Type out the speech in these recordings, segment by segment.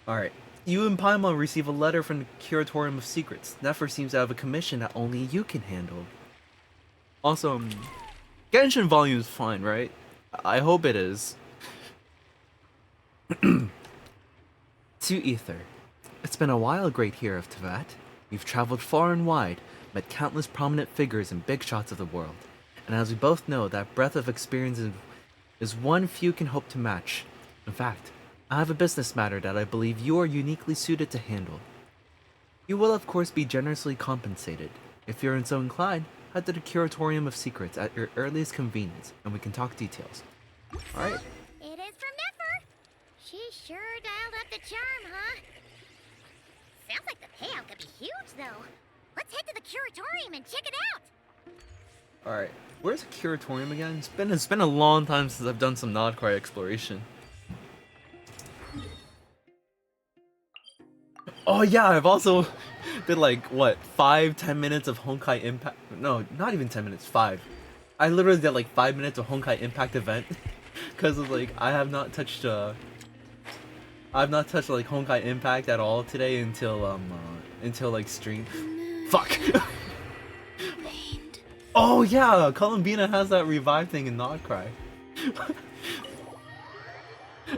Alright. You and Paimon receive a letter from the Curatorium of Secrets. Nefer seems to have a commission that only you can handle. Also, Genshin volume is fine, right? I hope it is. To Ether. It's been a while, great hero of Tevat. You've traveled far and wide, met countless prominent figures and big shots of the world. And as we both know, that breadth of experience is one few can hope to match. In fact, I have a business matter that I believe you are uniquely suited to handle. You will of course be generously compensated. If you're so inclined, head to the Curatorium of Secrets at your earliest convenience, and we can talk details. Alright. It is from Nefer. She sure dialed up the charm, huh? Sounds like the payout could be huge, though. Let's head to the Curatorium and check it out. Alright. Where's the Curatorium again? It's been a long time since I've done some Nodcry exploration. Oh yeah, I've also did like what 5-10 minutes of Honkai Impact. No, not even 10 minutes. 5. I literally did like 5 minutes of Honkai Impact event because of like I've not touched like Honkai Impact at all today until like stream. Fuck. Oh yeah, Columbina has that revive thing in Nodcry.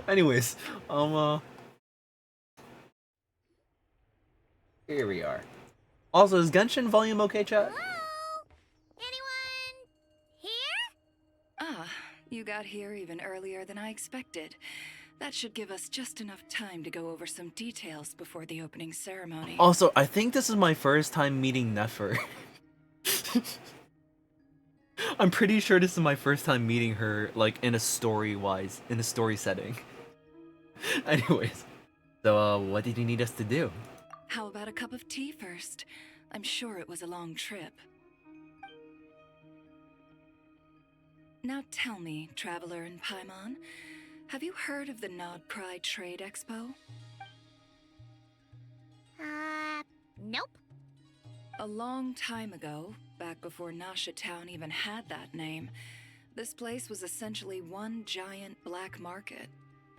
Anyways, here we are. Also, is Genshin volume okay, chat? Hello? Anyone here? Ah, you got here even earlier than I expected. That should give us just enough time to go over some details before the opening ceremony. Also, I think this is my first time meeting Nefer. I'm pretty sure this is my first time meeting her, like, in a story setting. Anyways, so, what did you need us to do? How about a cup of tea first? I'm sure it was a long trip. Now tell me, Traveler and Paimon, have you heard of the Nodcry Trade Expo? Nope. A long time ago, back before Nasha Town even had that name, this place was essentially one giant black market.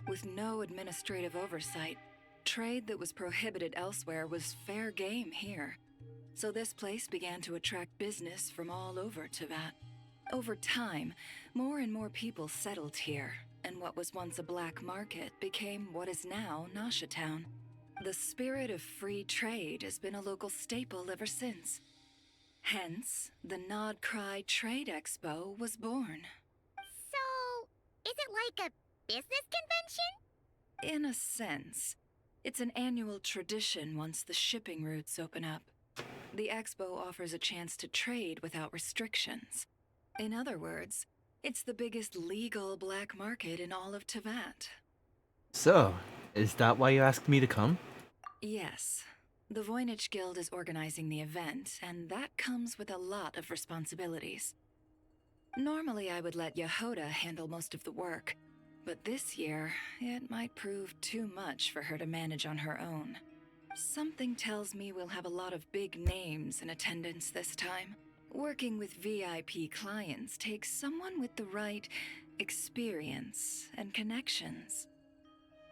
With no administrative oversight, trade that was prohibited elsewhere was fair game here. So this place began to attract business from all over Tevat. Over time, more and more people settled here, and what was once a black market became what is now Nasha Town. The spirit of free trade has been a local staple ever since. Hence, the Nodcry Trade Expo was born. So, is it like a business convention? In a sense. It's an annual tradition once the shipping routes open up. The expo offers a chance to trade without restrictions. In other words, it's the biggest legal black market in all of Tevat. So, is that why you asked me to come? Yes. The Voynich Guild is organizing the event, and that comes with a lot of responsibilities. Normally I would let Yehoda handle most of the work, but this year, it might prove too much for her to manage on her own. Something tells me we'll have a lot of big names in attendance this time. Working with VIP clients takes someone with the right experience and connections.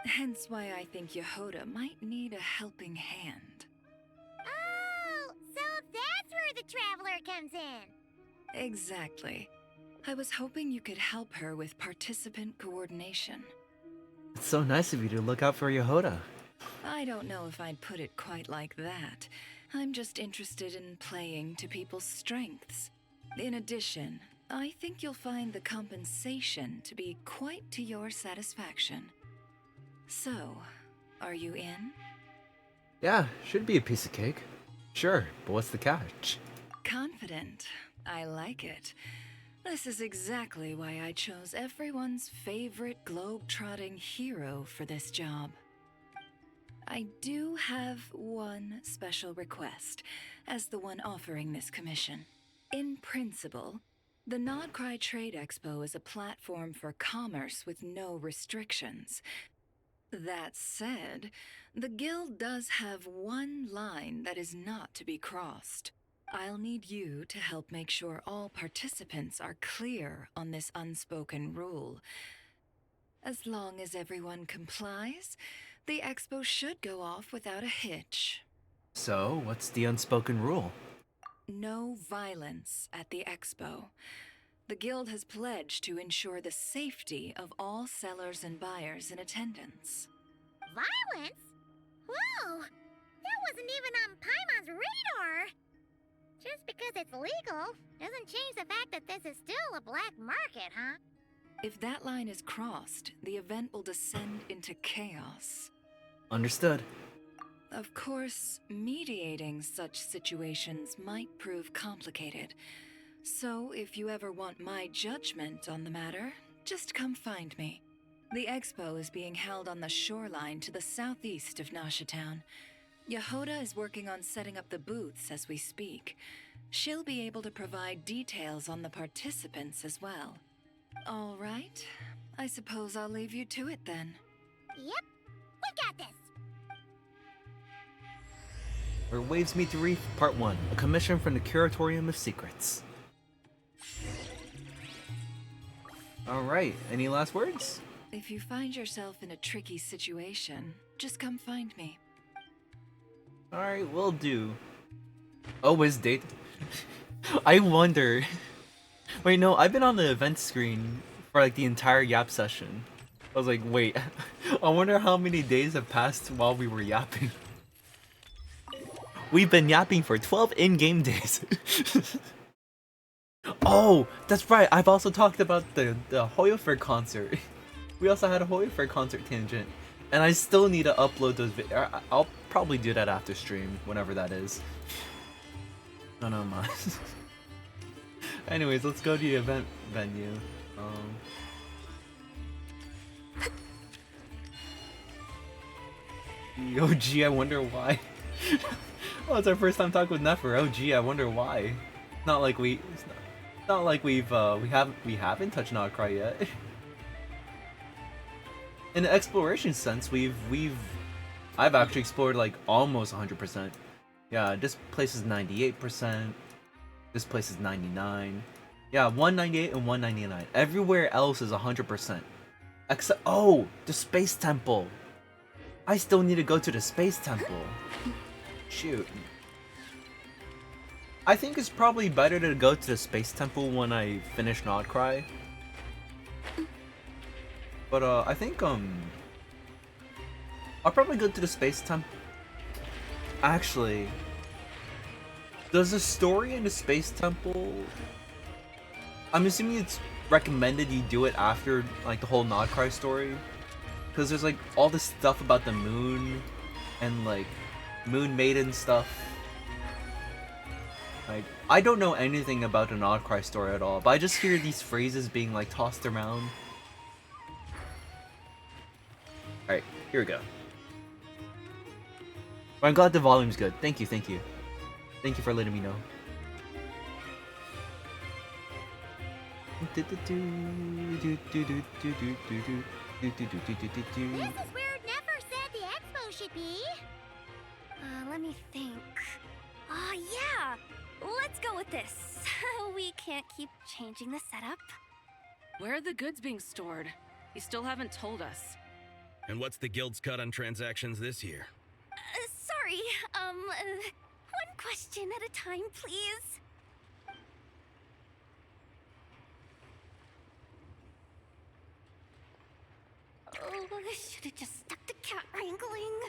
Hence why I think Yehoda might need a helping hand. Oh, so that's where the Traveler comes in. Exactly. I was hoping you could help her with participant coordination. It's so nice of you to look out for Yehoda. I don't know if I'd put it quite like that. I'm just interested in playing to people's strengths. In addition, I think you'll find the compensation to be quite to your satisfaction. So, are you in? Yeah, should be a piece of cake. Sure, but what's the catch? Confident. I like it. This is exactly why I chose everyone's favorite globe-trotting hero for this job. I do have one special request, as the one offering this commission. In principle, the Nodcry Trade Expo is a platform for commerce with no restrictions. That said, the guild does have one line that is not to be crossed. I'll need you to help make sure all participants are clear on this unspoken rule. As long as everyone complies, The expo should go off without a hitch. So, what's the unspoken rule? No violence at the expo. The guild has pledged to ensure the safety of all sellers and buyers in attendance. Violence? Whoa! That wasn't even on Paimon's radar! Just because it's legal doesn't change the fact that this is still a black market, huh? If that line is crossed, the event will descend into chaos. Understood. Of course, mediating such situations might prove complicated. So, if you ever want my judgment on the matter, just come find me. The expo is being held on the shoreline to the southeast of Nasha Town. Yehoda is working on setting up the booths as we speak. She'll be able to provide details on the participants as well. All right. I suppose I'll leave you to it then. Yep, we got this! Where Waves Meet the Reef, Part 1. A commission from the Curatorium of Secrets. Alright, any last words? If you find yourself in a tricky situation, just come find me. Alright, will do. Oh, his date. I wonder. Wait, no, I've been on the event screen for like the entire Yap session. I was like, wait, I wonder how many days have passed while we were yapping. We've been yapping for 12 in-game days. Oh, that's right. I've also talked about the Hoyofer concert. We also had a Hoyofer concert tangent. And I still need to upload those videos. I'll probably do that after stream, whenever that is. No, no, mind. Anyways, let's go to the event venue. Oh gee, I wonder why. Oh, it's our first time talking with Nefer. Oh gee, I wonder why. Not like we haven't touched Notcry yet. In the exploration sense, I've actually explored like almost 100%. Yeah, this place is 98%. This place is 99. Yeah, 198 and 199. Everywhere else is 100%. Except, oh, the Space Temple. I still need to go to the Space Temple. Shoot. I think it's probably better to go to the Space Temple when I finish Notcry. But I think I'll probably go to the Space Temple. Actually, does the story in the Space Temple? I'm assuming it's recommended you do it after like the whole Notcry story, because there's like all this stuff about the moon and like Moon Maiden stuff. Like, I don't know anything about the Notcry story at all, but I just hear these phrases being like tossed around. Alright, here we go. But I'm glad the volume's good. Thank you, thank you. Thank you for letting me know. This is where Nefer said the expo should be. Let me think. Oh, yeah! Let's go with this. We can't keep changing the setup. Where are the goods being stored? You still haven't told us. And what's the guild's cut on transactions this year? Sorry, one question at a time, please. Oh, I should have just stuck to cat wrangling.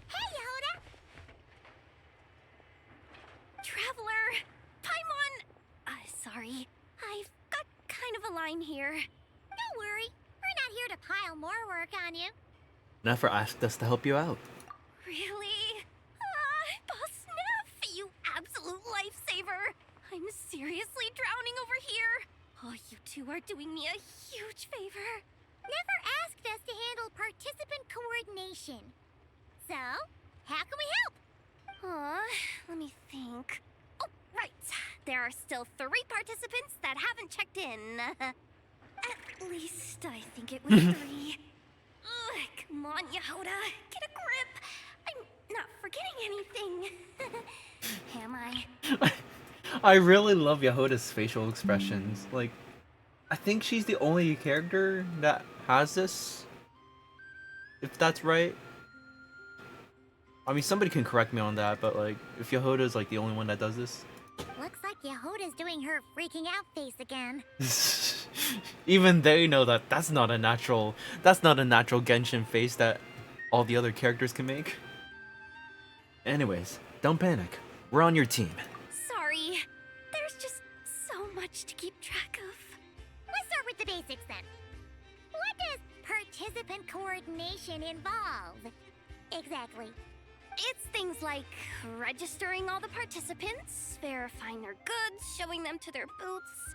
Hey, Yehoda! Traveler! Paimon! Sorry. I've got kind of a line here. Don't worry. We're not here to pile more work on you. Nefer asked us to help you out. Really? Boss Neff, you absolute lifesaver! I'm seriously drowning over here. Oh, you two are doing me a huge favor. Nefer asked us to handle participant coordination. So, how can we help? Let me think. Oh, right. There are still 3 participants that haven't checked in. At least I think it was 3. Ugh, come on, Yehoda. Get a grip. I'm not forgetting anything. Am I? I really love Yehoda's facial expressions. Like, I think she's the only character that has this. if that's right. I mean, somebody can correct me on that, but like, if Yehoda is like the only one that does this, Looks like Yehoda's doing her freaking out face again. even they know that that's not a natural Genshin face that all the other characters can make. Anyways, don't panic. We're on your team. Sorry. There's just so much to keep track of. Let's start with the basics then. What does participant coordination involve? Exactly. It's things like registering all the participants, verifying their goods, showing them to their booths.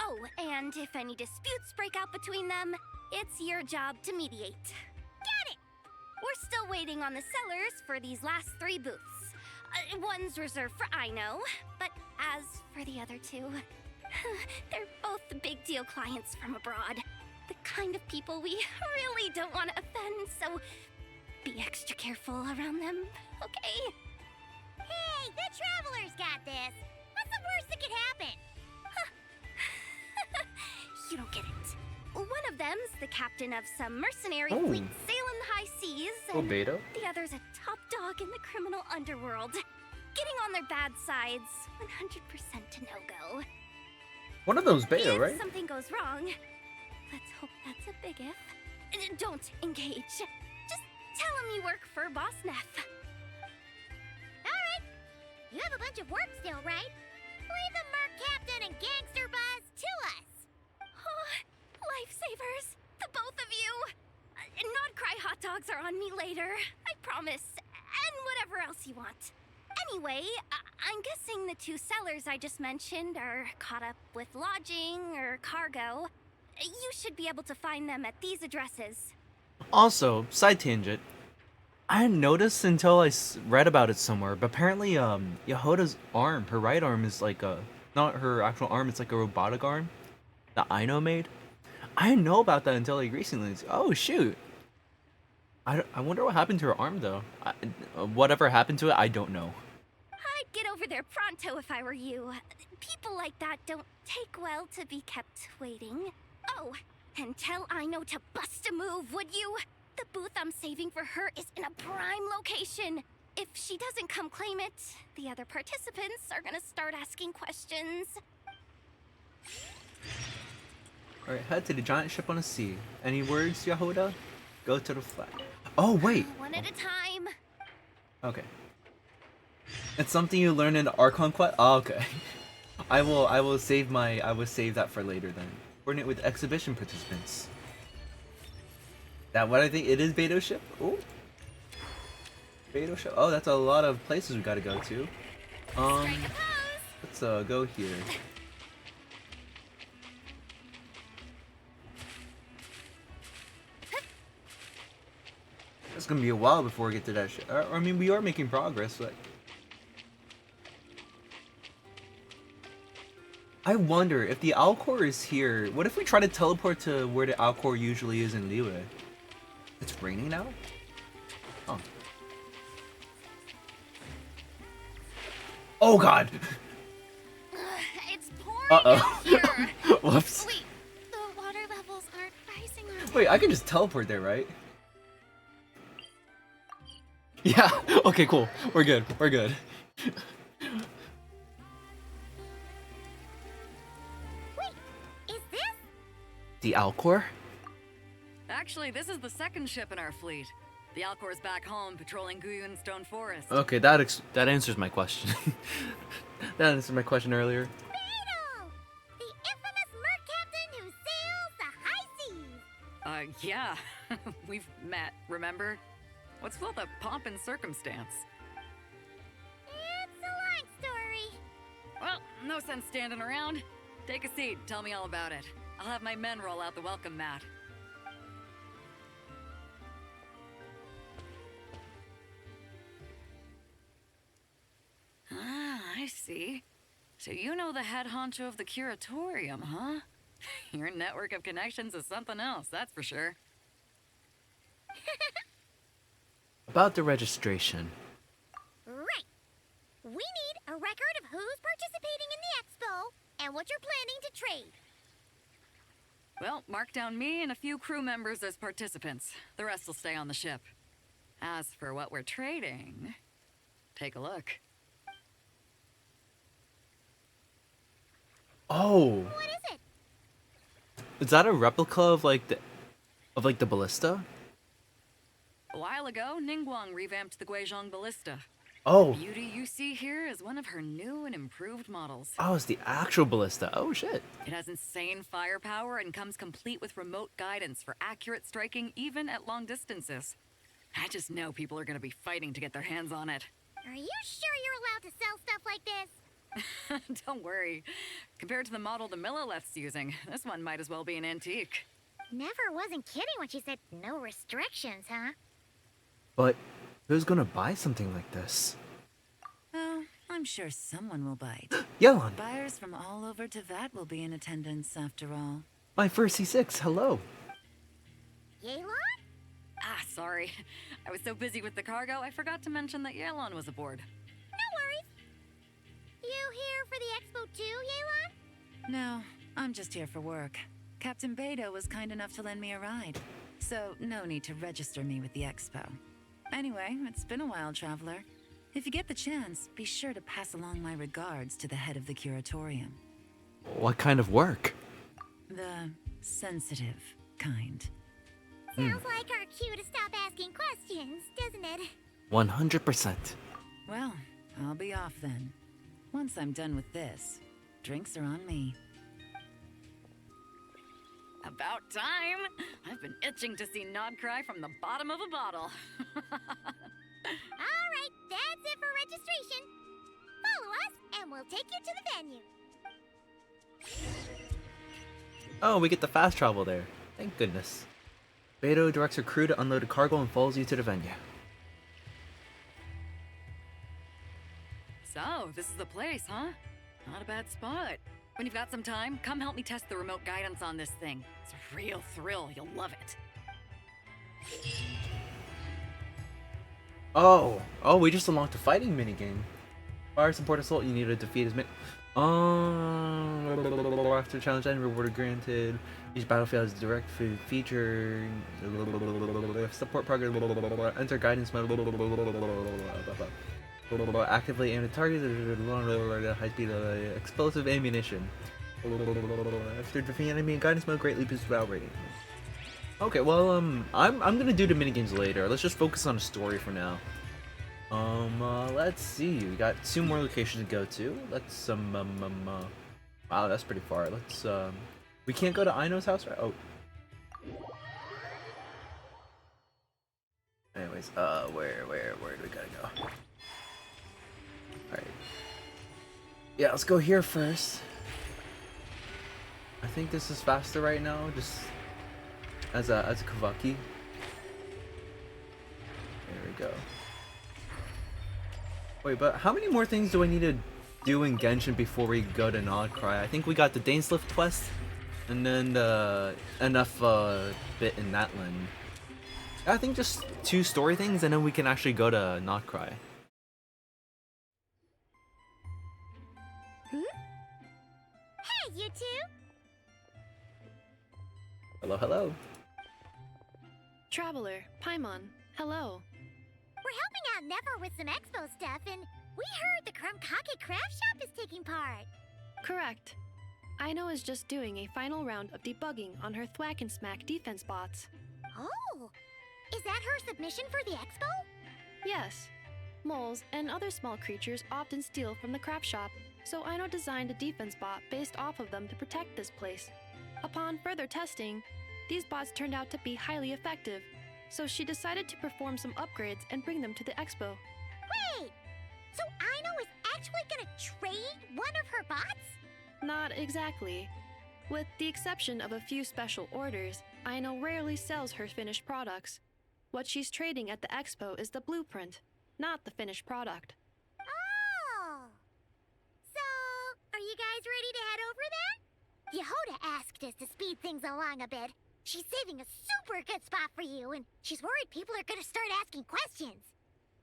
Oh, and if any disputes break out between them, it's your job to mediate. Got it! We're still waiting on the sellers for these last 3 booths. One's reserved for Aino, but as for the other 2, they're both big deal clients from abroad. The kind of people we really don't want to offend, so be extra careful around them, okay? Hey, the Travelers got this! What's the worst that could happen? You don't get it. One of them's the captain of some mercenary Oh. fleet sailing the high seas, Oh, and Beta? the other's a top dog in the criminal underworld. Getting on their bad sides, 100% a no-go. One of those Beta, If right? something goes wrong, let's hope that's a big if. Don't engage. Just tell him you work for Boss Neff. Alright. You have a bunch of work still, right? Leave the Merc Captain and Gangster Buzz to us! Oh, lifesavers, the both of you. Not cry hot dogs are on me later, I promise. And whatever else you want. Anyway, I'm guessing the 2 sellers I just mentioned are caught up with lodging or cargo. You should be able to find them at these addresses. Also, side tangent. I hadn't noticed until I read about it somewhere, but apparently, Yehoda's arm, her right arm, is like a not her actual arm. It's like a robotic arm that Aino made. I didn't know about that until like recently. Oh shoot! I wonder what happened to her arm though. Whatever happened to it, I don't know. I'd get over there pronto if I were you. People like that don't take well to be kept waiting. Oh, and tell Aino to bust a move, would you? The booth I'm saving for her is in a prime location. If she doesn't come claim it, the other participants are gonna start asking questions. Alright, head to the giant ship on the sea. Any words, Yehoda? Go to the flag. Oh wait. One at a time. Okay. It's something you learn in the Archon quest. Oh, okay. I will save that for later then. Coordinate with exhibition participants. That what I think it is Beto ship? Oh. Beto ship. Oh, that's a lot of places we gotta go to. Strike a pose. Let's go here. It's gonna be a while before we get to that ship. I mean, we are making progress, but I wonder if the Alcor is here. What if we try to teleport to where the Alcor usually is in Liyue? It's raining now? Oh. Oh god! It's pouring Uh-oh. out here. Whoops. Wait, the water levels aren't rising on Wait, I can just teleport there, right? Yeah, okay, cool. We're good. We're good. Wait, is this? The Alcor? Actually, this is the second ship in our fleet. The Alcor's back home patrolling Guyun Stone Forest. Okay, that answers my question. That answered my question earlier. Beto! The infamous Merc Captain who sails the high seas! Yeah. We've met, remember? What's with all the pomp and circumstance? It's a long story. Well, no sense standing around. Take a seat, tell me all about it. I'll have my men roll out the welcome mat. Ah, I see. So you know the head honcho of the curatorium, huh? Your network of connections is something else, that's for sure. About the registration. Right. We need a record of who's participating in the expo and what you're planning to trade. Well, mark down down me and a few crew members as participants. The rest will stay on the ship. As for what we're trading, take a look. Oh, What is it? is that a replica of the ballista? A while ago, Ningguang revamped the Guizhong Ballista. Oh, The beauty you see here is one of her new and improved models. oh, it's the actual ballista. Oh shit. It has insane firepower and comes complete with remote guidance for accurate striking even at long distances. I just know people are gonna be fighting to get their hands on it. Are you sure you're allowed to sell stuff like this? Don't worry. Compared to the model the Millileth's using, this one might as well be an antique. Never wasn't kidding when she said no restrictions, huh? But who's gonna buy something like this? Oh, I'm sure someone will bite. Yelan, Buyers from all over Teyvat will be in attendance, after all. my first C6. Hello. Yelan? Ah, sorry. I was so busy with the cargo, I forgot to mention that Yalon was aboard. No worries. You here for the expo too, Yelan? No, I'm just here for work. Captain Beto was kind enough to lend me a ride, so no need to register me with the expo. Anyway, it's been a while, traveler. If you get the chance, be sure to pass along my regards to the head of the curatorium. What kind of work? The sensitive kind. Sounds like our cue to stop asking questions, doesn't it? 100%. Well, I'll be off then. Once I'm done with this, drinks are on me. About time! I've been itching to see Nod cry from the bottom of a bottle. All right, that's it for registration. Follow us, and we'll take you to the venue. Oh, we get the fast travel there. Thank goodness. Beto directs her crew to unload a cargo and follows you to the venue. So, this is the place, huh? Not a bad spot. When you've got some time, come help me test the remote guidance on this thing. It's a real thrill, you'll love it. Oh, we just unlocked a fighting minigame. Fire support assault, you need to defeat his after challenge end, reward granted. Each battlefield has a direct food feature. Support progress. Enter guidance mode. Actively aim at targets. High speed explosive ammunition. After defeating enemy in guidance mode, greatly boosts battle rating. Okay, well, I'm gonna do the minigames later. Let's just focus on the story for now. Let's see. We got 2 more locations to go to. Let's wow, that's pretty far. Let's we can't go to Aino's house, right? Oh. Anyways, where do we gotta go? Alright. Yeah, let's go here first. I think this is faster right now, just as a Kavaki. There we go. Wait, but how many more things do I need to do in Genshin before we go to Nodcry? I think we got the Dainslift quest, and then enough bit in that land. I think just 2 story things, and then we can actually go to Nodcry. Hey, you two! Hello, hello. Traveler, Paimon, hello. We're helping out Never with some expo stuff, and we heard the Krumkake craft shop is taking part. Correct. Aino is just doing a final round of debugging on her Thwack and Smack defense bots. Oh! Is that her submission for the expo? Yes. Moles and other small creatures often steal from the craft shop, so Aino designed a defense bot based off of them to protect this place. Upon further testing, these bots turned out to be highly effective, so she decided to perform some upgrades and bring them to the expo. Wait! So Aino is actually gonna trade one of her bots? Not exactly. With the exception of a few special orders, Aino rarely sells her finished products. What she's trading at the expo is the blueprint, not the finished product. Oh! So, are you guys ready to head over then? Yehoda asked us to speed things along a bit. She's saving a super good spot for you, and she's worried people are gonna start asking questions.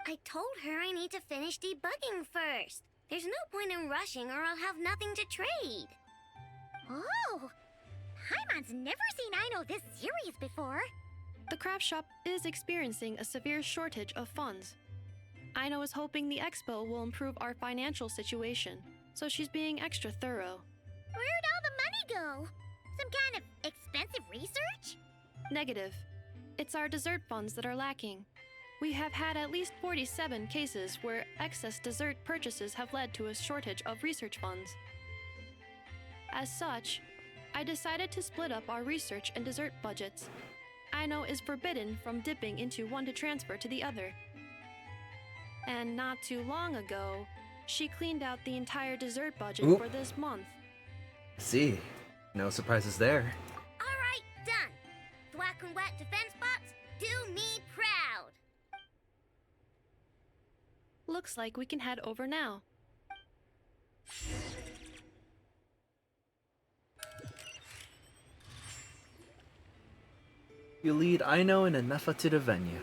I told her I need to finish debugging first. There's no point in rushing or I'll have nothing to trade. Oh! Paimon's never seen Aino this serious before. The craft shop is experiencing a severe shortage of funds. Aino is hoping the expo will improve our financial situation, so she's being extra thorough. Where'd all the money go? Some kind of expensive research? Negative. It's our dessert funds that are lacking. We have had at least 47 cases where excess dessert purchases have led to a shortage of research funds. As such, I decided to split up our research and dessert budgets. Aino is forbidden from dipping into one to transfer to the other. And not too long ago, she cleaned out the entire dessert budget Oop. for this month. See, no surprises there. Alright, done. Thwack and Whack defense bots, do me proud. Looks like we can head over now. You lead Aino and Anefa to the venue.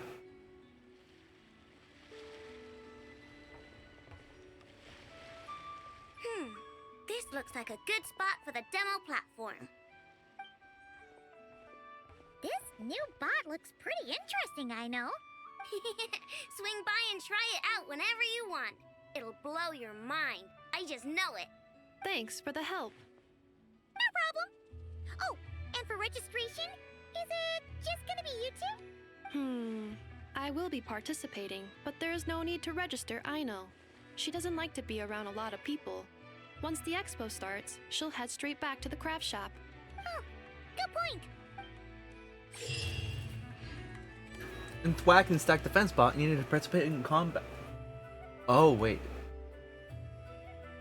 This looks like a good spot for the demo platform. This new bot looks pretty interesting, I know. Swing by and try it out whenever you want. It'll blow your mind. I just know it. Thanks for the help. No problem. Oh, and for registration, is it just gonna be you two? I will be participating, but there is no need to register, Aino. She doesn't like to be around a lot of people. Once the expo starts, she'll head straight back to the craft shop. Oh, good point. And Thwack and Stack Defense Bot needed to participate in combat. Oh, wait.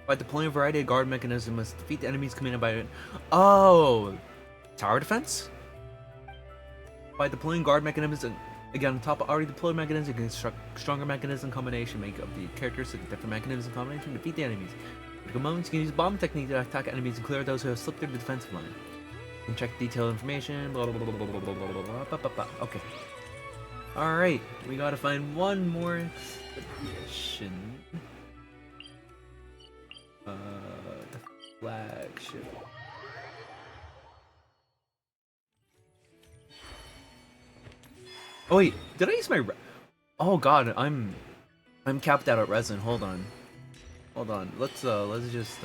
By deploying a variety of guard mechanisms, must defeat the enemies committed by it. Oh! Tower defense? By deploying guard mechanisms, again, on top of already deployed mechanisms, you can construct stronger mechanism combination, make up the characteristic of different mechanism combination, defeat the enemies. Critical moments, you can use bomb technique to attack enemies and clear those who have slipped through the defensive line. You can check detailed information, blah blah blah blah blah blah blah blah blah blah blah. Okay. Alright, we gotta find one more expedition. The flagship. Oh wait, did I use my oh god, I'm capped out at resin. Hold on. Let's just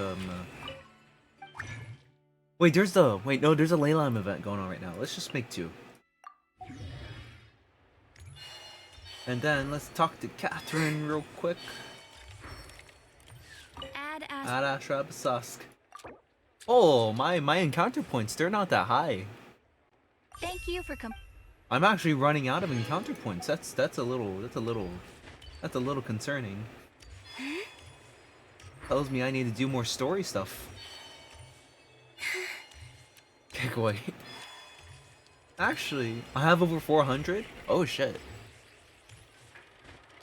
wait, there's a Leyline event going on right now. Let's just make two. And then let's talk to Catherine real quick. Ad Ashra Basask. Oh, my encounter points, they're not that high. Thank you for I'm actually running out of encounter points. That's a little concerning. Tells me I need to do more story stuff. Okay, wait. Actually, I have over 400. Oh shit.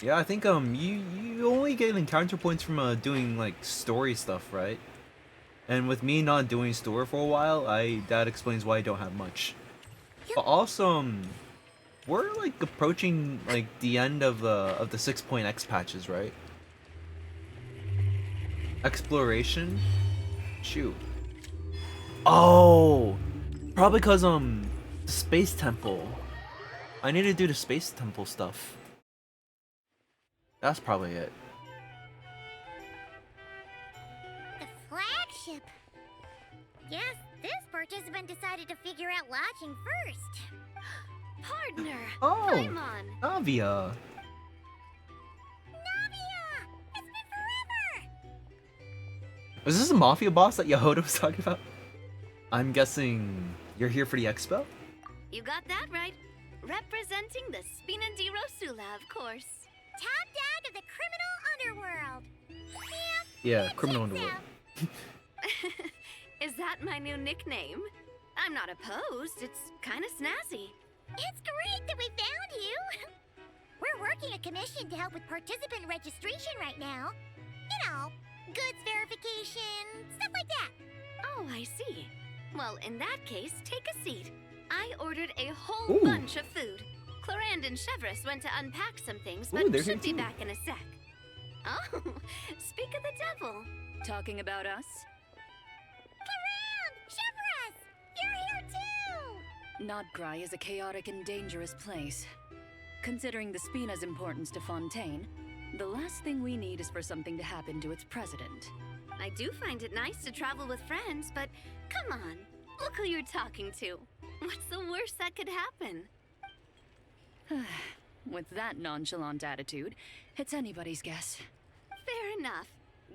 Yeah, I think you only get encounter points from doing like story stuff, right? And with me not doing story for a while, that explains why I don't have much. But also, we're like approaching like the end of the 6.x patches, right? Exploration. Shoot. Oh, probably cause the space temple. I need to do the space temple stuff. That's probably it. The flagship. Guess this participant decided to figure out lodging first. Partner. Oh, Paimon. Navia. Navia! It's been forever! Was this a mafia boss that Yehoda was talking about? I'm guessing you're here for the expo? You got that right. Representing the Spina di Rosula, of course. Top dog of the criminal underworld. Yeah, that criminal checks underworld. out. Is that my new nickname? I'm not opposed. It's kind of snazzy. It's great that we found you. We're working a commission to help with participant registration right now. You know, goods verification, stuff like that. Oh, I see. Well, in that case, take a seat. I ordered a whole Ooh. bunch of food. Clarand and Chevreuse went to unpack some things, Ooh, but they're here should be too. back in a sec. Oh, speak of the devil. Talking about us? Karam! Chevreuse! You're here Nodgrai is a chaotic and dangerous place. Considering the Spina's importance to Fontaine, the last thing we need is for something to happen to its president. I do find it nice to travel with friends, but come on, look who you're talking to. What's the worst that could happen? With that nonchalant attitude, it's anybody's guess. Fair enough.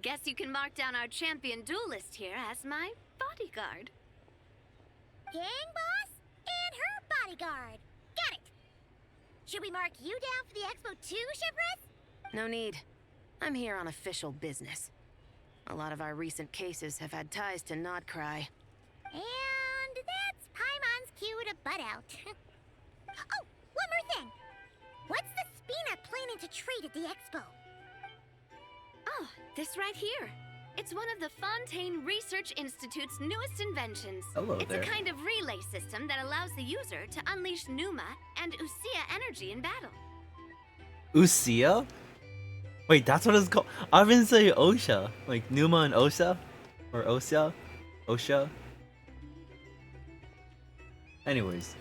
Guess you can mark down our champion duelist here as my bodyguard. Gang boss and her bodyguard. Got it. Should we mark you down for the expo too, Shivers? No need. I'm here on official business. A lot of our recent cases have had ties to Nodcry. And that's Paimon's cue to butt out. Oh, one more thing. What's the Spina planning to trade at the expo? Oh, this right here. It's one of the Fontaine Research Institute's newest inventions. Hello it's there. a kind of relay system that allows the user to unleash Numa and Usia energy in battle. Usia? Wait, that's what it's called? I've been saying Osha. Like Numa and Osha? Or Osha? Osha? Anyways. So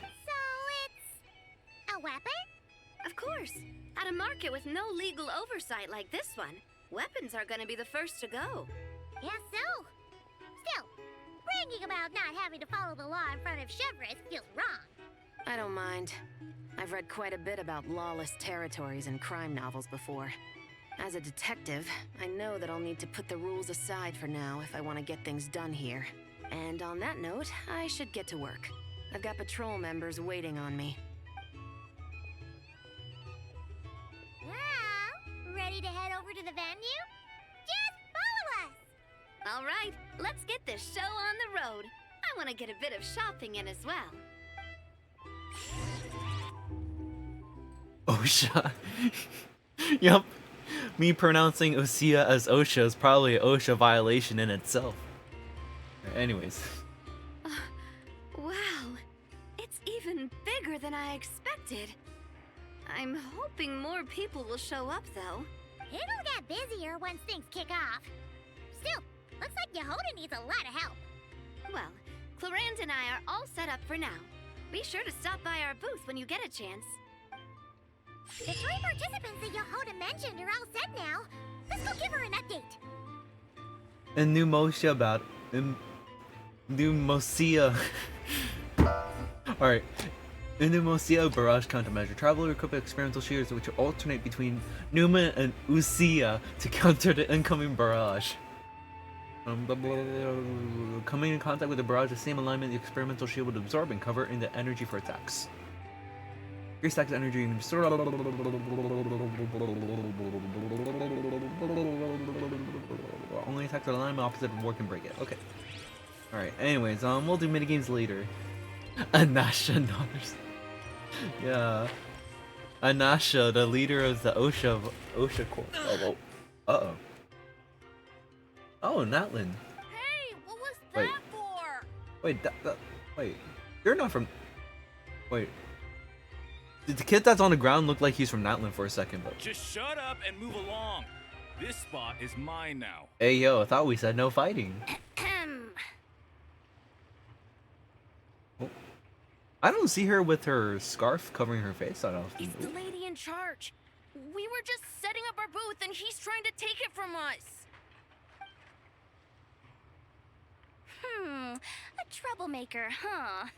it's a weapon? Of course. At a market with no legal oversight like this one, weapons are gonna be the first to go. Yes, so. Still, bragging about not having to follow the law in front of Chevres feels wrong. I don't mind. I've read quite a bit about lawless territories and crime novels before. As a detective, I know that I'll need to put the rules aside for now if I want to get things done here. And on that note, I should get to work. I've got patrol members waiting on me. Well, ready to head over to the venue? Just follow us! All right, let's get this show on the road. I want to get a bit of shopping in as well. Osha. Yep. Me pronouncing Usia as Osha is probably an OSHA violation in itself. Anyways. Wow, it's even bigger than I expected. I'm hoping more people will show up, though. It'll get busier once things kick off. Still, looks like Yehoda needs a lot of help. Well, Clarence and I are all set up for now. Be sure to stop by our booth when you get a chance. The 3 participants that Yehoda mentioned are all set now. Let's go give her an update. And Numosia about Numosia. Alright. In Numosia barrage countermeasure, traveler equipped with experimental shears which alternate between Numa and Usia to counter the incoming barrage. Coming in contact with the barrage, the same alignment the experimental shield would absorb and cover in the energy for attacks. Your stacks energy and only attacks that align opposite of war can break it. Okay. Alright, anyways, we'll do minigames later. Anasha nodders. Yeah. Anasha, the leader of the OSHA Corps. Oh, uh-oh. Oh, Natlin. Hey, what was Wait. that for? Wait, wait. You're not from... Wait. Did the kid that's on the ground look like he's from Natlin for a second, but... Just shut up and move along. This spot is mine now. Hey, yo, I thought we said no fighting. Oh. I don't see her with her scarf covering her face that often. It's the lady in charge. We were just setting up our booth and he's trying to take it from us. A troublemaker, huh?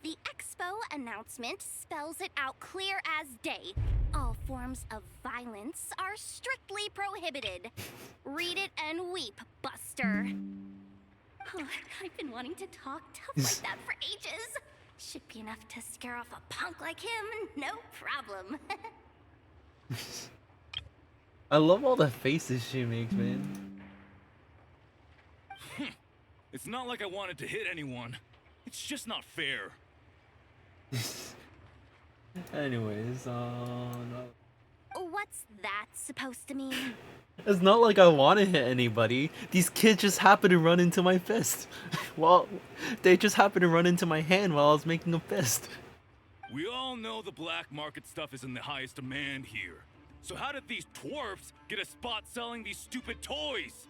The expo announcement spells it out clear as day. All forms of violence are strictly prohibited. Read it and weep, Buster. I've been wanting to talk tough like that for ages. Should be enough to scare off a punk like him, no problem. I love all the faces she makes, man. It's not like I wanted to hit anyone. It's just not fair. Anyways, no. What's that supposed to mean? It's not like I want to hit anybody. These kids just happen to run into my fist. Well, they just happen to run into my hand while I was making a fist. We all know the black market stuff is in the highest demand here. So how did these dwarfs get a spot selling these stupid toys?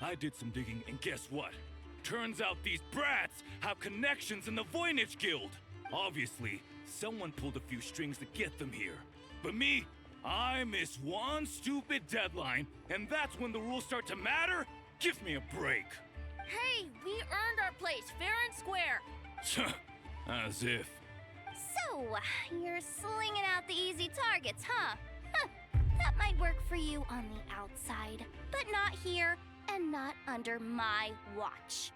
I did some digging, and guess what? Turns out these brats have connections in the Voynich Guild. Obviously, someone pulled a few strings to get them here. But me, I miss one stupid deadline, and that's when the rules start to matter? Give me a break. Hey, we earned our place fair and square. As if. So, you're slinging out the easy targets, huh? That might work for you on the outside, but not here and not under my watch.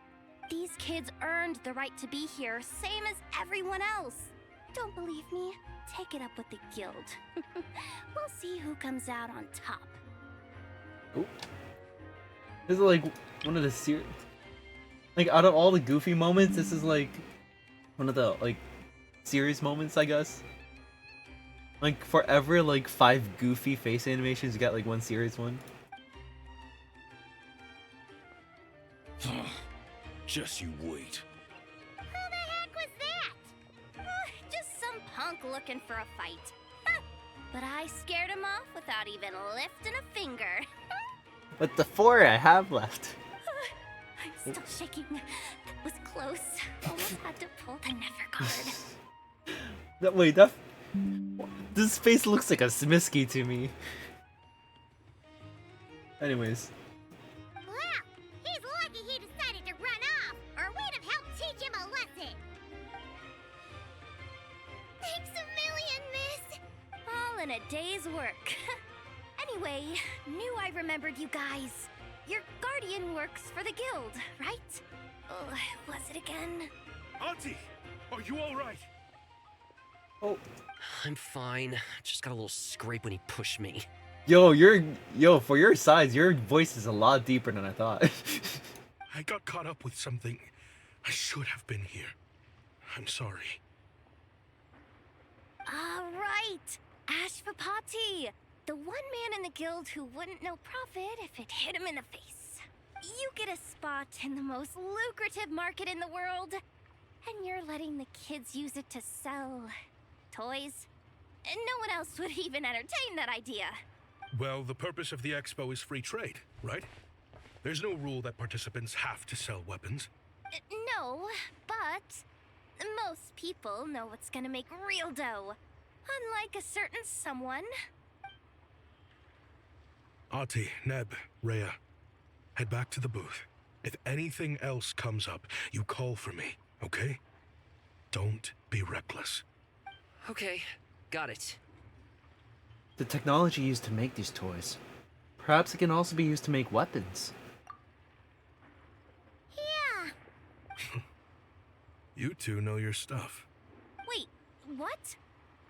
These kids earned the right to be here, same as everyone else. Don't believe me? Take it up with the guild. We'll see who comes out on top. Oh. This is like one of the like out of all the goofy moments, this is like one of the like serious moments, I guess. Like forever, like 5 goofy face animations, you got like one serious one. Just you wait. Who the heck was that? Just some punk looking for a fight. But I scared him off without even lifting a finger. But the 4 I have left. I'm still shaking. That was close. Almost had to pull the never card. Wait, this face looks like a Smisky to me. Anyways. Well, he's lucky he decided to run off, or we'd have helped teach him a lesson. Thanks a million, miss. All in a day's work. Anyway, knew I remembered you guys. Your guardian works for the guild, right? Oh, was it again? Auntie, are you all right? Oh. I'm fine. Just got a little scrape when he pushed me. Yo, for your size, your voice is a lot deeper than I thought. I got caught up with something. I should have been here. I'm sorry. Right. Ashvapati. The one man in the guild who wouldn't know profit if it hit him in the face. You get a spot in the most lucrative market in the world, and you're letting the kids use it to sell toys. And no one else would even entertain that idea. Well, the purpose of the expo is free trade, right? There's no rule that participants have to sell weapons. No, but most people know what's gonna make real dough. Unlike a certain someone. Ati, Neb, Rhea, head back to the booth. If anything else comes up, you call for me, okay? Don't be reckless. Okay, got it. The technology used to make these toys. Perhaps it can also be used to make weapons. Yeah. You two know your stuff. Wait, what?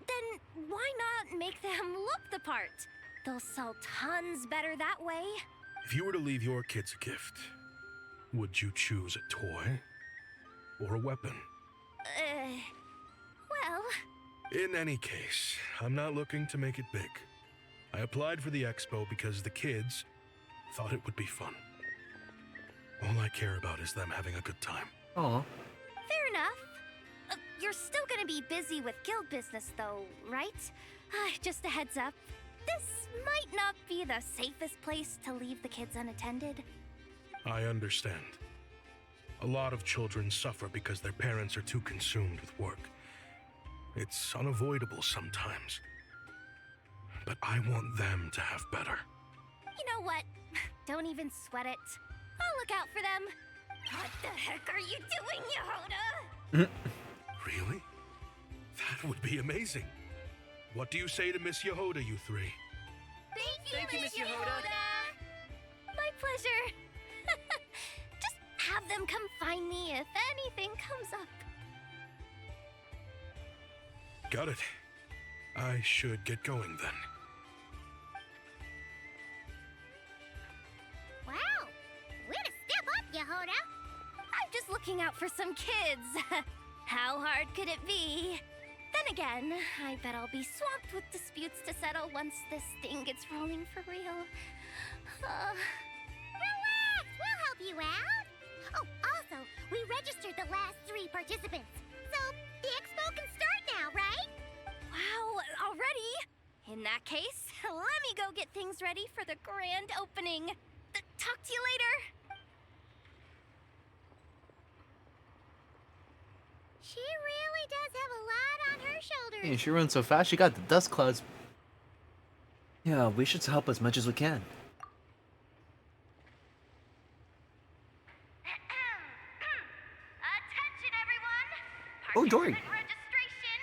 Then why not make them look the part? They'll sell tons better that way. If you were to leave your kids a gift, would you choose a toy or a weapon? Well... In any case, I'm not looking to make it big. I applied for the expo because the kids thought it would be fun. All I care about is them having a good time. Aw. Fair enough. You're still gonna be busy with guild business though, right? Just a heads up. This might not be the safest place to leave the kids unattended. I understand. A lot of children suffer because their parents are too consumed with work. It's unavoidable sometimes. But I want them to have better. You know what? Don't even sweat it. I'll look out for them. What the heck are you doing, Yehoda? Really? That would be amazing. What do you say to Miss Yehoda, you three? Thank you, Miss Yehoda. My pleasure. Just have them come find me if anything comes up. Got it. I should get going then. Wow. Way to step up, Yehoda. I'm just looking out for some kids. How hard could it be? Then again, I bet I'll be swamped with disputes to settle once this thing gets rolling for real. Relax, we'll help you out. Oh, also, we registered the last 3 participants. So, the expo can start now, right? Wow, already? In that case, let me go get things ready for the grand opening. Talk to you later. She really does have a lot on her shoulders. Hey, she runs so fast, she got the dust clouds. Yeah, we should help as much as we can. Attention, everyone! Oh, Dory.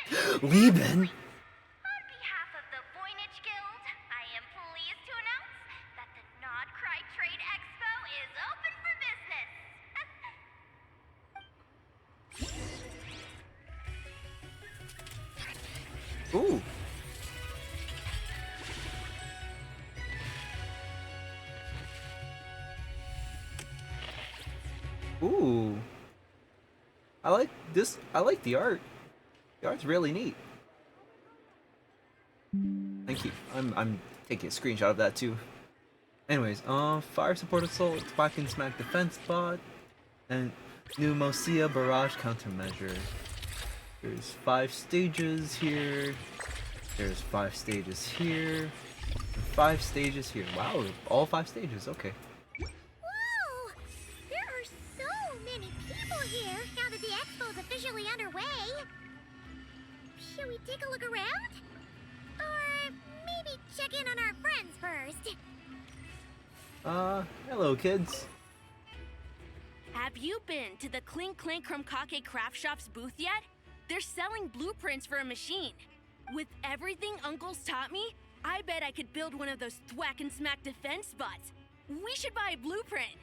Registration. Lieben! On behalf of the Voynich Guild, I am pleased to announce that the Nod Cry Trade Expo is open for business. Ooh. Ooh. I like this. I like the art. The art's really neat. Thank you. I'm taking a screenshot of that too. Anyways, fire support assault, whack and smack defense bot, and pneumocia barrage countermeasure. There's 5 stages here. There's 5 stages here. And 5 stages here. Wow, all 5 stages. Okay. Whoa! There are so many people here now that the expo's officially underway. Should we take a look around? Or maybe check in on our friends first? Hello kids. Have you been to the Clink Clink Krumkake Craft Shop's booth yet? They're selling blueprints for a machine. With everything Uncle's taught me, I bet I could build one of those thwack and smack defense bots. We should buy a blueprint.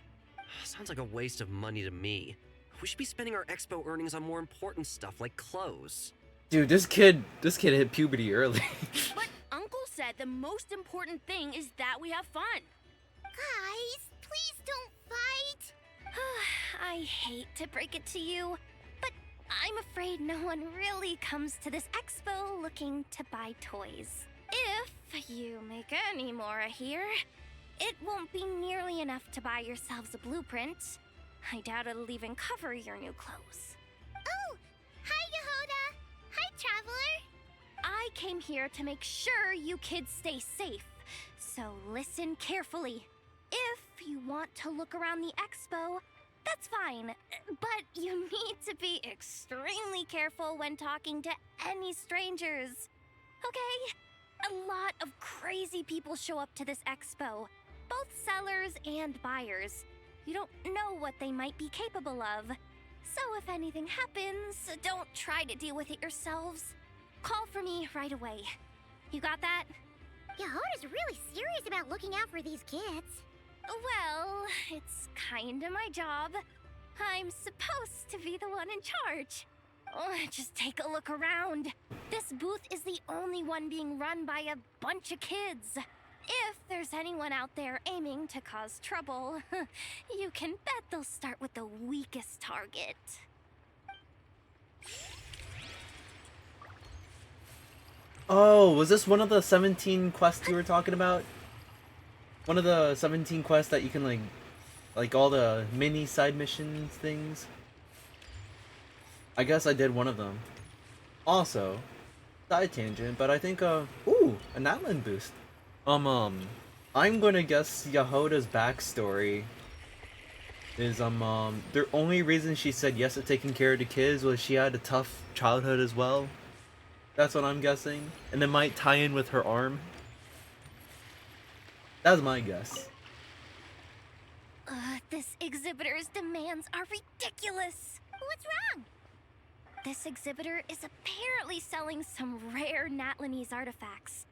Sounds like a waste of money to me. We should be spending our expo earnings on more important stuff like clothes. Dude, this kid hit puberty early. But Uncle said the most important thing is that we have fun. Guys, please don't fight. I hate to break it to you, but I'm afraid no one really comes to this expo looking to buy toys. If you make any more here, it won't be nearly enough to buy yourselves a blueprint. I doubt it'll even cover your new clothes. Oh, hi Yehoda. Hi, Traveler. I came here to make sure you kids stay safe, so listen carefully. If you want to look around the expo, that's fine, but you need to be extremely careful when talking to any strangers. Okay? A lot of crazy people show up to this expo, both sellers and buyers. You don't know what they might be capable of. So if anything happens, don't try to deal with it yourselves. Call for me right away. You got that? Yehoda's really serious about looking out for these kids. Well, it's kinda my job. I'm supposed to be the one in charge. Oh, just take a look around. This booth is the only one being run by a bunch of kids. If there's anyone out there aiming to cause trouble, you can bet they'll start with the weakest target. Oh, was this one of the 17 quests you were talking about? One of the 17 quests that you can like all the mini side missions things? I guess I did one of them. Also, side tangent, but I think ooh, an Atlan boost. I'm gonna guess Yehoda's backstory is the only reason she said yes to taking care of the kids was she had a tough childhood as well. That's what I'm guessing. And it might tie in with her arm. That's my guess. This exhibitor's demands are ridiculous. What's wrong? This exhibitor is apparently selling some rare Natlanese artifacts.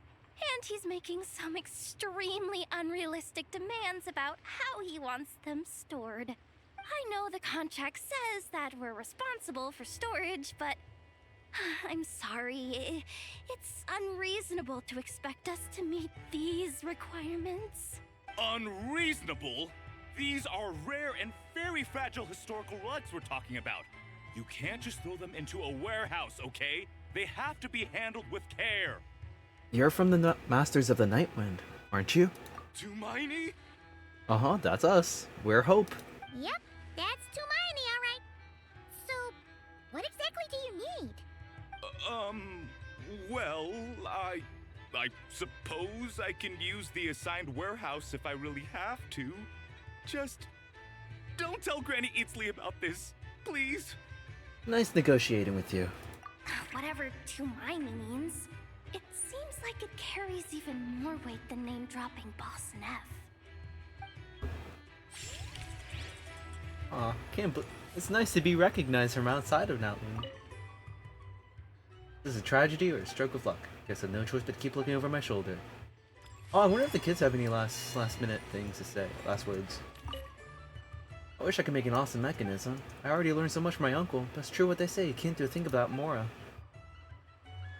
And he's making some extremely unrealistic demands about how he wants them stored. I know the contract says that we're responsible for storage, but I'm sorry. It's unreasonable to expect us to meet these requirements. Unreasonable? These are rare and very fragile historical relics we're talking about. You can't just throw them into a warehouse, okay? They have to be handled with care. You're from the Masters of the Nightwind, aren't you? Tumaini? Uh-huh, that's us. We're Hope. Yep, that's Tumaini, all right. So, what exactly do you need? Well, I suppose I can use the assigned warehouse if I really have to. Just don't tell Granny Eatsley about this, please. Nice negotiating with you. Whatever to mine means, it seems like it carries even more weight than name-dropping Boss Neff. Aw, it's nice to be recognized from outside of Outland. Is this a tragedy or a stroke of luck? Guess I've no choice but to keep looking over my shoulder. Oh, I wonder if the kids have any last minute things to say, last words. I wish I could make an awesome mechanism. I already learned so much from my uncle, but it's true what they say, you can't do a thing without Mora.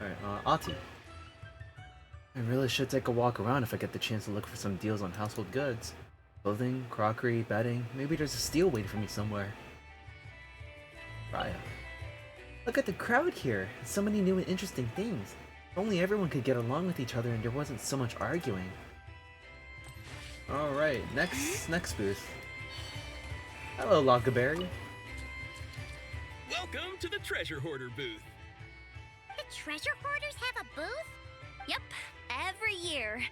Alright, Ati. I really should take a walk around if I get the chance to look for some deals on household goods. Clothing, crockery, bedding, maybe there's a steal waiting for me somewhere. Raya. Look at the crowd here, so many new and interesting things. If only everyone could get along with each other and there wasn't so much arguing. Alright, next booth. Hello, Loggaberry. Welcome to the Treasure Hoarder booth. The treasure hoarders have a booth? Yep, every year.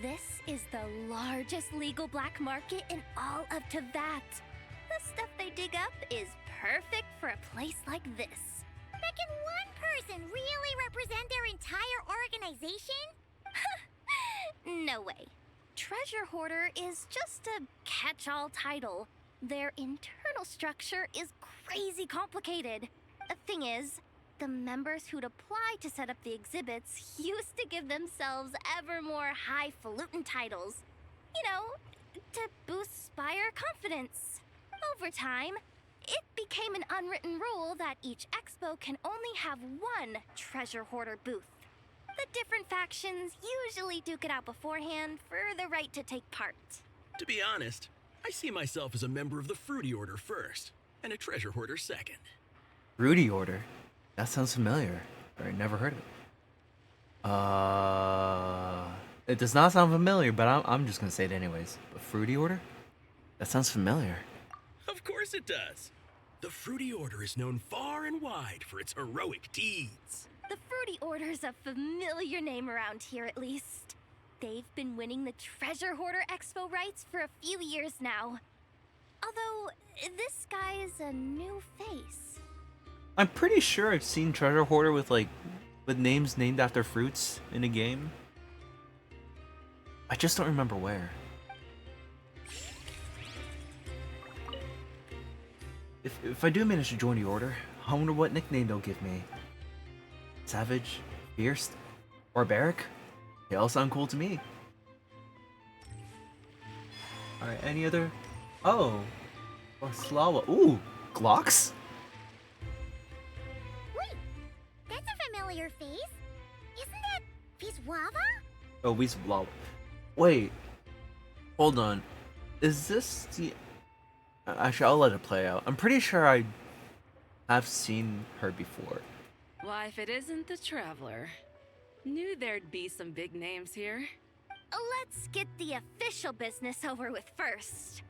This is the largest legal black market in all of Teyvat. The stuff they dig up is perfect for a place like this. But can one person really represent their entire organization? No way. Treasure Hoarder is just a catch-all title. Their internal structure is crazy complicated. The thing is, the members who'd apply to set up the exhibits used to give themselves ever more highfalutin titles. You know, to boost Spire confidence. Over time, it became an unwritten rule that each expo can only have one Treasure Hoarder booth. The different factions usually duke it out beforehand for the right to take part. To be honest, I see myself as a member of the Fruity Order first, and a Treasure Hoarder second. Fruity Order? That sounds familiar. I never heard of it. It does not sound familiar, but I'm just gonna say it anyways. But Fruity Order? That sounds familiar. Of course it does. The Fruity Order is known far and wide for its heroic deeds. The Fruity Order's a familiar name around here, at least. They've been winning the Treasure Hoarder Expo rights for a few years now. Although, this guy's a new face. I'm pretty sure I've seen Treasure Hoarder with names named after fruits in a game. I just don't remember where. If I do manage to join the order, I wonder what nickname they'll give me. Savage? Fierce? Barbaric? They all sound cool to me. Alright, any other? Oh! Slawa. Ooh! Glocks? Wait, that's a familiar face. Isn't that Viswava? Oh, Weesablava. Wait. Hold on. Is this the... Actually, I'll let it play out. I'm pretty sure I have seen her before. Why, if it isn't the Traveler. Knew there'd be some big names here. Let's get the official business over with first.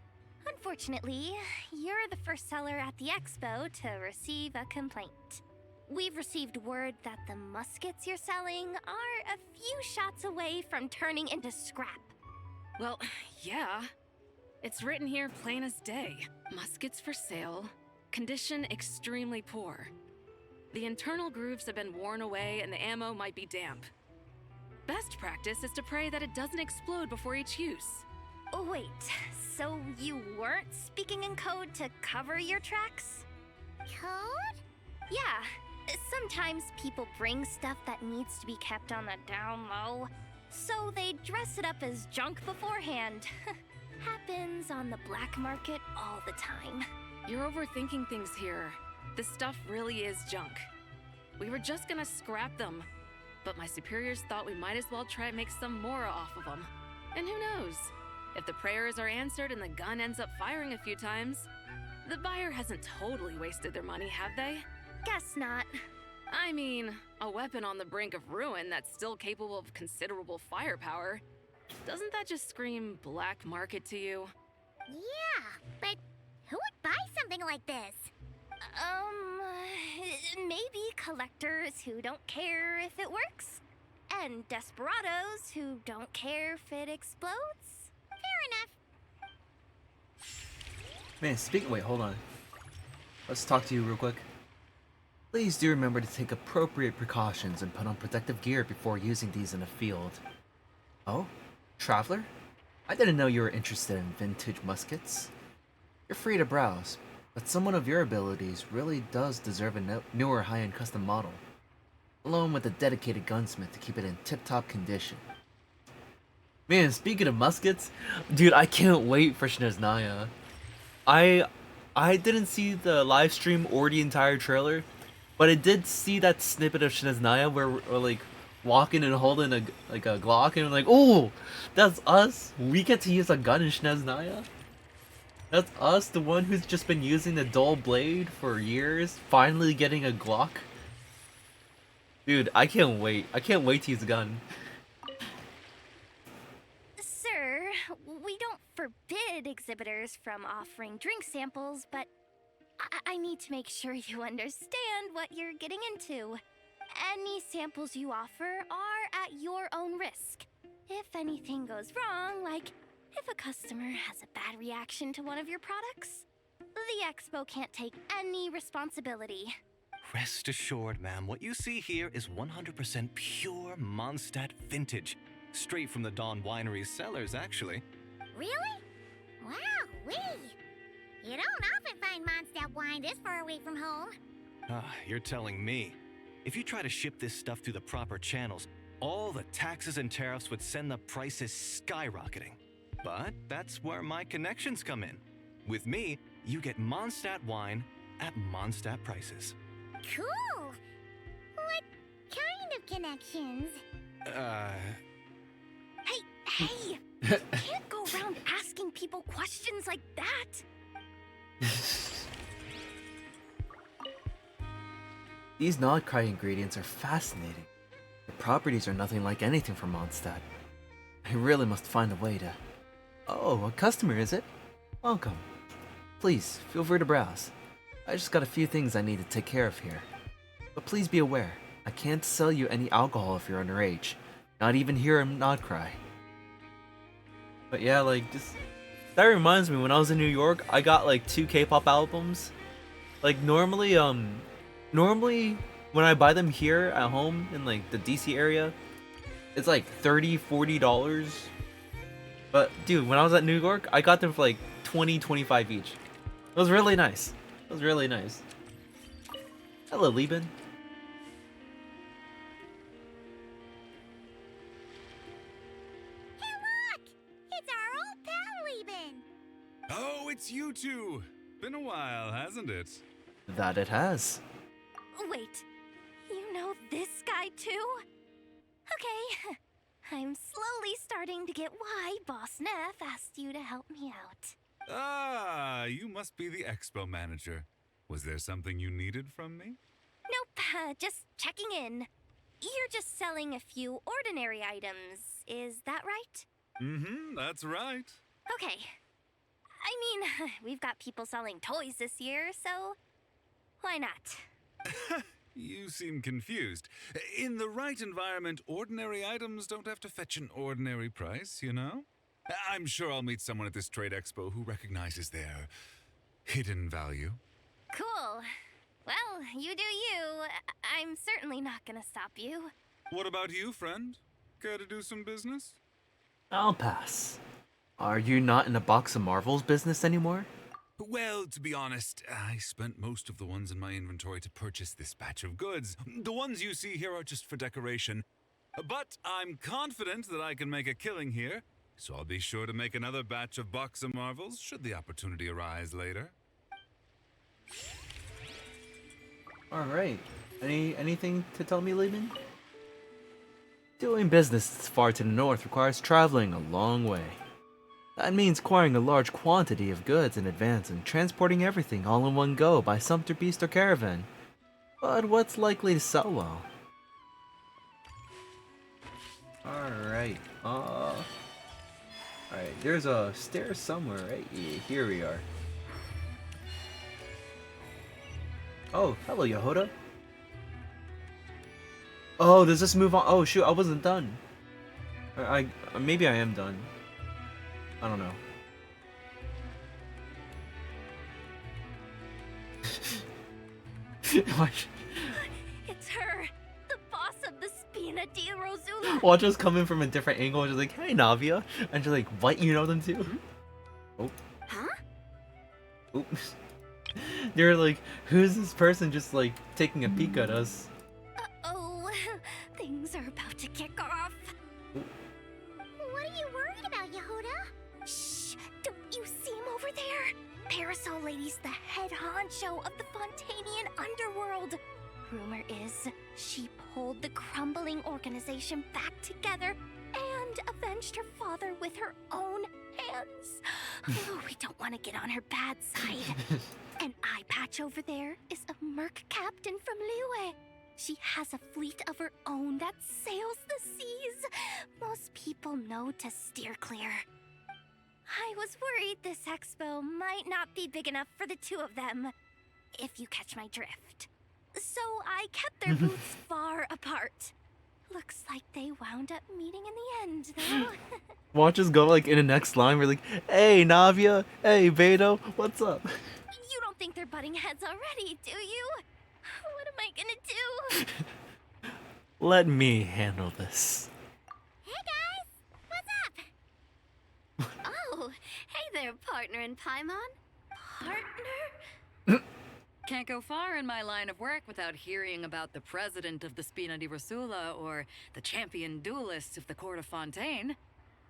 Unfortunately, you're the first seller at the expo to receive a complaint. We've received word that the muskets you're selling are a few shots away from turning into scrap. Well, yeah. It's written here plain as day. Muskets for sale. Condition extremely poor. The internal grooves have been worn away and the ammo might be damp. Best practice is to pray that it doesn't explode before each use. Oh, wait, so you weren't speaking in code to cover your tracks? Code? Yeah, sometimes people bring stuff that needs to be kept on the down low, so they dress it up as junk beforehand. Happens on the black market all the time. You're overthinking things here. This stuff really is junk. We were just gonna scrap them, but my superiors thought we might as well try to make some more off of them. And who knows? If the prayers are answered and the gun ends up firing a few times, the buyer hasn't totally wasted their money, have they? Guess not. I mean, a weapon on the brink of ruin that's still capable of considerable firepower. Doesn't that just scream black market to you? Yeah, but who would buy something like this? Maybe collectors who don't care if it works, and desperados who don't care if it explodes. Fair enough. Man, wait, hold on. Let's talk to you real quick. Please do remember to take appropriate precautions and put on protective gear before using these in a field. Oh? Traveler? I didn't know you were interested in vintage muskets. You're free to browse, but someone of your abilities really does deserve a newer high-end custom model, along with a dedicated gunsmith to keep it in tip-top condition. Man, speaking of muskets, dude, I can't wait for Shneznaya. I didn't see the live stream or the entire trailer, but I did see that snippet of Shneznaya where we're like walking and holding a Glock, and I'm like, oh, that's us. We get to use a gun in Shneznaya. That's us, the one who's just been using the dull blade for years, finally getting a Glock. Dude, I can't wait. I can't wait to use a gun. Sir, we don't forbid exhibitors from offering drink samples, but I need to make sure you understand what you're getting into. Any samples you offer are at your own risk. If anything goes wrong, like if a customer has a bad reaction to one of your products, the expo can't take any responsibility. Rest assured, ma'am, what you see here is 100% pure Mondstadt vintage. Straight from the Dawn Winery's cellars, actually. Really? Wow-wee! You don't often find Mondstadt wine this far away from home. Ah, you're telling me. If you try to ship this stuff through the proper channels, all the taxes and tariffs would send the prices skyrocketing. But that's where my connections come in. With me, you get Mondstadt wine at Mondstadt prices. Cool! What kind of connections? Hey! You can't go around asking people questions like that! These Nodcry ingredients are fascinating. The properties are nothing like anything from Mondstadt. I really must find a way to... Oh, a customer, is it? Welcome. Please, feel free to browse. I just got a few things I need to take care of here. But please be aware, I can't sell you any alcohol if you're underage. Not even here in Nodcry. But yeah, like, just... That reminds me, when I was in New York, I got like 2 K-pop albums. Like, normally when I buy them here at home in like the DC area, it's like $30-$40. But dude, when I was at New York, I got them for like $20-$25 each. It was really nice. It was really nice. Hello, Lieben. Hey, look! It's our old pal, Lieben! Oh, it's you two! Been a while, hasn't it? That it has. Wait, you know this guy too? Okay, I'm slowly starting to get why Boss Neff asked you to help me out. Ah, you must be the expo manager. Was there something you needed from me? Nope, just checking in. You're just selling a few ordinary items, is that right? Mm-hmm, that's right. Okay. I mean, we've got people selling toys this year, so why not? You seem confused. In the right environment, ordinary items don't have to fetch an ordinary price, you know? I'm sure I'll meet someone at this trade expo who recognizes their hidden value. Cool. Well, you do you. I'm certainly not gonna stop you. What about you, friend? Care to do some business? I'll pass. Are you not in the Box of Marvels business anymore? Well, to be honest, I spent most of the ones in my inventory to purchase this batch of goods. The ones you see here are just for decoration. But I'm confident that I can make a killing here, so I'll be sure to make another batch of Box of Marvels should the opportunity arise later. Alright. Anything to tell me, Lieben? Doing business this far to the north requires traveling a long way. That means acquiring a large quantity of goods in advance and transporting everything all in one go by sumpter beast or caravan. But what's likely to sell well? Alright, alright, there's a stair somewhere, right? Yeah, here we are. Oh, hello, Yehoda. Oh, does this move on? Oh shoot, I wasn't done. Maybe I am done. I don't know. Spina di Rosula. Watch us come in from a different angle and just like, hey Navia. And just like, what, you know them too? Oh. Huh? Oops. They're like, who's this person just like taking a peek at us? Oh, things are about to kick off. What are you worried about, Yehuda? Shh! Don't you see him over there? Parasol Lady's the head honcho of the Fontanian underworld. Rumor is she pulled the crumbling organization back together and avenged her father with her own hands. Oh, we don't want to get on her bad side. An eye patch over there is a merc captain from Liyue. She has a fleet of her own that sails the seas. Most people know to steer clear. I was worried this expo might not be big enough for the two of them, if you catch my drift. So I kept their booths far apart. Looks like they wound up meeting in the end, though. Watch us go like in the next line. We're like, hey Navia, hey Beto, what's up? You don't think they're butting heads already, do you? What am I gonna do? Let me handle this. Hey guys, what's up? Oh, hey there, partner in Paimon. Partner? Can't go far in my line of work without hearing about the president of the Spina di Rosula or the champion duelist of the court of Fontaine.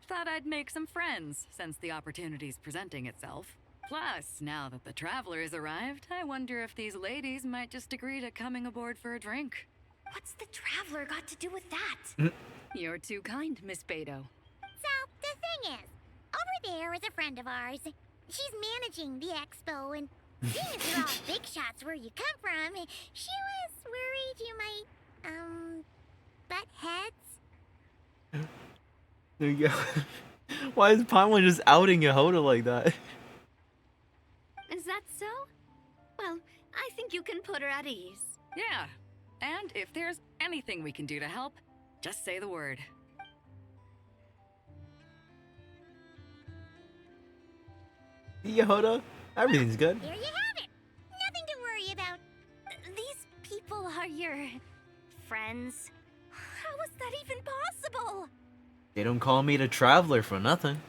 Thought I'd make some friends since the opportunity's presenting itself. Plus, now that the travelers arrived, I wonder if these ladies might just agree to coming aboard for a drink. What's the traveler got to do with that? You're too kind, Miss Beto. So, the thing is, over there is a friend of ours. She's managing the expo, and seeing as you're all big shots where you come from, she was worried you might, butt heads. There you go. Why is Paimon just outing Yehuda like that? Is that so? Well, I think you can put her at ease. Yeah, and if there's anything we can do to help, just say the word. Yehuda, everything's good. There you have it. Nothing to worry about. These people are your friends. How is that even possible? They don't call me the traveler for nothing.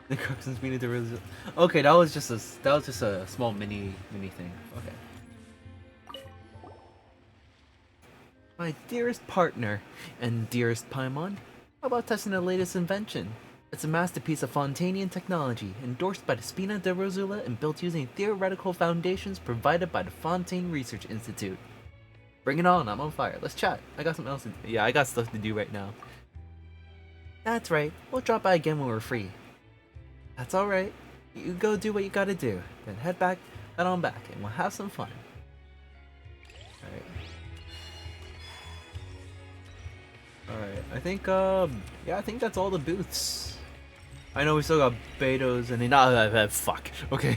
The crux and speed of the result. Okay, that was just a small mini thing. Okay. My dearest partner and dearest Paimon, how about testing the latest invention? It's a masterpiece of Fontanian technology, endorsed by the Spina di Rosula and built using theoretical foundations provided by the Fontaine Research Institute. Bring it on, I'm on fire. Let's chat. I got something else to do. Yeah, I got stuff to do right now. That's right. We'll drop by again when we're free. That's alright. You go do what you gotta do. Then head on back, and we'll have some fun. Alright. Alright, I think, yeah, I think that's all the booths. I know we still got Beto's and fuck. Okay.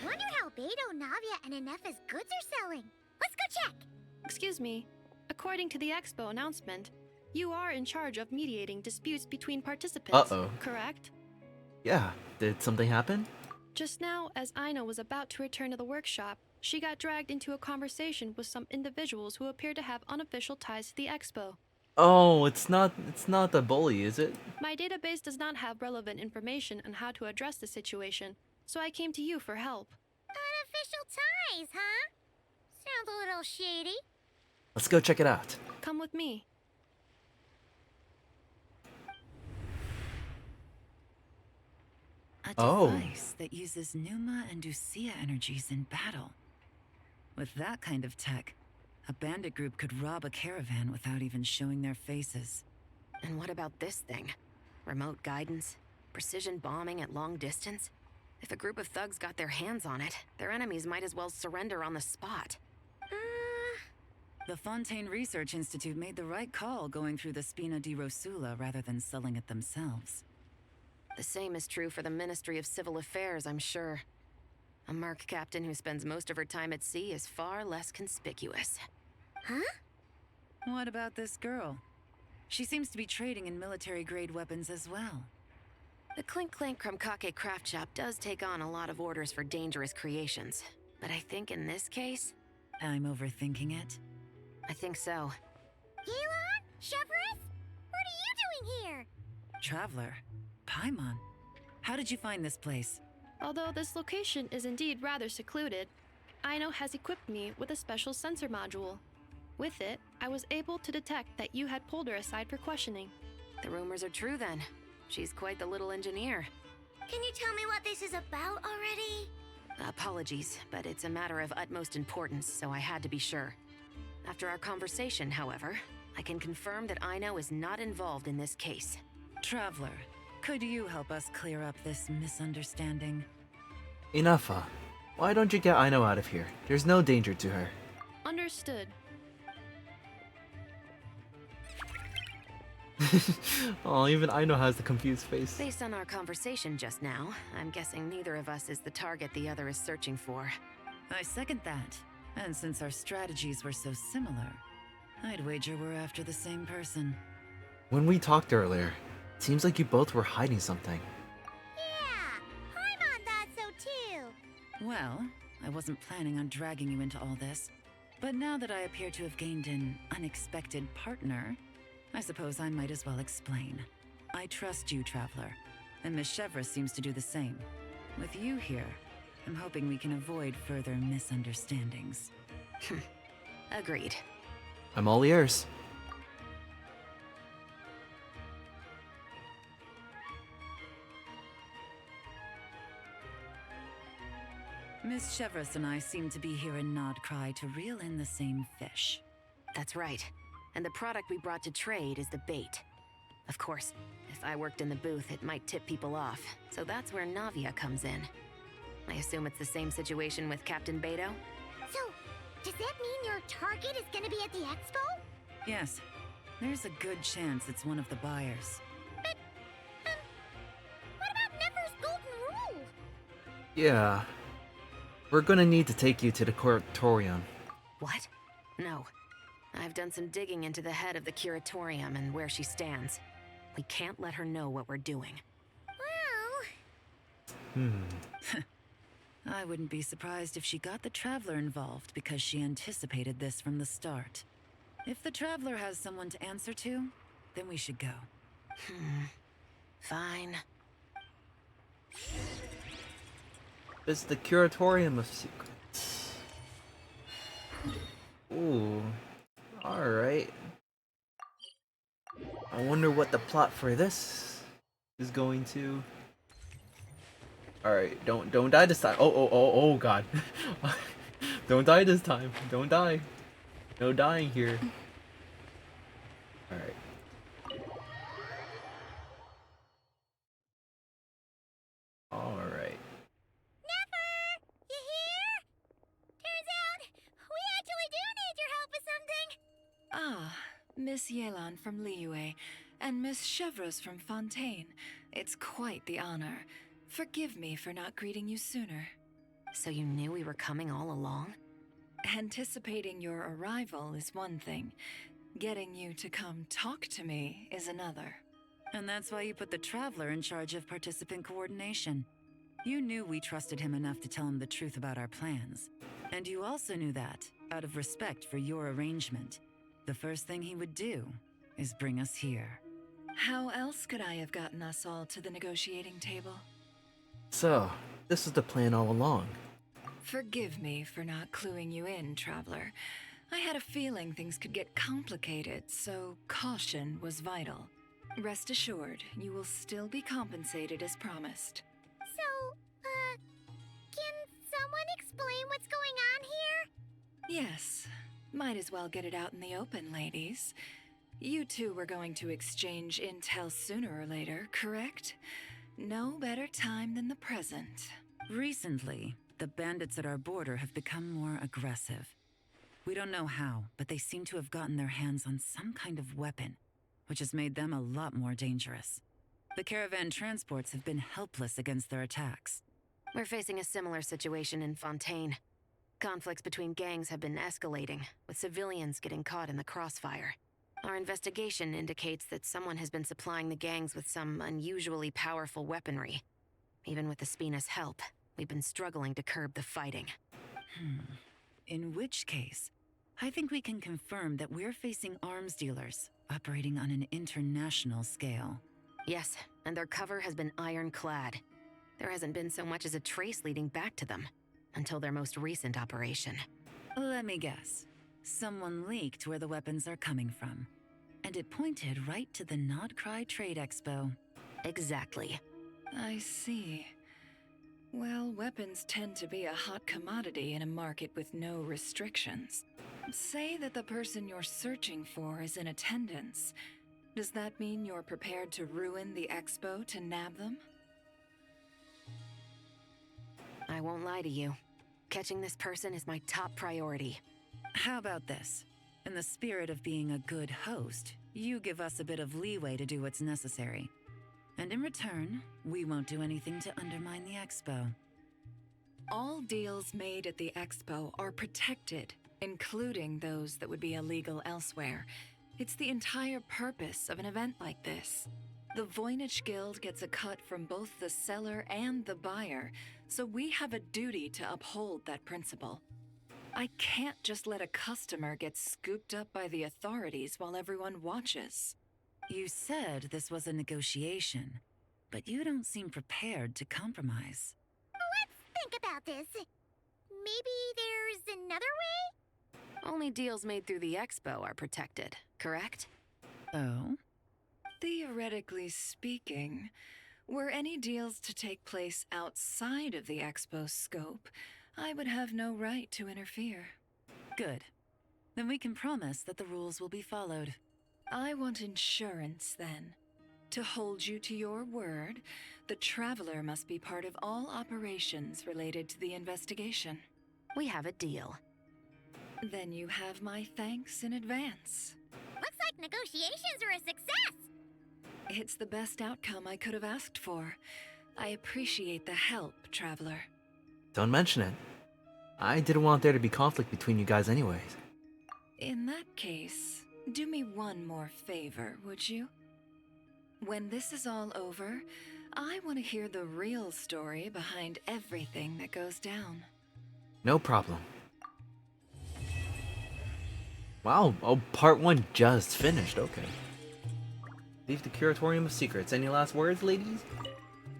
Wonder how Beto, Navia, and Inef's goods are selling. Let's go check. Excuse me. According to the expo announcement, you are in charge of mediating disputes between participants, correct? Yeah, did something happen? Just now, as Aina was about to return to the workshop, she got dragged into a conversation with some individuals who appear to have unofficial ties to the expo. Oh, it's not the bully, is it? My database does not have relevant information on how to address the situation, so I came to you for help. Unofficial ties, huh? Sounds a little shady. Let's go check it out. Come with me. A device that uses Numa and Ducia energies in battle. With that kind of tech, a bandit group could rob a caravan without even showing their faces. And what about this thing? Remote guidance? Precision bombing at long distance? If a group of thugs got their hands on it, their enemies might as well surrender on the spot. The Fontaine Research Institute made the right call going through the Spina di Rosula rather than selling it themselves. The same is true for the Ministry of Civil Affairs, I'm sure. A merc captain who spends most of her time at sea is far less conspicuous. Huh? What about this girl? She seems to be trading in military-grade weapons as well. The Clink Clank Krumkake craft shop does take on a lot of orders for dangerous creations. But I think in this case, I'm overthinking it? I think so. Yelan? Chevron? What are you doing here? Traveler? Paimon? How did you find this place? Although this location is indeed rather secluded, Aino has equipped me with a special sensor module. With it, I was able to detect that you had pulled her aside for questioning. The rumors are true then. She's quite the little engineer. Can you tell me what this is about already? Apologies, but it's a matter of utmost importance, so I had to be sure. After our conversation, however, I can confirm that Aino is not involved in this case. Traveler, could you help us clear up this misunderstanding? Enough, why don't you get Aino out of here? There's no danger to her. Understood. Oh, even Aino has the confused face. Based on our conversation just now, I'm guessing neither of us is the target the other is searching for. I second that. And since our strategies were so similar, I'd wager we're after the same person. When we talked earlier, it seems like you both were hiding something. Yeah, Paimon thought so too. Well, I wasn't planning on dragging you into all this, but now that I appear to have gained an unexpected partner, I suppose I might as well explain. I trust you, Traveler, and Miss Chevra seems to do the same. With you here, I'm hoping we can avoid further misunderstandings. Agreed. I'm all ears. Miss Chevras and I seem to be here in Nodcry to reel in the same fish. That's right. And the product we brought to trade is the bait. Of course, if I worked in the booth, it might tip people off, so that's where Navia comes in. I assume it's the same situation with Captain Beto? So, does that mean your target is gonna be at the expo? Yes, there's a good chance it's one of the buyers. But, what about Nefer's golden rule? Yeah. We're gonna need to take you to the Curatorium. What? No. I've done some digging into the head of the Curatorium and where she stands. We can't let her know what we're doing. Well... I wouldn't be surprised if she got the Traveler involved because she anticipated this from the start. If the Traveler has someone to answer to, then we should go. Fine. It's the Curatorium of Secrets. Ooh. Alright. I wonder what the plot for this is going to... Alright, don't die this time. Oh god. Don't die this time. Don't die. No dying here. Alright. Alright. Nefer! You here? Turns out, we actually do need your help with something! Ah, Miss Yelan from Liyue, and Miss Chevres from Fontaine. It's quite the honor. Forgive me for not greeting you sooner. So you knew we were coming all along? Anticipating your arrival is one thing. Getting you to come talk to me is another. And that's why you put the Traveler in charge of participant coordination. You knew we trusted him enough to tell him the truth about our plans. And you also knew that, out of respect for your arrangement, the first thing he would do is bring us here. How else could I have gotten us all to the negotiating table? So, this is the plan all along. Forgive me for not cluing you in, Traveler. I had a feeling things could get complicated, so caution was vital. Rest assured, you will still be compensated as promised. So, can someone explain what's going on here? Yes. Might as well get it out in the open, ladies. You two were going to exchange intel sooner or later, correct? No better time than the present. Recently, the bandits at our border have become more aggressive. We don't know how, but they seem to have gotten their hands on some kind of weapon, which has made them a lot more dangerous. The caravan transports have been helpless against their attacks. We're facing a similar situation in Fontaine. Conflicts between gangs have been escalating, with civilians getting caught in the crossfire. Our investigation indicates that someone has been supplying the gangs with some unusually powerful weaponry. Even with the Spina's help, we've been struggling to curb the fighting. In which case, I think we can confirm that we're facing arms dealers operating on an international scale. Yes, and their cover has been ironclad. There hasn't been so much as a trace leading back to them until their most recent operation. Let me guess. Someone leaked where the weapons are coming from. And it pointed right to the Nodcry Trade Expo. Exactly. I see. Well, weapons tend to be a hot commodity in a market with no restrictions. Say that the person you're searching for is in attendance. Does that mean you're prepared to ruin the expo to nab them? I won't lie to you. Catching this person is my top priority. How about this? In the spirit of being a good host, you give us a bit of leeway to do what's necessary. And in return, we won't do anything to undermine the expo. All deals made at the expo are protected, including those that would be illegal elsewhere. It's the entire purpose of an event like this. The Voynich Guild gets a cut from both the seller and the buyer, so we have a duty to uphold that principle. I can't just let a customer get scooped up by the authorities while everyone watches. You said this was a negotiation, but you don't seem prepared to compromise. Let's think about this. Maybe there's another way? Only deals made through the expo are protected, correct? Oh? Theoretically speaking, were any deals to take place outside of the expo's scope, I would have no right to interfere. Good. Then we can promise that the rules will be followed. I want insurance, then. To hold you to your word, the Traveler must be part of all operations related to the investigation. We have a deal. Then you have my thanks in advance. Looks like negotiations are a success! It's the best outcome I could have asked for. I appreciate the help, Traveler. Don't mention it. I didn't want there to be conflict between you guys anyways. In that case, do me one more favor, would you? When this is all over, I want to hear the real story behind everything that goes down. No problem. Wow, oh, part 1 just finished, okay. Leave the Curatorium of Secrets. Any last words, ladies?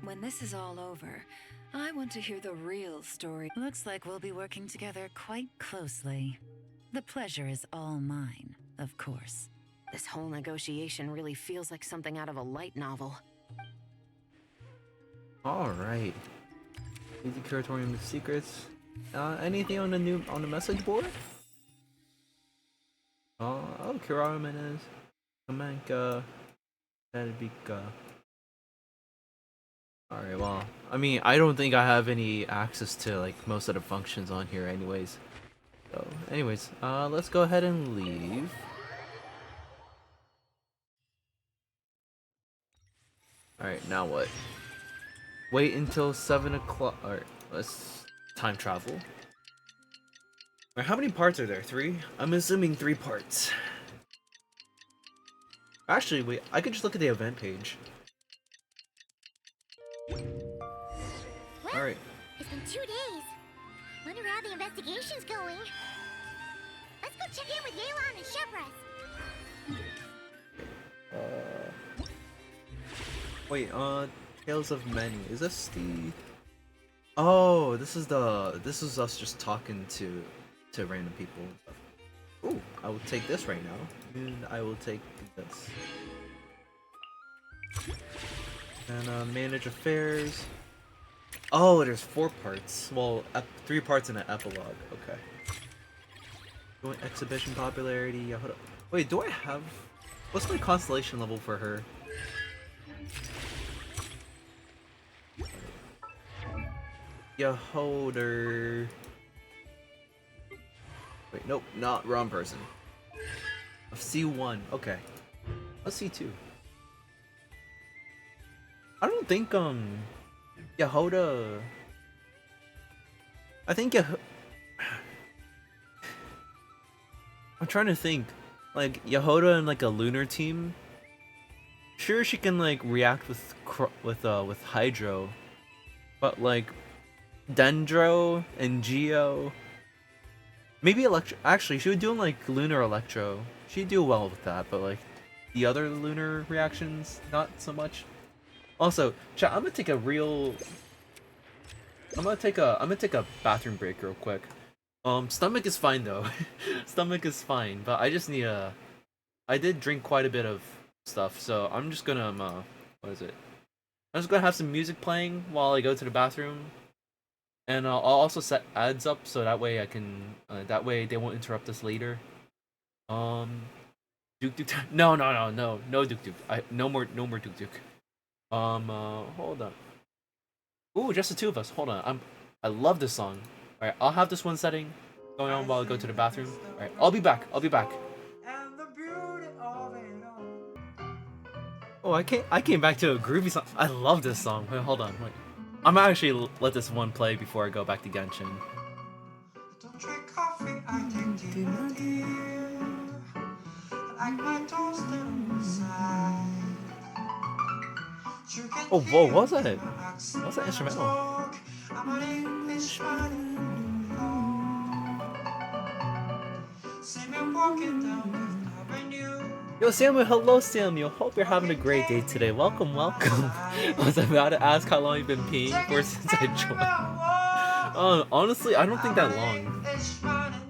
When this is all over, I want to hear the real story. Looks like we'll be working together quite closely. The pleasure is all mine, of course. This whole negotiation really feels like something out of a light novel. Alright. Leave the Curatorium of Secrets. Anything on the message board? Oh, Kiramen is Kamenka, Tadabika. Alright, well, I mean, I don't think I have any access to, like, most of the functions on here anyways. So, anyways, let's go ahead and leave. Alright, now what? Wait until 7 o'clock. Alright, let's time travel. Alright, how many parts are there? 3? I'm assuming 3 parts. Actually, wait, I could just look at the event page. Well, Alright. it's been 2 days. Wonder how the investigation's going. Let's go check in with Yelan and Shepras. Wait, Tales of Many. Is this the... Oh, this is us just talking to random people and stuff. Ooh, I will take this right now. And I will take this. And manage affairs. Oh, there's 4 parts. Well, 3 parts and an epilogue. Okay. Joint exhibition popularity. Hold up. Wait, do I have... What's my constellation level for her? Yahoder. Wait, nope, not wrong person. Of C1. Okay. What's C2? I don't think Yahoda. I think I'm trying to think. Like Yahoda and like a lunar team. Sure, she can like react with Hydro, but like Dendro and Geo, Maybe Electro. Actually, she would do like Lunar Electro. She'd do well with that, but like the other Lunar reactions, not so much. Also, chat, I'm gonna take a real. I'm gonna take a bathroom break real quick. Stomach is fine though. Stomach is fine, but I just need a. I did drink quite a bit of stuff, so I'm just gonna what is it? I'm just gonna have some music playing while I go to the bathroom, and I'll also set ads up so that way I can that way they won't interrupt us later. Um, Duke Duke. No Duke Duke. No more Duke Duke. Hold on. Ooh, just the two of us. Hold on. I love this song. All right, I'll have this one setting going on while I go to the bathroom. All right, I'll be back. I'll be back. Oh, I came back to a groovy song. I love this song. Wait, hold on. Wait. I'm gonna actually let this one play before I go back to Genshin. Don't drink coffee, I take tea, my dear. I like my toast on the side. Oh, whoa, what was that? What's that instrumental? I'm an Englishman in New York. See me walking down Fifth Avenue. Yo, Samuel, hello, Samuel. Hope you're having a great day today. Welcome, welcome. I was about to ask how long you've been peeing for since I joined. Honestly, I don't think that long.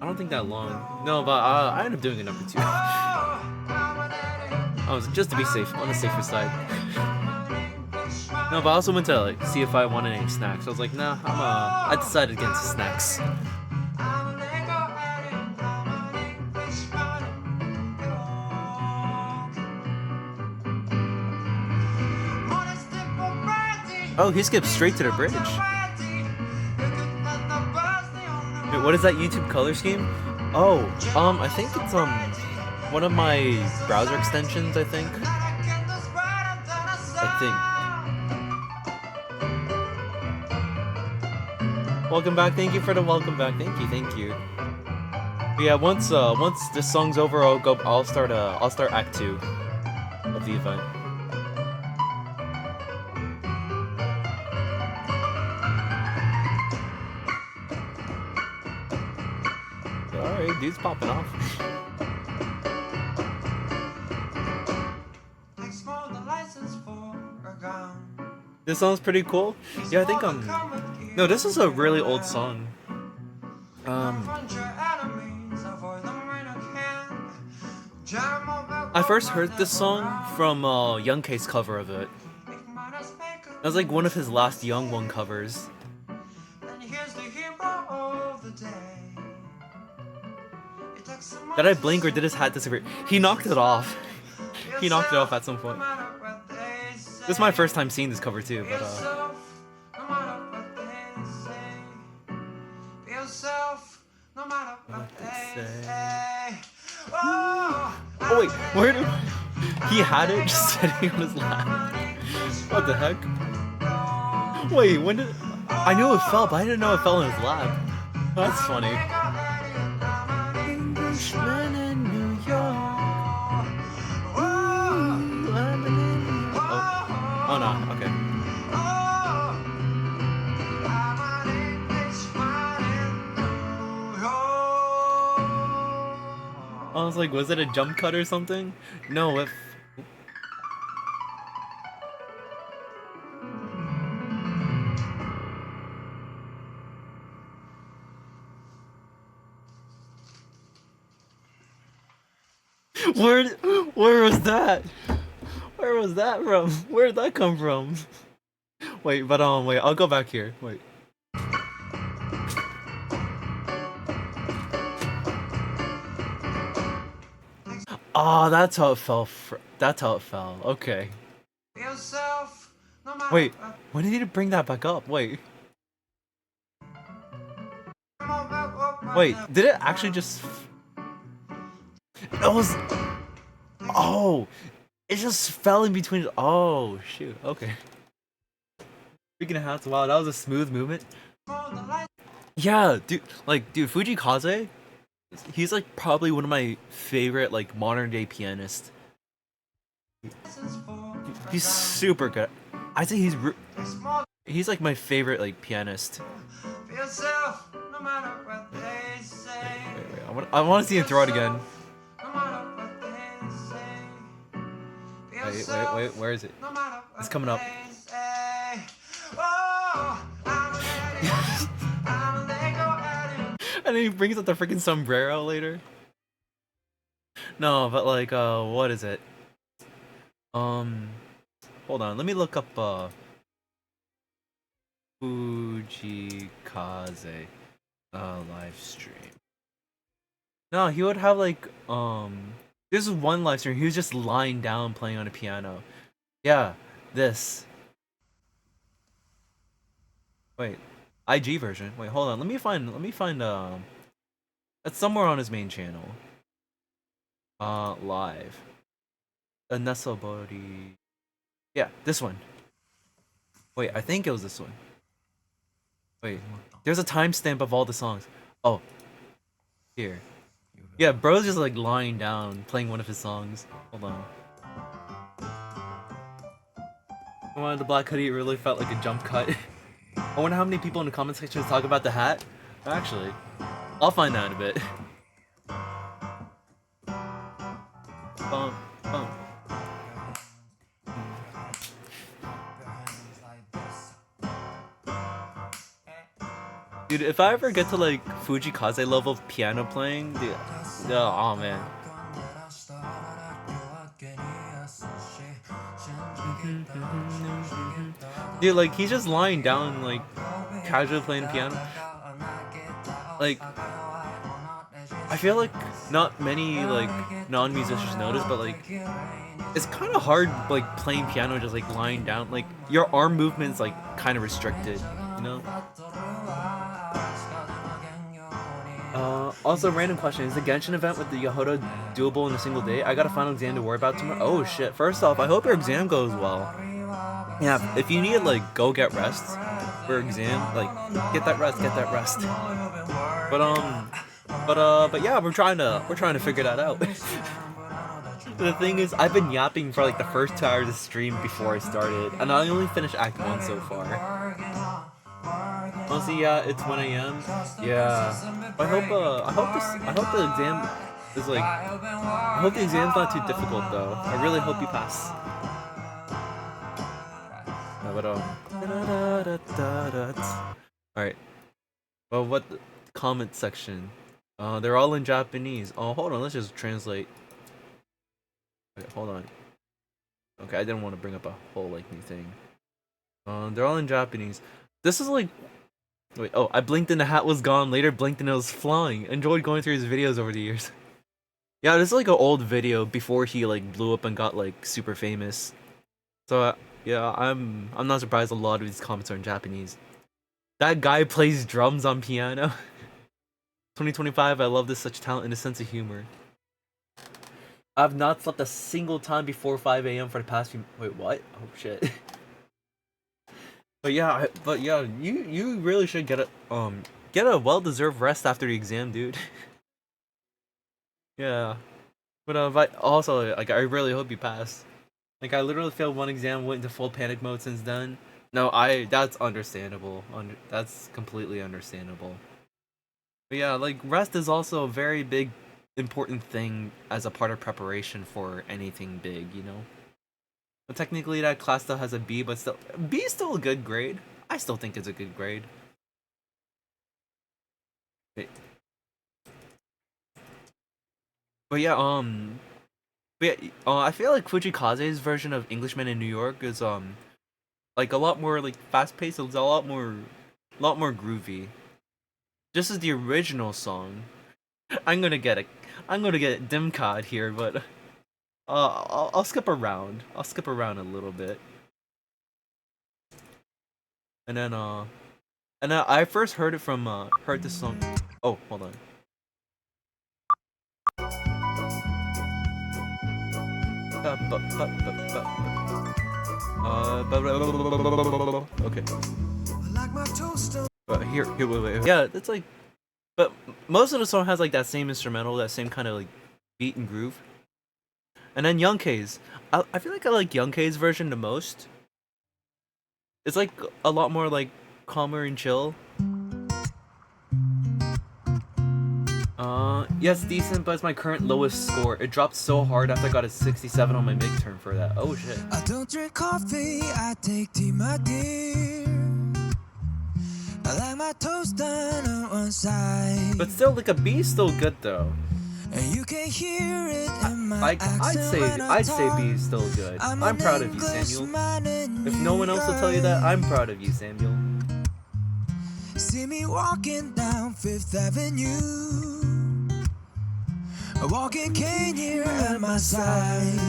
I don't think that long. No, but I ended up doing a number 2. I was just to be safe, on the safer side. No, but I also went to like see if I wanted any snacks. I was like, nah, I decided against snacks. Oh, he skipped straight to the bridge. Wait, what is that YouTube color scheme? Oh, I think it's one of my browser extensions, I think. Welcome back. Thank you for the welcome back. Thank you. But yeah, once this song's over, I'll start Act 2 of the event. Alright, dude's popping off. This song's pretty cool. Yeah, I think no, this is a really old song. I first heard this song from Young K's cover of it. That was like one of his last Young One covers. Did I blink or did his hat disappear? He knocked it off. He knocked it off at some point. This is my first time seeing this cover too, but oh wait, where did he had it just sitting on his lap? What the heck? Wait, when did I knew it fell, but I didn't know it fell in his lap. That's funny. Englishman in New York. Oh no, okay. I was like, was it a jump cut or something? No, if... Where was that? Where was that from? Where did that come from? Wait, but wait, I'll go back here. Wait. Oh, that's how it fell. That's how it fell. Okay. Wait, when did he bring that back up? Wait. Wait, did it actually just... It was... Oh! It just fell in between... Oh, shoot. Okay. Speaking of hats, wow, that was a smooth movement. Yeah, dude, Fuji Kaze, he's like probably one of my favorite like modern day pianists. He's super good. I think he's like my favorite like pianist. no matter what they say. Wait. I want to see him throw it again. No matter what they say. Be Wait. yourself, Where is it? no matter what It's coming up. they say. Oh, I'm a lady, I'm a Lego addict. And then he brings up the freaking sombrero later. No, but like, what is it? Hold on. Let me look up Fujikaze live stream. No, he would have like this is one live stream. He was just lying down playing on a piano. Yeah, this. Wait, IG version. Wait, hold on. Let me find it's somewhere on his main channel. Live. Nesobori. Yeah, this one. Wait, I think it was this one. Wait, there's a timestamp of all the songs. Oh, here. Yeah, bro's just like lying down, playing one of his songs. Hold on. I wanted the black hoodie, it really felt like a jump cut. I wonder how many people in the comment section talk about the hat. Actually, I'll find out in a bit. Bum, bum. Dude, if I ever get to like Fujikaze level of piano playing, dude, oh man. Dude, like he's just lying down, like casually playing piano. Like, I feel like not many like non-musicians notice, but like it's kind of hard like playing piano just like lying down. Like your arm movements like kind of restricted, you know. Also, random question: is the Genshin event with the Yahoda doable in a single day? I got a final exam to worry about tomorrow. Oh shit! First off, I hope your exam goes well. Yeah, if you need to like go get rest for your exam, like get that rest. But yeah, we're trying to figure that out. The thing is, I've been yapping for like the first 2 hours of stream before I started, and I only finished Act 1 so far. Honestly, yeah, it's 1 a.m. Yeah, I hope the exam is like, I hope the exam's not too difficult though. I really hope you pass. All right. Well, what the comment section? They're all in Japanese. Oh, hold on. Let's just translate. Okay, hold on. Okay, I didn't want to bring up a whole like new thing. They're all in Japanese. This is like, wait. Oh, I blinked and the hat was gone. Later, blinked and it was flying. Enjoyed going through his videos over the years. Yeah, this is like an old video before he like blew up and got like super famous. So yeah, I'm not surprised a lot of these comments are in Japanese. That guy plays drums on piano. 2025, I love this such talent and a sense of humor. I've not slept a single time before 5 a.m. for the past few. Wait, what? Oh shit. But yeah, you really should get a well-deserved rest after the exam, dude. Yeah, but also like I really hope you pass. Like I literally failed one exam, went into full panic mode since then. No, that's understandable. That's completely understandable. But yeah, like rest is also a very big, important thing as a part of preparation for anything big, you know. But technically, that class still has a B, but still, B is still a good grade. I still think it's a good grade. Wait. But yeah, I feel like Fujikaze's version of Englishman in New York is like a lot more like fast paced. It's a lot more groovy. This is the original song. I'm gonna get Dimcod here, but I'll skip around. I'll skip around a little bit. And then I first heard it from heard this song. Oh, hold on. Okay. Wait. Yeah, it's like, but most of the song has like that same instrumental, that same kind of like beat and groove. And then Young K's, I feel like I like Young K's version the most. It's like a lot more like calmer and chill. Yeah, it's decent, but it's my current lowest score. It dropped so hard after I got a 67 on my midterm for that. Oh shit. I don't drink coffee, I take tea, my dear. I like my toast done on one side. But still, like a B is still good though. And you can hear it in my I'd say B is still good. I'm proud of you, Samuel. If no one else will tell you that, I'm proud of you, Samuel. See me walking down Fifth Avenue, a walking cane here at my side.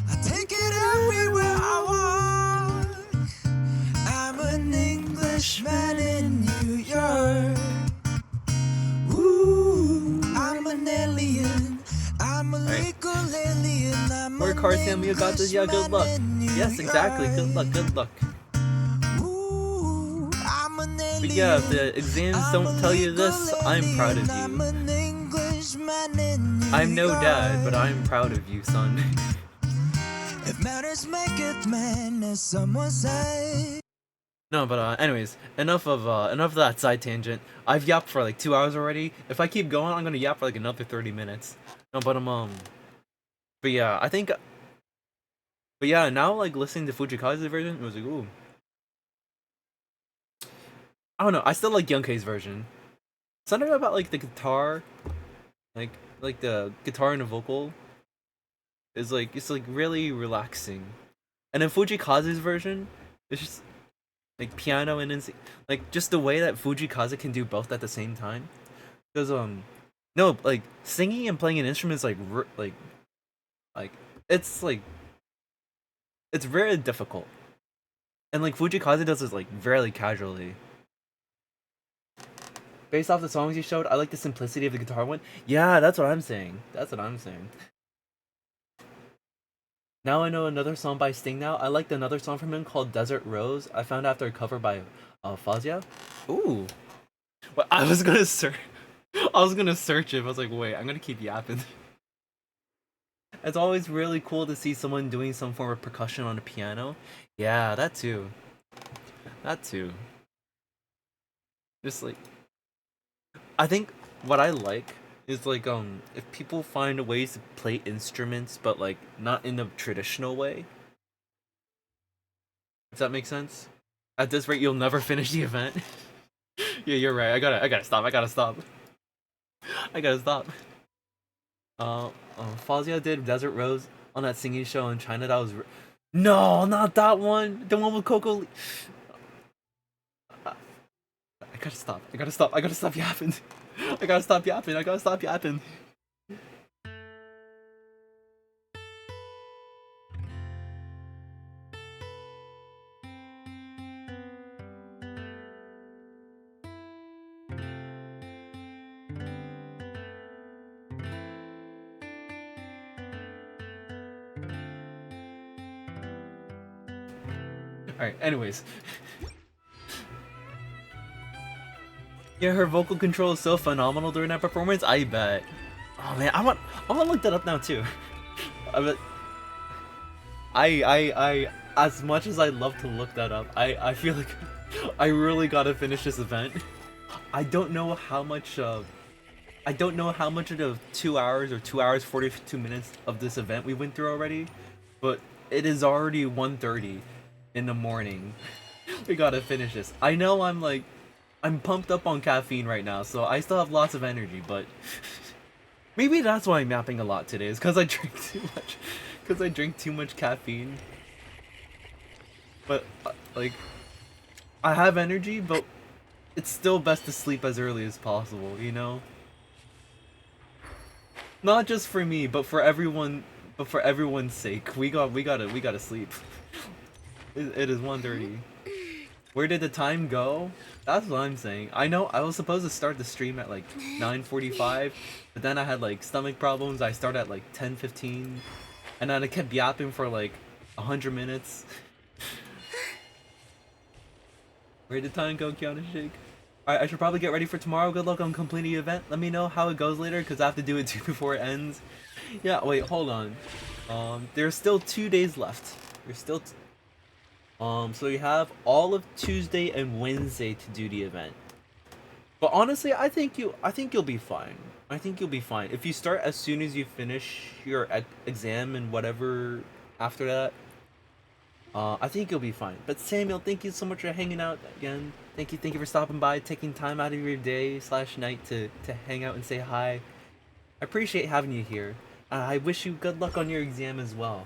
I take it everywhere I walk. I'm an Englishman in New York. Ooh, I'm an alien. I'm a legal alien. Work hard, Samuel. Got this. Yeah, good luck. Yes, exactly. Good luck. Good luck. But yeah, if the exams don't tell you this, I'm proud of you. I'm no dad, but I'm proud of you, son. If matters maketh man, as someone say. No, but anyways, enough of that side tangent. I've yapped for like 2 hours already. If I keep going, I'm gonna yap for like another 30 minutes. No, but but yeah, I think. But yeah, now like listening to Fujikaze's version, it was like, ooh. I don't know. I still like Yonkei's version. Something about like the guitar, like the guitar and the vocal, is like it's like really relaxing. And then Fujikaze's version, it's just like piano and like just the way that Fujikaze can do both at the same time. Because no, like singing and playing an instrument is like it's like it's very difficult. And like Fujikaze does this like very casually. Based off the songs you showed, I like the simplicity of the guitar one. Yeah, that's what I'm saying. That's what I'm saying. Now I know another song by Sting now. I liked another song from him called Desert Rose. I found after a cover by Fazia. Ooh. Well, I was gonna search it. I was like, wait, I'm gonna keep yapping. It's always really cool to see someone doing some form of percussion on a piano. Yeah, that too. That too. Just like I think what I like is like if people find ways to play instruments but like not in the traditional way. Does that make sense? At this rate you'll never finish the event. Yeah, you're right. I gotta stop. Fazia did Desert Rose on that singing show in China. That was no, not that one. The one with Coco. I gotta stop yapping. I gotta stop yapping. Alright, anyways. Yeah, her vocal control is so phenomenal during that performance, I bet. Oh man, I want to look that up now too. I as much as I'd love to look that up, I feel like I really gotta finish this event. I don't know how much of the 2 hours or 2 hours 42 minutes of this event we went through already, but it is already 1:30 in the morning. We gotta finish this. I know I'm pumped up on caffeine right now, so I still have lots of energy, but maybe that's why I'm napping a lot today, is because I drink too much. Because I drink too much caffeine. But, like, I have energy, but it's still best to sleep as early as possible, you know? Not just for me, but for everyone, but for everyone's sake. We gotta sleep. It is 1:30. Where did the time go? That's what I'm saying. I know I was supposed to start the stream at like 9:45, but then I had like stomach problems. I started at like 10:15, and then I kept yapping for like 100 minutes. Where did time go, Kiana Shake? Alright, I should probably get ready for tomorrow. Good luck on completing the event. Let me know how it goes later, because I have to do it too before it ends. Yeah, wait, hold on. There's still 2 days left. There's still... so you have all of Tuesday and Wednesday to do the event. But honestly, I think you'll be fine. I think you'll be fine if you start as soon as you finish your exam and whatever after that. I think you'll be fine. But Samuel, thank you so much for hanging out again. Thank you for stopping by, taking time out of your day slash night to hang out and say hi. I appreciate having you here. I wish you good luck on your exam as well.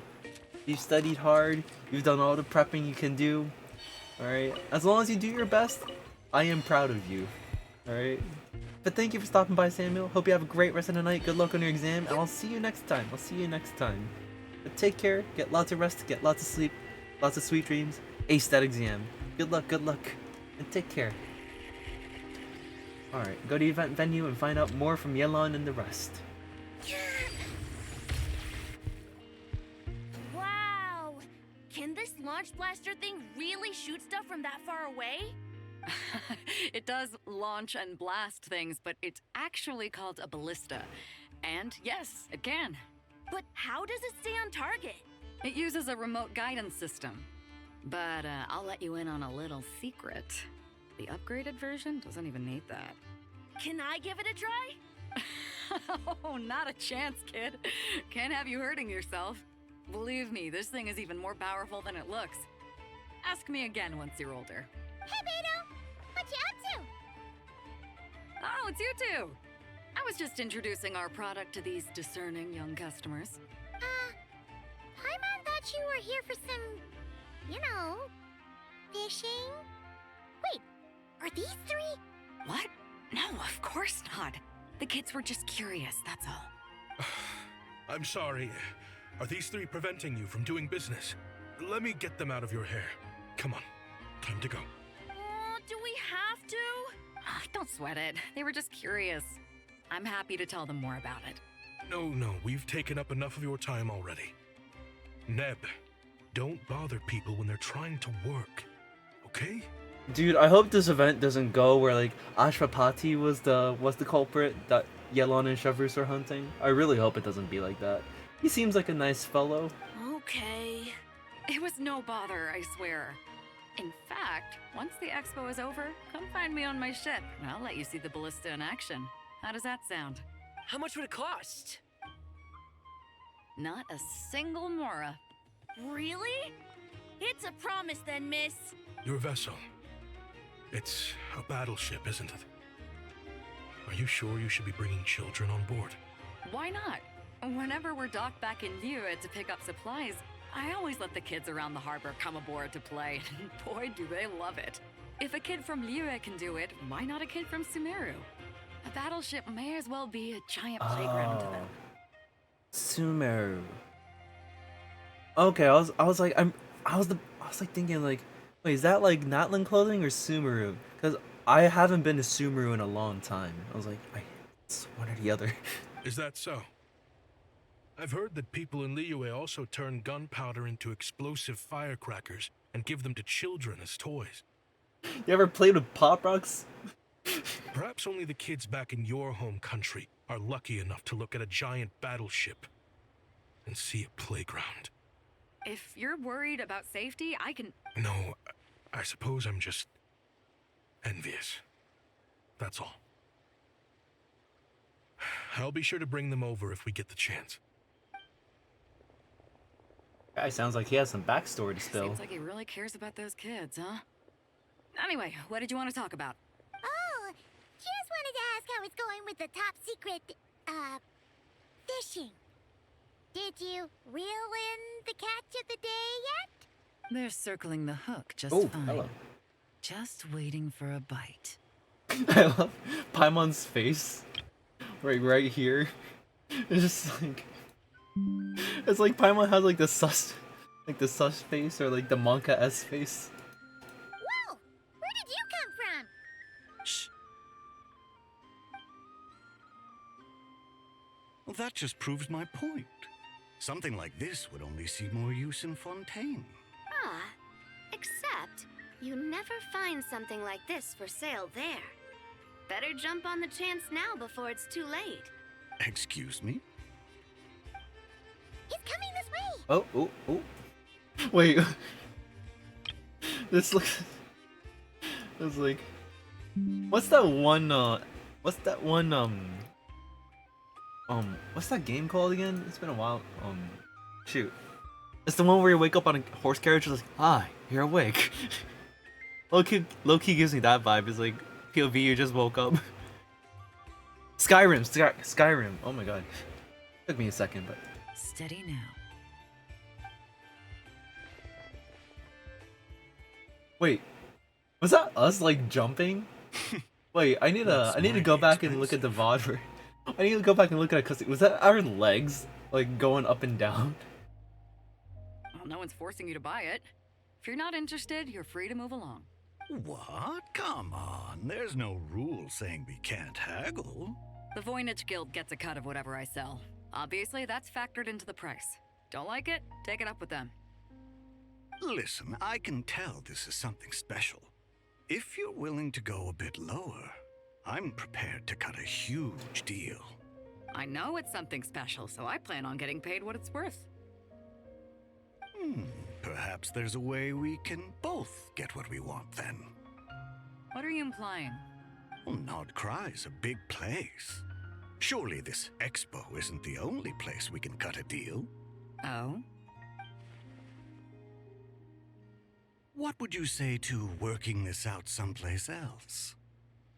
You've studied hard. You've done all the prepping you can do. All right. As long as you do your best, I am proud of you. All right. But thank you for stopping by, Samuel. Hope you have a great rest of the night. Good luck on your exam, and I'll see you next time. But take care. Get lots of rest. Get lots of sleep. Lots of sweet dreams. Ace that exam. Good luck, and take care. Alright, go to the event venue and find out more from Yelon and the rest. Wow! Can this launch blaster thing really shoot stuff from that far away? It does launch and blast things, but it's actually called a ballista. And yes, it can. But how does it stay on target? It uses a remote guidance system. But I'll let you in on a little secret. The upgraded version doesn't even need that. Can I give it a try? Oh, not a chance, kid. Can't have you hurting yourself. Believe me, this thing is even more powerful than it looks. Ask me again once you're older. Hey, Beto! What you up to? Oh, it's you two! I was just introducing our product to these discerning young customers. Paimon thought you were here for some, you know, fishing? Wait, are these three? What? No, of course not. The kids were just curious, that's all. I'm sorry. Are these three preventing you from doing business? Let me get them out of your hair. Come on, time to go. Do we have to? Oh, don't sweat it. They were just curious. I'm happy to tell them more about it. No, we've taken up enough of your time already. Neb, don't bother people when they're trying to work, okay? Dude, I hope this event doesn't go where like Ashwapati was the culprit that Yelon and Shavrus are hunting. I really hope it doesn't be like that. He seems like a nice fellow. Okay. It was no bother, I swear. In fact, once the expo is over, come find me on my ship, and I'll let you see the ballista in action. How does that sound? How much would it cost? Not a single mora. Really? It's a promise then, miss. Your vessel. It's a battleship, isn't it? Are you sure you should be bringing children on board? Why not? Whenever we're docked back in Liyue to pick up supplies, I always let the kids around the harbor come aboard to play. Boy, do they love it. If a kid from Liyue can do it, why not a kid from Sumeru? A battleship may as well be a giant playground to them. Sumeru. Okay, I was like thinking like, wait, is that like Natlan clothing or Sumeru? Because I haven't been to Sumeru in a long time. I was like, it's one or the other. Is that so? I've heard that people in Liyue also turn gunpowder into explosive firecrackers and give them to children as toys. You ever played with Pop Rocks? Perhaps only the kids back in your home country are lucky enough to look at a giant battleship and see a playground. If you're worried about safety, I can... No, I suppose I'm just envious. That's all. I'll be sure to bring them over if we get the chance. Guy sounds like he has some backstory to spill. Seems like he really cares about those kids, huh? Anyway, what did you want to talk about? Oh, just wanted to ask how it's going with the top secret, fishing. Did you reel in the catch of the day yet? They're circling the hook just fine. Hello. Just waiting for a bite. I love Paimon's face. Right here. It's just like... It's like Paimon has like the sus face or like the Monka S face. Whoa! Where did you come from? Shh. Well, that just proves my point. Something like this would only see more use in Fontaine. Ah, except you never find something like this for sale there. Better jump on the chance now before it's too late. Excuse me? He's coming this way! Oh. Wait. This looks... It's like... What's that one? What's that one? What's that game called again? It's been a while. Shoot. It's the one where you wake up on a horse carriage and it's like, hi, you're awake. Low key gives me that vibe. It's like POV, you just woke up. Skyrim. Oh my god. Took me a second, but Steady now. wait, was that us like jumping? Wait, I need to go back and look at the VOD. I need to go back and look at it because was that our legs like going up and down? Well, no one's forcing you to buy it. If you're not interested, you're free to move along. What? Come on. There's no rule saying we can't haggle. The Voynich Guild gets a cut of whatever I sell. Obviously, that's factored into the price. Don't like it? Take it up with them. Listen, I can tell this is something special. If you're willing to go a bit lower, I'm prepared to cut a huge deal. I know it's something special, so I plan on getting paid what it's worth. Perhaps there's a way we can both get what we want then. What are you implying? Well, Nod Cry's a big place. Surely this expo isn't the only place we can cut a deal. Oh? What would you say to working this out someplace else?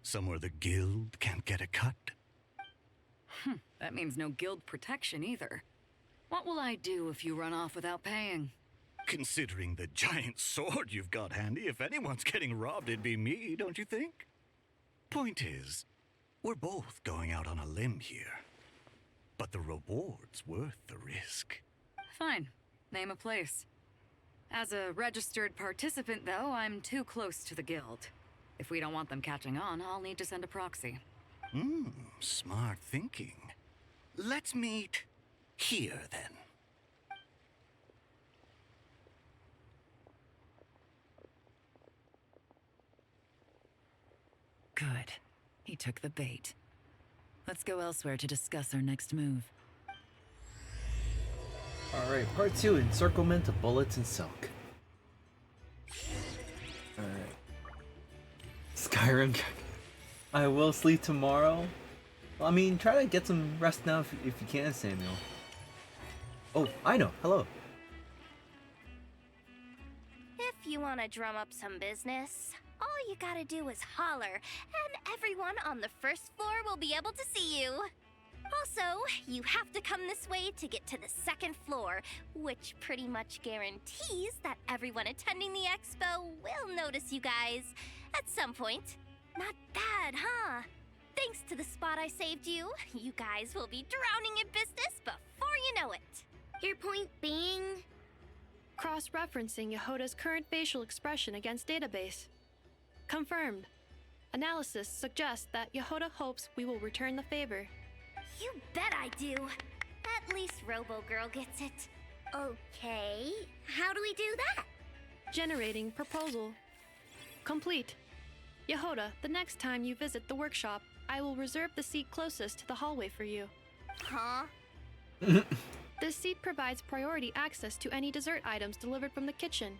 Somewhere the guild can't get a cut? That means no guild protection either. What will I do if you run off without paying? Considering the giant sword you've got handy, if anyone's getting robbed, it'd be me, don't you think? Point is, we're both going out on a limb here. But the reward's worth the risk. Fine. Name a place. As a registered participant, though, I'm too close to the guild. If we don't want them catching on, I'll need to send a proxy. Smart thinking. Let's meet here, then. Good. He took the bait. Let's go elsewhere to discuss our next move. Alright, part 2, Encirclement of Bullets and Silk. Alright. Skyrim. I will sleep tomorrow. Well, I mean, try to get some rest now if you can, Samuel. Oh, I know. Hello. If you want to drum up some business, all you gotta do is holler, and everyone on the first floor will be able to see you. Also, you have to come this way to get to the second floor, which pretty much guarantees that everyone attending the expo will notice you guys at some point. Not bad, huh? Thanks to the spot I saved you, you guys will be drowning in business before you know it. Your point being? Cross-referencing Yehoda's current facial expression against database. Confirmed. Analysis suggests that Yehoda hopes we will return the favor. You bet I do. At least Robo-Girl gets it. Okay, how do we do that? Generating proposal. Complete. Yehoda, the next time you visit the workshop, I will reserve the seat closest to the hallway for you. Huh? This seat provides priority access to any dessert items delivered from the kitchen.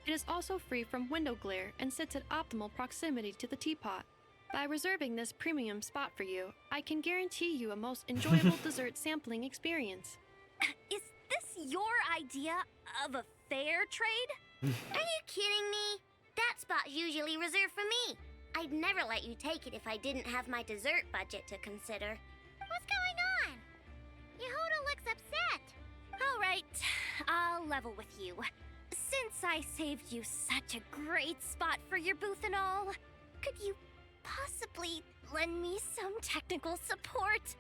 It is also free from window glare and sits at optimal proximity to the teapot. By reserving this premium spot for you, I can guarantee you a most enjoyable dessert sampling experience. Is this your idea of a fair trade? Are you kidding me? That spot's usually reserved for me. I'd never let you take it if I didn't have my dessert budget to consider. What's going on? Yehoda looks upset. All right, I'll level with you. Since I saved you such a great spot for your booth and all, could you possibly lend me some technical support?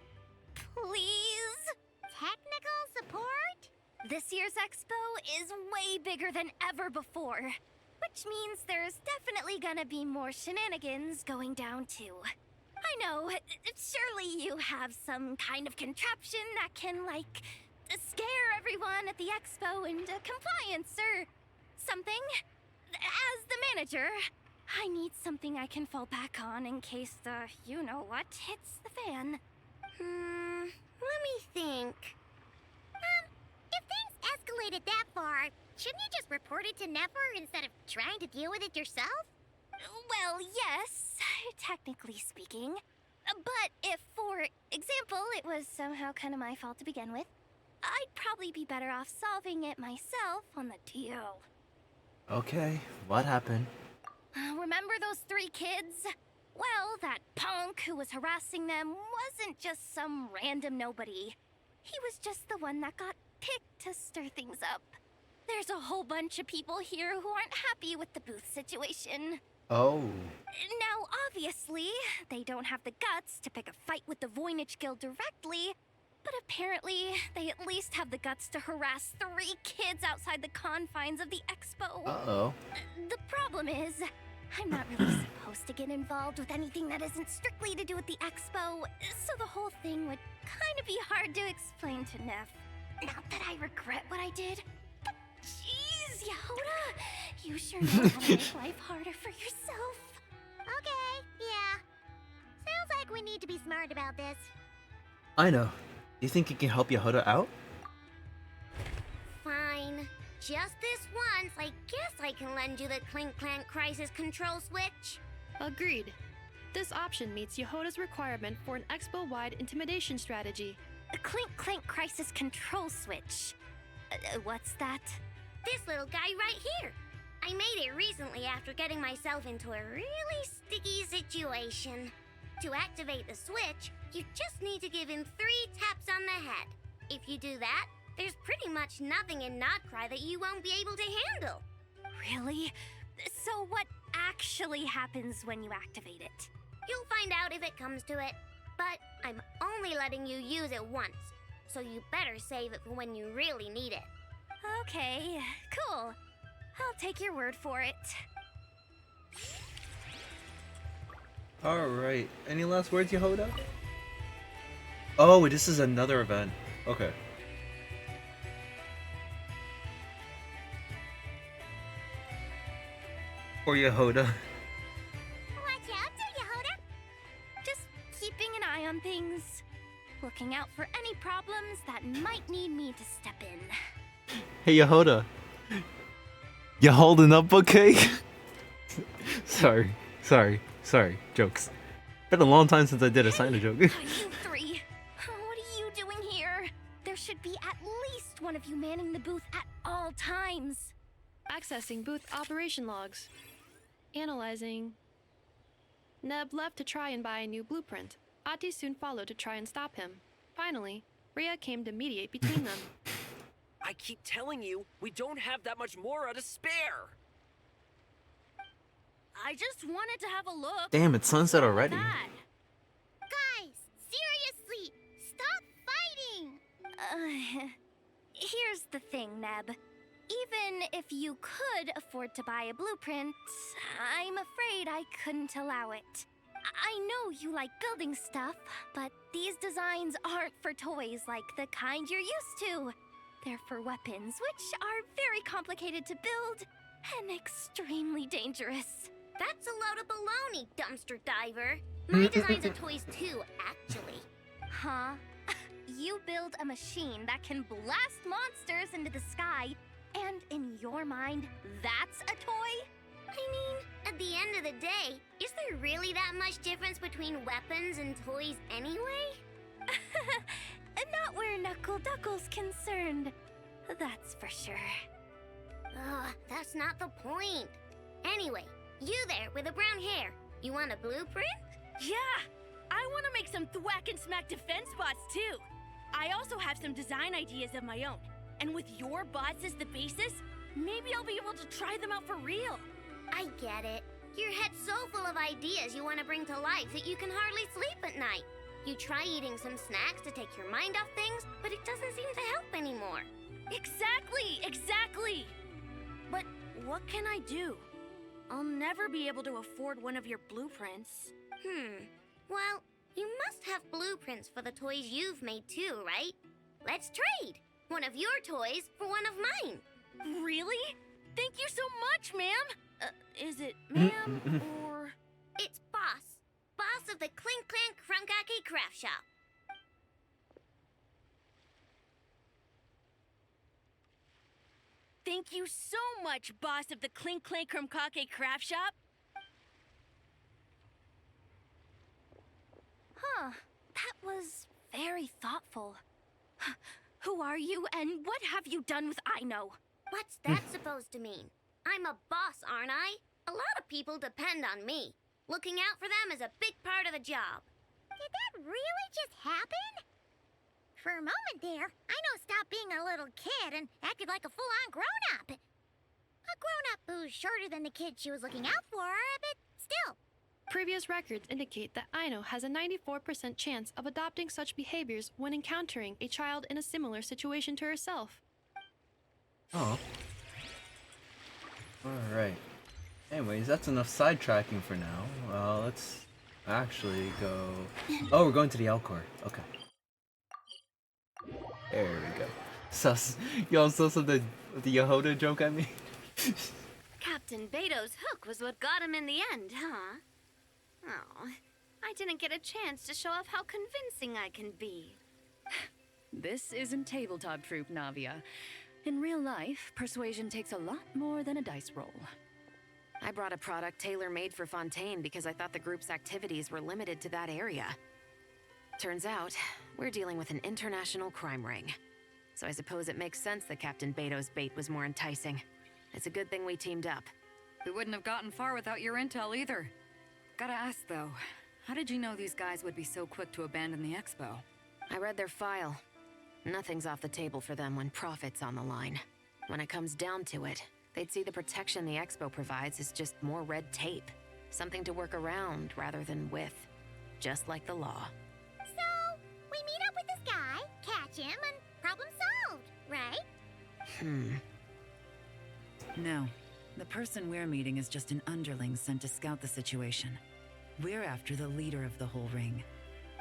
Please? Technical support? This year's expo is way bigger than ever before, which means there's definitely gonna be more shenanigans going down too. I know, surely you have some kind of contraption that can, like, scare everyone at the expo into compliance or something. As the manager, I need something I can fall back on in case the you-know-what hits the fan. Let me think. If things escalated that far, shouldn't you just report it to Nefer instead of trying to deal with it yourself? Well, yes, technically speaking. But if, for example, it was somehow kind of my fault to begin with, I'd probably be better off solving it myself on the DL. Okay, what happened? Remember those 3 kids? Well, that punk who was harassing them wasn't just some random nobody. He was just the one that got picked to stir things up. There's a whole bunch of people here who aren't happy with the booth situation. Oh. Now, obviously, they don't have the guts to pick a fight with the Voynich Guild directly, but apparently, they at least have the guts to harass 3 kids outside the confines of the expo. Uh-oh. The problem is, I'm not really supposed to get involved with anything that isn't strictly to do with the expo, so the whole thing would kind of be hard to explain to Neff. Not that I regret what I did, but jeez, Yehoda, you sure know how to make life harder for yourself. Okay, yeah. Sounds like we need to be smart about this. I know. You think you can help Yehoda out? Fine. Just this once, I guess I can lend you the Clink Clank Crisis Control Switch. Agreed. This option meets Yehoda's requirement for an expo-wide intimidation strategy. A Clink Clank Crisis Control Switch. What's that? This little guy right here. I made it recently after getting myself into a really sticky situation. To activate the switch, you just need to give him 3 taps on the head. If you do that, there's pretty much nothing in Notcry that you won't be able to handle. Really? So what actually happens when you activate it? You'll find out if it comes to it, but I'm only letting you use it once, so you better save it for when you really need it. Okay, cool. I'll take your word for it. Alright. Any last words, Yehoda? Oh, this is another event. Okay. Or Yehoda. Watch out there, Yehoda! Just keeping an eye on things. Looking out for any problems that might need me to step in. Hey, Yehoda. You holding up okay? Sorry. Jokes. Been a long time since I did a sign joke. You 3. What are you doing here? There should be at least one of you manning the booth at all times. Accessing booth operation logs. Analyzing. Neb left to try and buy a new blueprint. Ati soon followed to try and stop him. Finally, Rhea came to mediate between them. I keep telling you, we don't have that much Mora to spare. I just wanted to have a look. Damn, it's sunset already. Guys, seriously, stop fighting! Here's the thing, Neb. Even if you could afford to buy a blueprint, I'm afraid I couldn't allow it. I know you like building stuff, but these designs aren't for toys like the kind you're used to. They're for weapons, which are very complicated to build and extremely dangerous. That's a load of baloney, dumpster diver. My designs are toys too, actually. Huh? You build a machine that can blast monsters into the sky, and in your mind, that's a toy? I mean, at the end of the day, is there really that much difference between weapons and toys anyway? Not where Knuckle Duckle's concerned. That's for sure. Ugh, that's not the point. Anyway, you there with the brown hair, you want a blueprint? Yeah! I want to make some thwack and smack defense bots too. I also have some design ideas of my own. And with your bots as the basis, maybe I'll be able to try them out for real. I get it. Your head's so full of ideas you want to bring to life that you can hardly sleep at night. You try eating some snacks to take your mind off things, but it doesn't seem to help anymore. Exactly! But what can I do? I'll never be able to afford one of your blueprints. Well, you must have blueprints for the toys you've made too, right? Let's trade! One of your toys for one of mine. Really? Thank you so much, ma'am! Is it ma'am or... It's Boss. Boss of the Clink Clank Krumkake Craft Shop. Thank you so much, boss of the Clink Clank Krumkake Craft Shop. Huh. That was very thoughtful. Who are you, and what have you done with Aino? What's that supposed to mean? I'm a boss, aren't I? A lot of people depend on me. Looking out for them is a big part of the job. Did that really just happen? For a moment there, Aino stopped being a little kid and acted like a full-on grown-up. A grown-up who's shorter than the kid she was looking out for, but still. Previous records indicate that Aino has a 94% chance of adopting such behaviors when encountering a child in a similar situation to herself. Oh. Alright. Anyways, that's enough sidetracking for now. Let's actually go... Oh, we're going to the Alcor. Okay. There we go. Sus. Y'all saw the Yehoda joke at me? Captain Beto's hook was what got him in the end, huh? Oh, I didn't get a chance to show off how convincing I can be. This isn't tabletop troop, Navia. In real life, persuasion takes a lot more than a dice roll. I brought a product tailor-made for Fontaine because I thought the group's activities were limited to that area. Turns out, we're dealing with an international crime ring. So I suppose it makes sense that Captain Beto's bait was more enticing. It's a good thing we teamed up. We wouldn't have gotten far without your intel either. Gotta ask though, how did you know these guys would be so quick to abandon the expo? I read their file. Nothing's off the table for them when profit's on the line. When it comes down to it, they'd see the protection the expo provides as just more red tape. Something to work around rather than with. Just like the law. So, we meet up with this guy, catch him, and problem solved, right? No. The person we're meeting is just an underling sent to scout the situation. We're after the leader of the whole ring.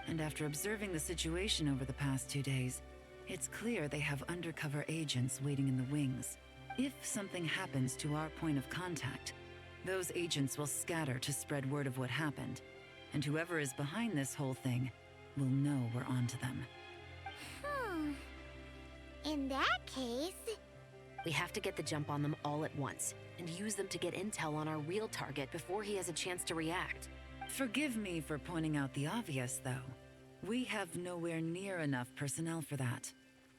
And after observing the situation over the past 2 days, it's clear they have undercover agents waiting in the wings. If something happens to our point of contact, those agents will scatter to spread word of what happened. And whoever is behind this whole thing will know we're onto them. In that case... We have to get the jump on them all at once, and use them to get intel on our real target before he has a chance to react. Forgive me for pointing out the obvious, though. We have nowhere near enough personnel for that.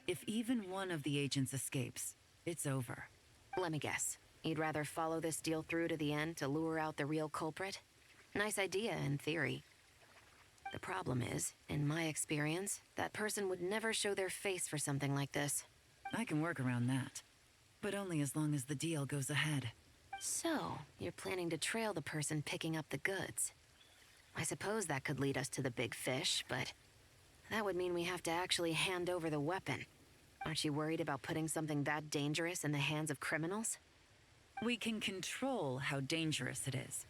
If even one of the agents escapes, it's over. Let me guess. You'd rather follow this deal through to the end to lure out the real culprit? Nice idea, in theory. The problem is, in my experience, that person would never show their face for something like this. I can work around that. But only as long as the deal goes ahead. So, you're planning to trail the person picking up the goods. I suppose that could lead us to the big fish, but that would mean we have to actually hand over the weapon. Aren't you worried about putting something that dangerous in the hands of criminals? We can control how dangerous it is.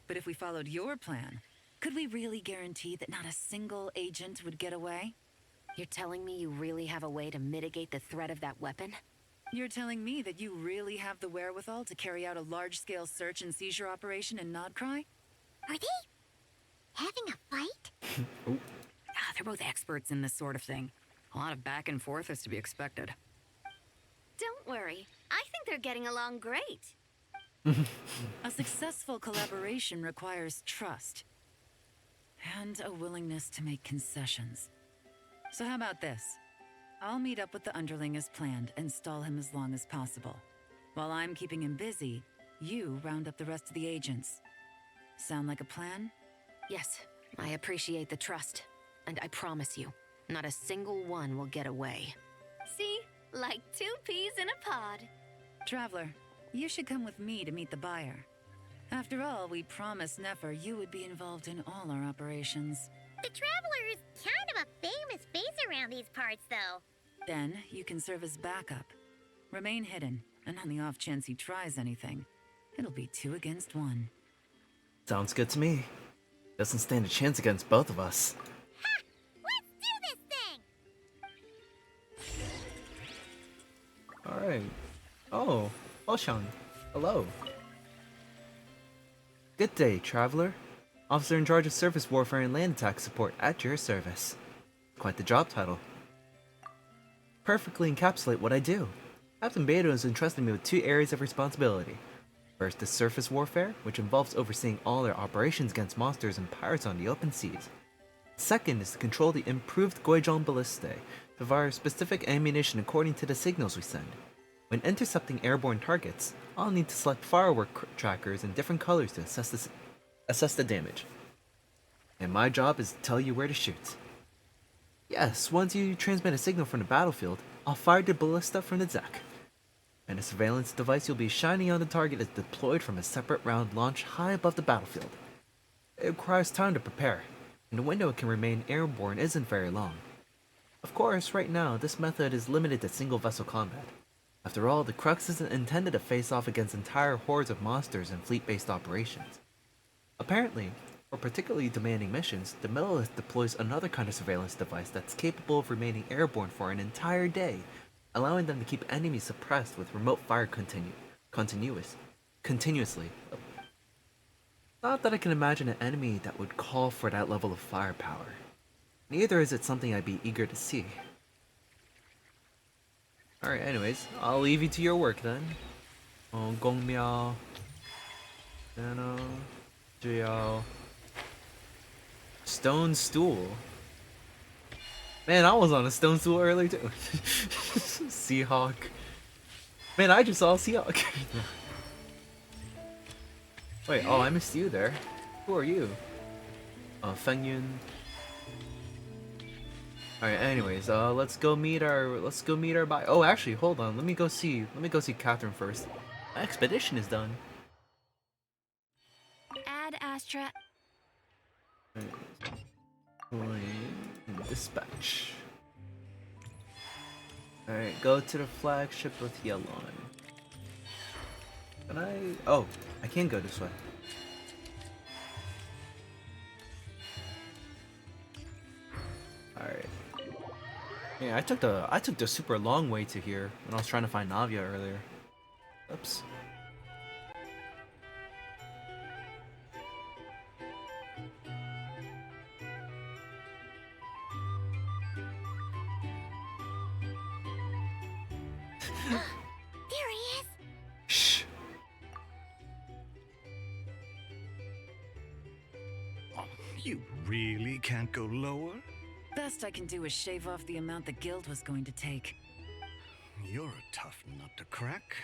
But if we followed your plan, could we really guarantee that not a single agent would get away? You're telling me you really have a way to mitigate the threat of that weapon? You're telling me that you really have the wherewithal to carry out a large-scale search and seizure operation in Nodcry? Are they having a fight? They're both experts in this sort of thing. A lot of back and forth is to be expected. Don't worry. I think they're getting along great. A successful collaboration requires trust. And a willingness to make concessions. So how about this? I'll meet up with the underling as planned and stall him as long as possible. While I'm keeping him busy, you round up the rest of the agents. Sound like a plan? Yes, I appreciate the trust. And I promise you, not a single one will get away. See? Like 2 peas in a pod. Traveler, you should come with me to meet the buyer. After all, we promised Nefer you would be involved in all our operations. The Traveler is kind of a famous face around these parts, though. Then, you can serve as backup. Remain hidden, and on the off chance he tries anything, it'll be 2 against 1. Sounds good to me. Doesn't stand a chance against both of us. Ha! Let's do this thing! Alright. Oh, Oshan. Hello. Good day, Traveler. Officer in charge of surface warfare and land attack support at your service. Quite the job title. Perfectly encapsulate what I do. Captain Beto has entrusted me with 2 areas of responsibility. First is surface warfare, which involves overseeing all our operations against monsters and pirates on the open seas. Second is to control the improved Goijon Ballistae to fire specific ammunition according to the signals we send. When intercepting airborne targets, I'll need to select firework trackers in different colors to assess the damage. And my job is to tell you where to shoot. Yes, once you transmit a signal from the battlefield, I'll fire the ballista from the deck. And the surveillance device you'll be shining on the target is deployed from a separate round launched high above the battlefield. It requires time to prepare, and the window it can remain airborne isn't very long. Of course, right now, this method is limited to single vessel combat. After all, the Crux isn't intended to face off against entire hordes of monsters in fleet-based operations. Apparently, for particularly demanding missions, the Millilith deploys another kind of surveillance device that's capable of remaining airborne for an entire day, allowing them to keep enemies suppressed with remote fire continuously. Not that I can imagine an enemy that would call for that level of firepower. Neither is it something I'd be eager to see. Alright, anyways, I'll leave you to your work then. Gongmiao. Nano. Jiao. Stone stool. Man, I was on a stone stool earlier too. Seahawk. Man, I just saw a Seahawk. Wait, oh, I missed you there. Who are you? Fengyun. Alright, anyways, let's go meet our bye. Oh, actually, hold on. Let me go see Catherine first. My expedition is done. Add Astra. Dispatch. Alright, go to the flagship with Yelon. Can I? Oh, I can't go this way. Alright. Yeah, I took the super long way to here when I was trying to find Navia earlier. Oops. There he is! Shh. Oh, you really can't go lower? Best I can do is shave off the amount the guild was going to take. You're a tough nut to crack.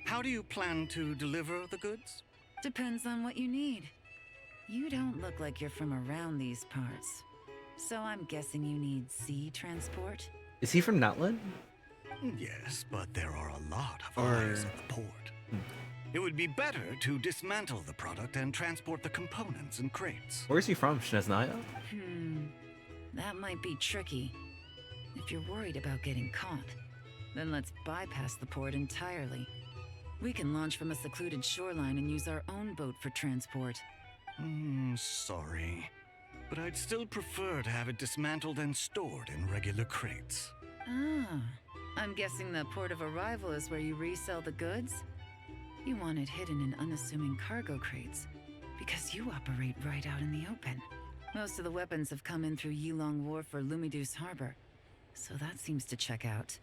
How do you plan to deliver the goods? Depends on what you need. You don't look like you're from around these parts. So I'm guessing you need sea transport? Is he from Natlan? Yes, but there are a lot of eyes at the port. It would be better to dismantle the product and transport the components in crates. Where's he from? Shneznaya? That might be tricky. If you're worried about getting caught, then let's bypass the port entirely. We can launch from a secluded shoreline and use our own boat for transport. Sorry. But I'd still prefer to have it dismantled and stored in regular crates. Ah, I'm guessing the port of arrival is where you resell the goods? You want it hidden in unassuming cargo crates, because you operate right out in the open. Most of the weapons have come in through Yilong Wharf or Lumidus Harbor, so that seems to check out.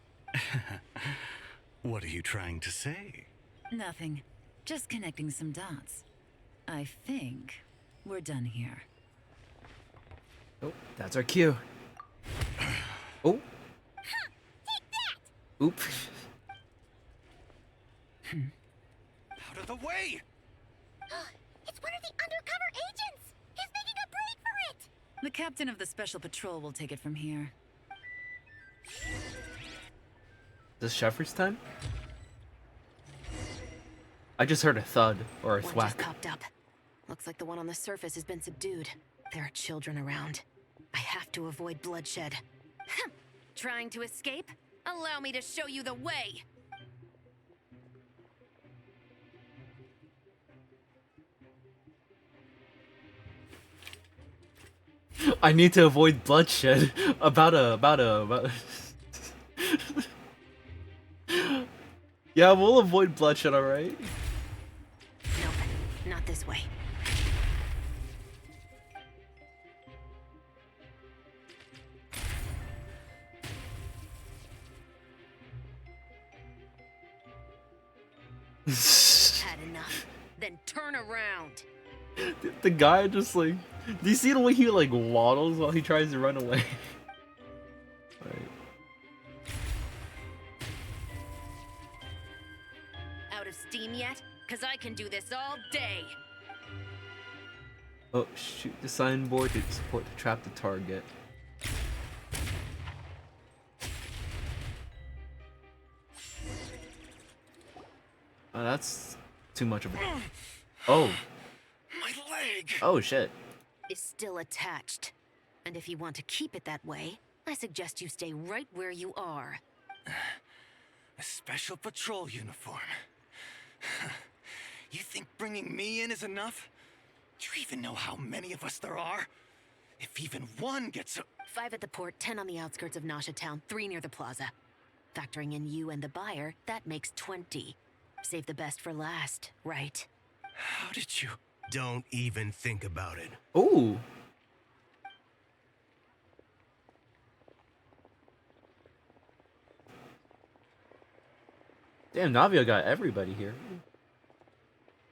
What are you trying to say? Nothing. Just connecting some dots. I think we're done here. Oh, that's our cue. Oh. Take that! Oop. Out of the way! It's one of the undercover agents! He's making a break for it! The captain of the special patrol will take it from here. Is this Shepherd's time? I just heard a thud or a One thwack. just popped up. Looks like the one on the surface has been subdued. There are children around. I have to avoid bloodshed. Trying to escape? Allow me to show you the way! I need to avoid bloodshed. About. Yeah, we'll avoid bloodshed, alright? Nope, not this way. Had enough? Then turn around. The guy just like Do you see the way he like waddles while he tries to run away? Alright. Out of steam yet? Cause I can do this all day. Oh, shoot the signboard to support to trap the target. Oh, that's too much of a... Oh. My leg! Oh, shit. Is still attached. And if you want to keep it that way, I suggest you stay right where you are. A special patrol uniform. You think bringing me in is enough? Do you even know how many of us there are? If even one gets a... 5 at the port, 10 on the outskirts of Nasha Town, 3 near the plaza. Factoring in you and the buyer, that makes 20. Save the best for last, right? How did you... Don't even think about it. Ooh. Damn, Navia got everybody here.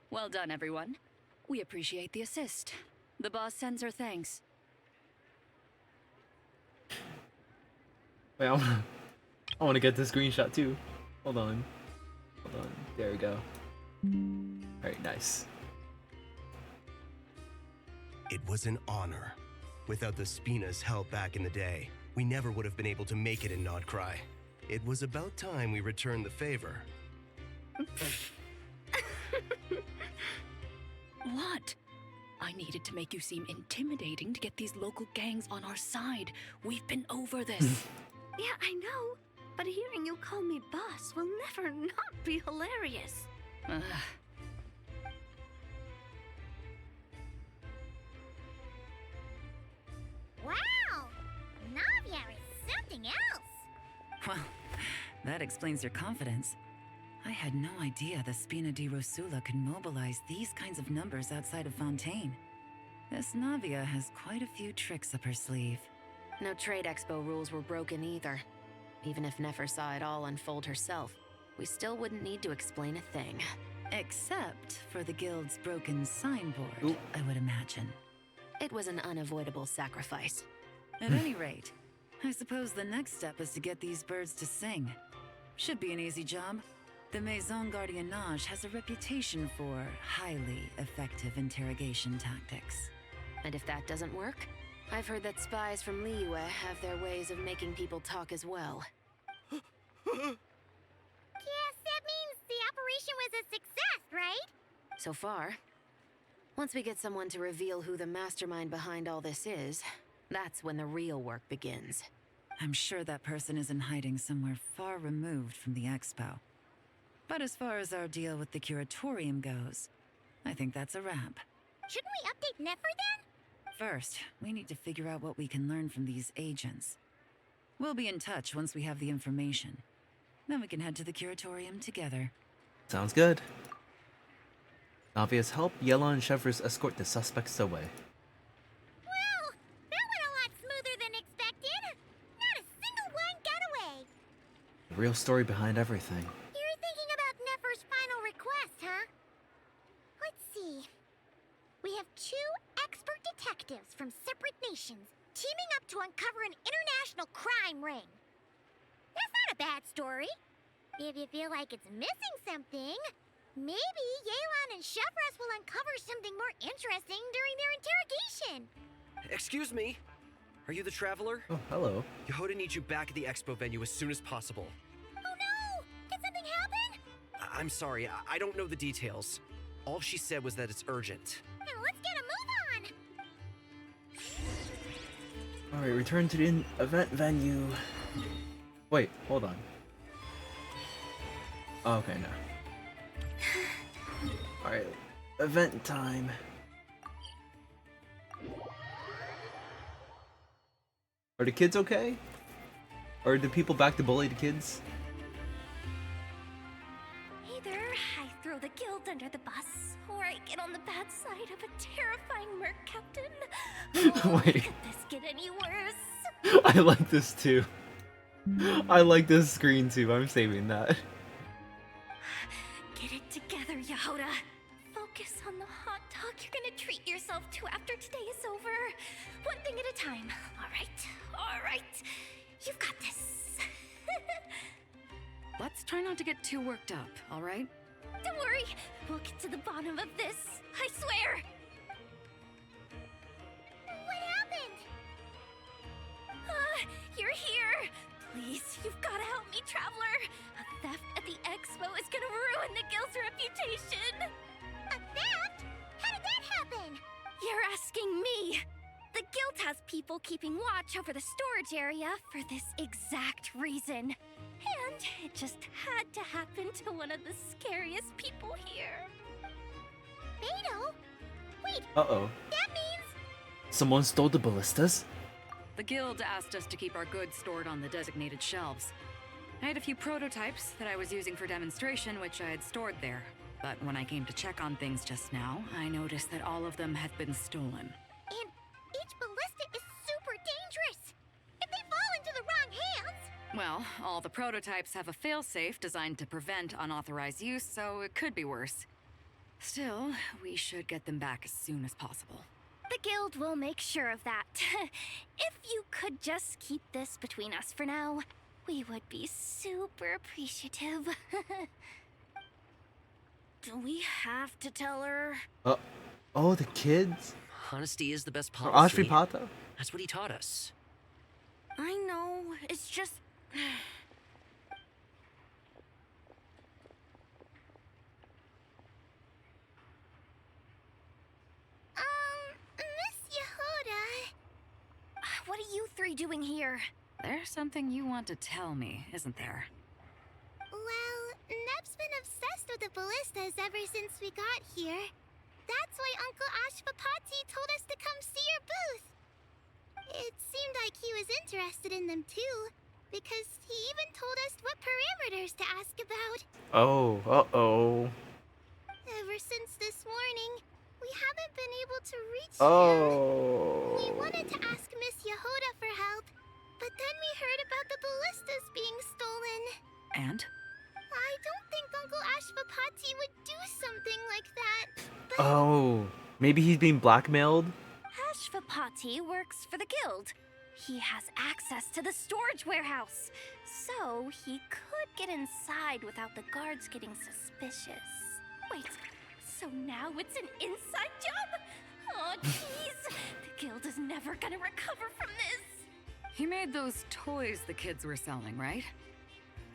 Well done, everyone. We appreciate the assist. The boss sends her thanks. Wait, I wanna get this screenshot too. Hold on. Hold on. There we go. Alright, nice. It was an honor. Without the Spina's help back in the day, we never would have been able to make it in Nodcry. It was about time we returned the favor. What? I needed to make you seem intimidating to get these local gangs on our side. We've been over this. Yeah, I know. But hearing you call me boss will never not be hilarious. Wow! Navia is something else! Well, that explains your confidence. I had no idea the Spina di Rosula could mobilize these kinds of numbers outside of Fontaine. This Navia has quite a few tricks up her sleeve. No trade expo rules were broken either. Even if Nefer saw it all unfold herself, we still wouldn't need to explain a thing. Except for the guild's broken signboard, I would imagine. It was an unavoidable sacrifice. At any rate, I suppose the next step is to get these birds to sing. Should be an easy job. The Maison Gardiennage has a reputation for highly effective interrogation tactics. And if that doesn't work, I've heard that spies from Liyue have their ways of making people talk as well. Yes, that means the operation was a success, right? So far. Once we get someone to reveal who the mastermind behind all this is, that's when the real work begins. I'm sure that person is in hiding somewhere far removed from the expo. But as far as our deal with the curatorium goes, I think that's a wrap. Shouldn't we update Nefer then? First, we need to figure out what we can learn from these agents. We'll be in touch once we have the information. Then we can head to the curatorium together. Sounds good. Navia's help, Yella and Chevers escort the suspects away. Well, that went a lot smoother than expected. Not a single one got away. The real story behind everything. You're thinking about Nefer's final request, huh? Let's see. We have 2 expert detectives from separate nations teaming up to uncover an international crime ring. That's not a bad story. If you feel like it's missing something, maybe Yelan and Chevres will uncover something more interesting during their interrogation. Excuse me? Are you the traveler? Oh, hello. Yehoda needs you back at the expo venue as soon as possible. Oh no! Did something happen? I'm sorry, I don't know the details. All she said was that it's urgent. Now let's get a move on! Alright, return to the event venue. Wait, hold on. Oh, okay, no. Alright, event time. Are the kids okay? Or are the people back to bully the kids? Either I throw the guild under the bus, or I get on the bad side of a terrifying merc captain. Oh, Wait. could this get any worse? I like this too. I like this screen too. I'm saving that. Get it together, Yehoda. Focus on the hot dog look you're gonna treat yourself to after today is over. One thing at a time. All right. You've got this. Let's try not to get too worked up, all right? Don't worry, we'll get to the bottom of this. I swear. What happened? You're here. Please, you've got to help me, Traveler. A theft at the expo is gonna ruin the guild's reputation. A theft? How did that happen? You're asking me. The guild has people keeping watch over the storage area for this exact reason. And it just had to happen to one of the scariest people here. Beto? Wait. Uh-oh. That means... Someone stole the ballistas? The guild asked us to keep our goods stored on the designated shelves. I had a few prototypes that I was using for demonstration, which I had stored there. But when I came to check on things just now, I noticed that all of them had been stolen. And each ballista is super dangerous. If they fall into the wrong hands... Well, all the prototypes have a failsafe designed to prevent unauthorized use, so it could be worse. Still, we should get them back as soon as possible. The guild will make sure of that. If you could just keep this between us for now, we would be super appreciative. Do we have to tell her? Oh, the kids? Honesty is the best Or policy. Ashri Pata? That's what he taught us. I know, it's just... Miss Yehuda... What are you three doing here? There's something you want to tell me, isn't there? Well, Neb's been obsessed with the ballistas ever since we got here. That's why Uncle Ashvapati told us to come see your booth. It seemed like he was interested in them too, because he even told us what parameters to ask about. Oh, uh-oh. Ever since this morning, we haven't been able to reach Oh. him. We wanted to ask Miss Yehuda for help, but then we heard about the ballistas being stolen. And? I don't think Uncle Ashvapati would do something like that. Oh. Maybe he's being blackmailed? Ashvapati works for the guild. He has access to the storage warehouse, so he could get inside without the guards getting suspicious. Wait, so now it's an inside job? Oh, jeez. The guild is never gonna recover from this. He made those toys the kids were selling, right?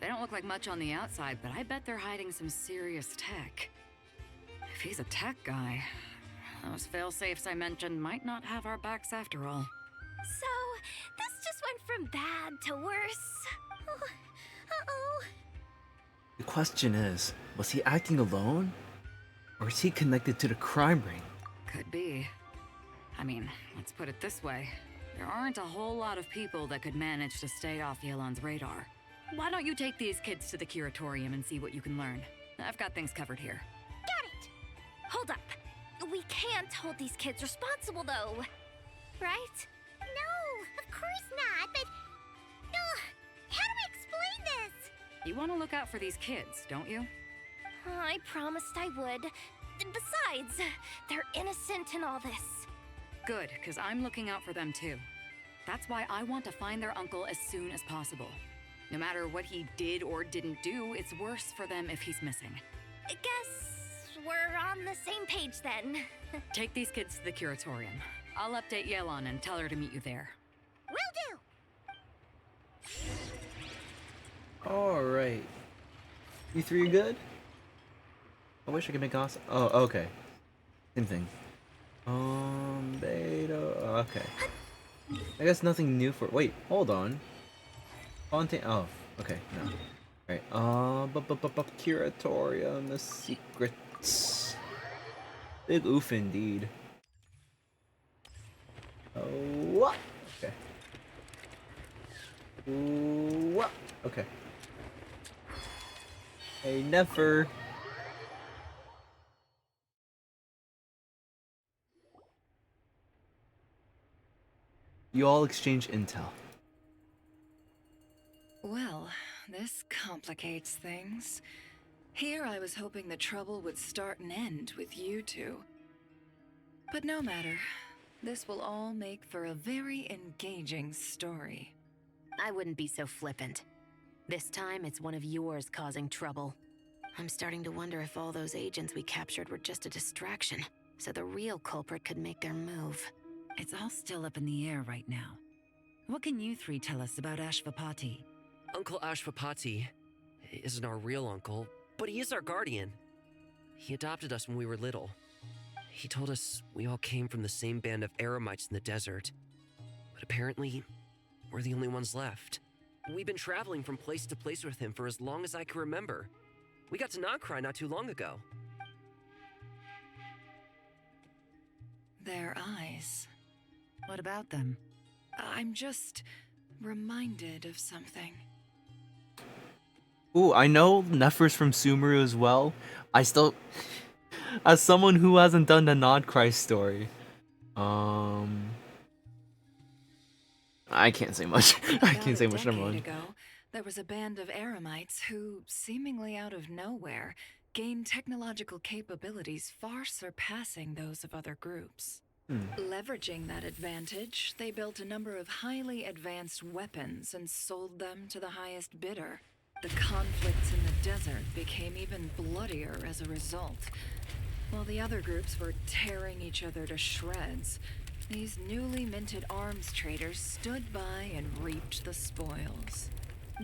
They don't look like much on the outside, but I bet they're hiding some serious tech. If he's a tech guy, those fail-safes I mentioned might not have our backs after all. So, this just went from bad to worse. Oh, uh-oh. The question is, was he acting alone? Or is he connected to the crime ring? Could be. I mean, let's put it this way. There aren't a whole lot of people that could manage to stay off Yelan's radar. Why don't you take these kids to the curatorium and see what you can learn? I've got things covered here. Got it! Hold up. We can't hold these kids responsible, though. Right? No, of course not, but... how do I explain this? You want to look out for these kids, don't you? I promised I would. Besides, they're innocent in all this. Good, because I'm looking out for them too. That's why I want to find their uncle as soon as possible. No matter what he did or didn't do, it's worse for them if he's missing. I guess we're on the same page then. Take these kids to the curatorium. I'll update Yelan and tell her to meet you there. Will do! Alright. You three good? I wish I could make awesome. Oh, okay. Same thing. Beta. Okay. I guess nothing new for. Wait, hold on. Fontaine. Oh, okay. No. Alright. Curatorium, the secrets. Big oof indeed. Oh, what? Okay. What? Okay. Hey, never. You all exchange intel. Well, this complicates things. Here I was hoping the trouble would start and end with you two. But no matter. This will all make for a very engaging story. I wouldn't be so flippant. This time, it's one of yours causing trouble. I'm starting to wonder if all those agents we captured were just a distraction, so the real culprit could make their move. It's all still up in the air right now. What can you three tell us about Ashvapati? Uncle Ashvapati isn't our real uncle, but he is our guardian. He adopted us when we were little. He told us we all came from the same band of eremites in the desert. But apparently, we're the only ones left. We've been traveling from place to place with him for as long as I can remember. We got to Nagcry not too long ago. Their eyes. What about them? I'm just reminded of something. Ooh, I know Nephers from Sumeru as well. I still, as someone who hasn't done the Nodcry story, I can't say much. I can't say much. Never About a mind. decade ago, there was a band of eremites who, seemingly out of nowhere, gained technological capabilities far surpassing those of other groups. Leveraging that advantage, they built a number of highly advanced weapons and sold them to the highest bidder. The conflicts in the desert became even bloodier as a result. While the other groups were tearing each other to shreds, these newly minted arms traders stood by and reaped the spoils.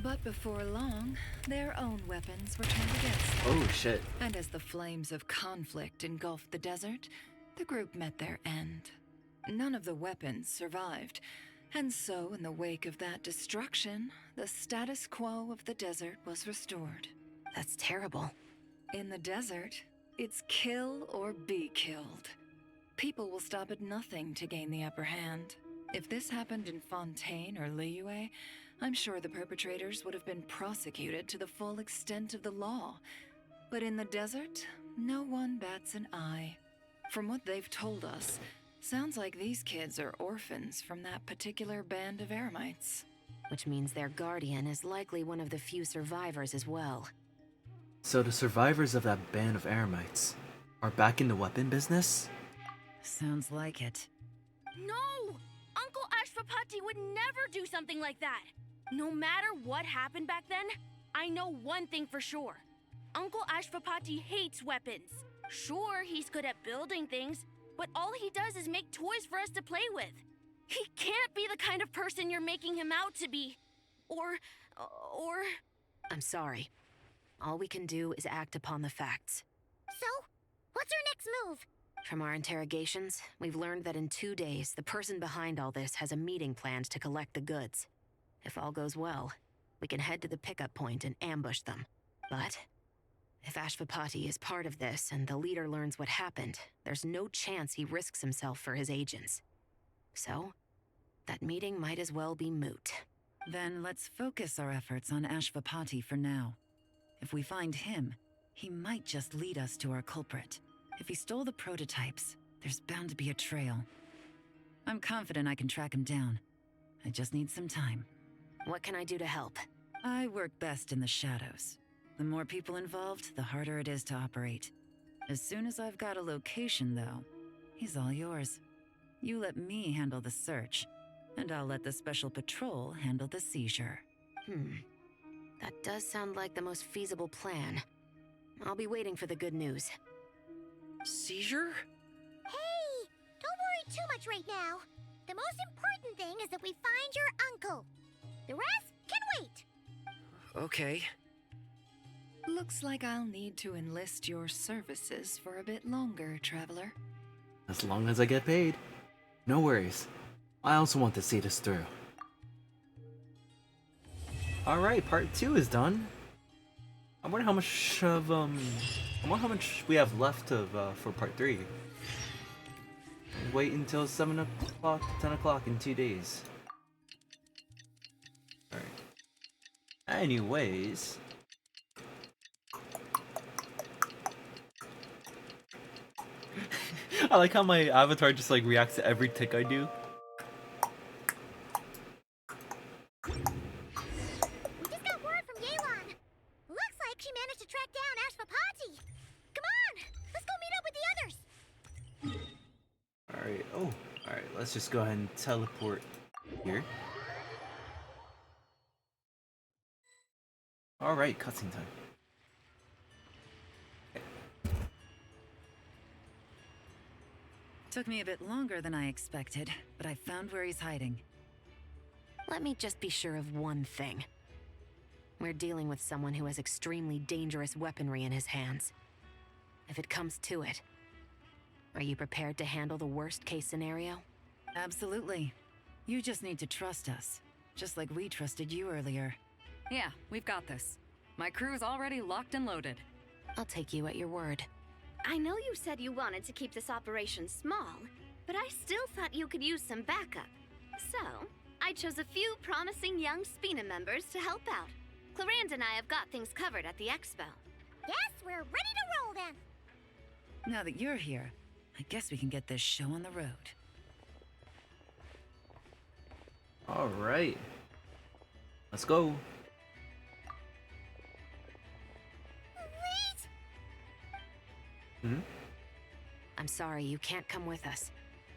But before long, their own weapons were turned against them. Oh shit. And as the flames of conflict engulfed the desert, the group met their end. None of the weapons survived, and so in the wake of that destruction, the status quo of the desert was restored. That's terrible. In the desert, it's kill or be killed. People will stop at nothing to gain the upper hand. If this happened in Fontaine or Liyue, I'm sure the perpetrators would have been prosecuted to the full extent of the law. But in the desert, no one bats an eye. From what they've told us, sounds like these kids are orphans from that particular band of eremites. Which means their guardian is likely one of the few survivors as well. So the survivors of that band of eremites are back in the weapon business? Sounds like it. No! Uncle Ashvapati would never do something like that! No matter what happened back then, I know one thing for sure. Uncle Ashvapati hates weapons. Sure, he's good at building things, but all he does is make toys for us to play with. He can't be the kind of person you're making him out to be. Or... I'm sorry. All we can do is act upon the facts. So, what's our next move? From our interrogations, we've learned that in 2 days, the person behind all this has a meeting planned to collect the goods. If all goes well, we can head to the pickup point and ambush them. But if Ashvapati is part of this and the leader learns what happened, there's no chance he risks himself for his agents. So, that meeting might as well be moot. Then let's focus our efforts on Ashvapati for now. If we find him, he might just lead us to our culprit. If he stole the prototypes, there's bound to be a trail. I'm confident I can track him down. I just need some time. What can I do to help? I work best in the shadows. The more people involved, the harder it is to operate. As soon as I've got a location, though, he's all yours. You let me handle the search, and I'll let the special patrol handle the seizure. That does sound like the most feasible plan. I'll be waiting for the good news. Seizure? Hey! Don't worry too much right now. The most important thing is that we find your uncle. The rest can wait. Okay. Looks like I'll need to enlist your services for a bit longer, Traveler. As long as I get paid. No worries. I also want to see this through. Alright, part 2 is done. I wonder how much of we have left of for part 3. Wait until 7 o'clock, 10 o'clock in 2 days. Alright. Anyways. I like how my avatar just like reacts to every tick I do. Alright, oh, alright, let's just go ahead and teleport here. Alright, cutscene time. Took me a bit longer than I expected, but I found where he's hiding. Let me just be sure of one thing. We're dealing with someone who has extremely dangerous weaponry in his hands. If it comes to it, are you prepared to handle the worst-case scenario? Absolutely. You just need to trust us, just like we trusted you earlier. Yeah, we've got this. My crew's already locked and loaded. I'll take you at your word. I know you said you wanted to keep this operation small, but I still thought you could use some backup. So, I chose a few promising young Spina members to help out. Clarande and I have got things covered at the expo. Yes, we're ready to roll then. Now that you're here, I guess we can get this show on the road. Alright. Let's go. Hmm? I'm sorry, you can't come with us.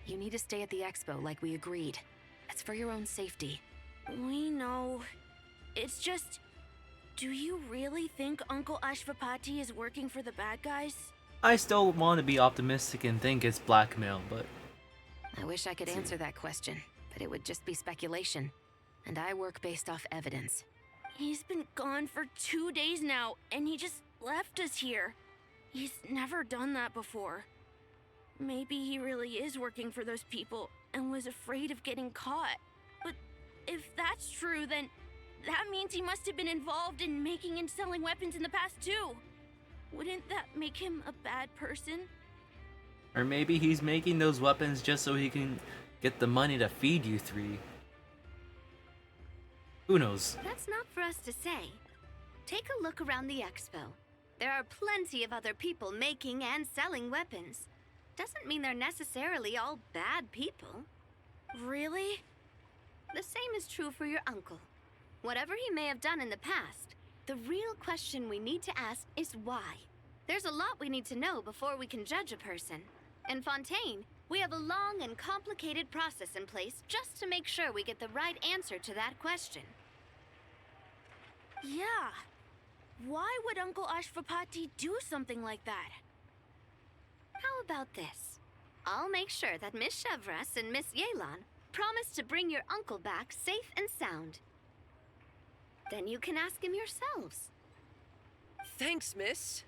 You need to stay at the expo like we agreed. It's for your own safety. We know. It's just... Do you really think Uncle Ashvapati is working for the bad guys? I still want to be optimistic and think it's blackmail, but... I wish I could answer that question, but it would just be speculation. And I work based off evidence. He's been gone for 2 days now, and he just left us here. He's never done that before. Maybe he really is working for those people and was afraid of getting caught. But if that's true, then that means he must have been involved in making and selling weapons in the past too. Wouldn't that make him a bad person? Or maybe he's making those weapons just so he can get the money to feed you three. Who knows? That's not for us to say. Take a look around the expo. There are plenty of other people making and selling weapons. Doesn't mean they're necessarily all bad people. Really? The same is true for your uncle. Whatever he may have done in the past, the real question we need to ask is why. There's a lot we need to know before we can judge a person. In Fontaine, we have a long and complicated process in place just to make sure we get the right answer to that question. Yeah. Why would Uncle Ashvapati do something like that? How about this? I'll make sure that Miss Chevras and Miss Yelan promise to bring your uncle back safe and sound. Then you can ask him yourselves. Thanks, miss.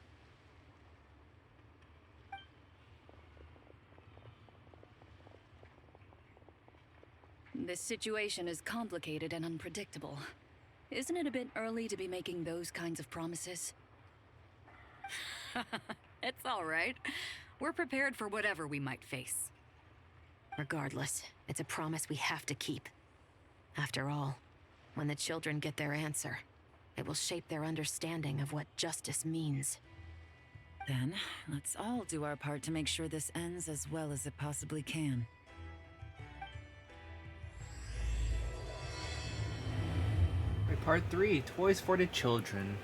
This situation is complicated and unpredictable. Isn't it a bit early to be making those kinds of promises? It's all right. We're prepared for whatever we might face. Regardless, it's a promise we have to keep. After all, when the children get their answer, it will shape their understanding of what justice means. Then, let's all do our part to make sure this ends as well as it possibly can. Part 3, Toys for the Children.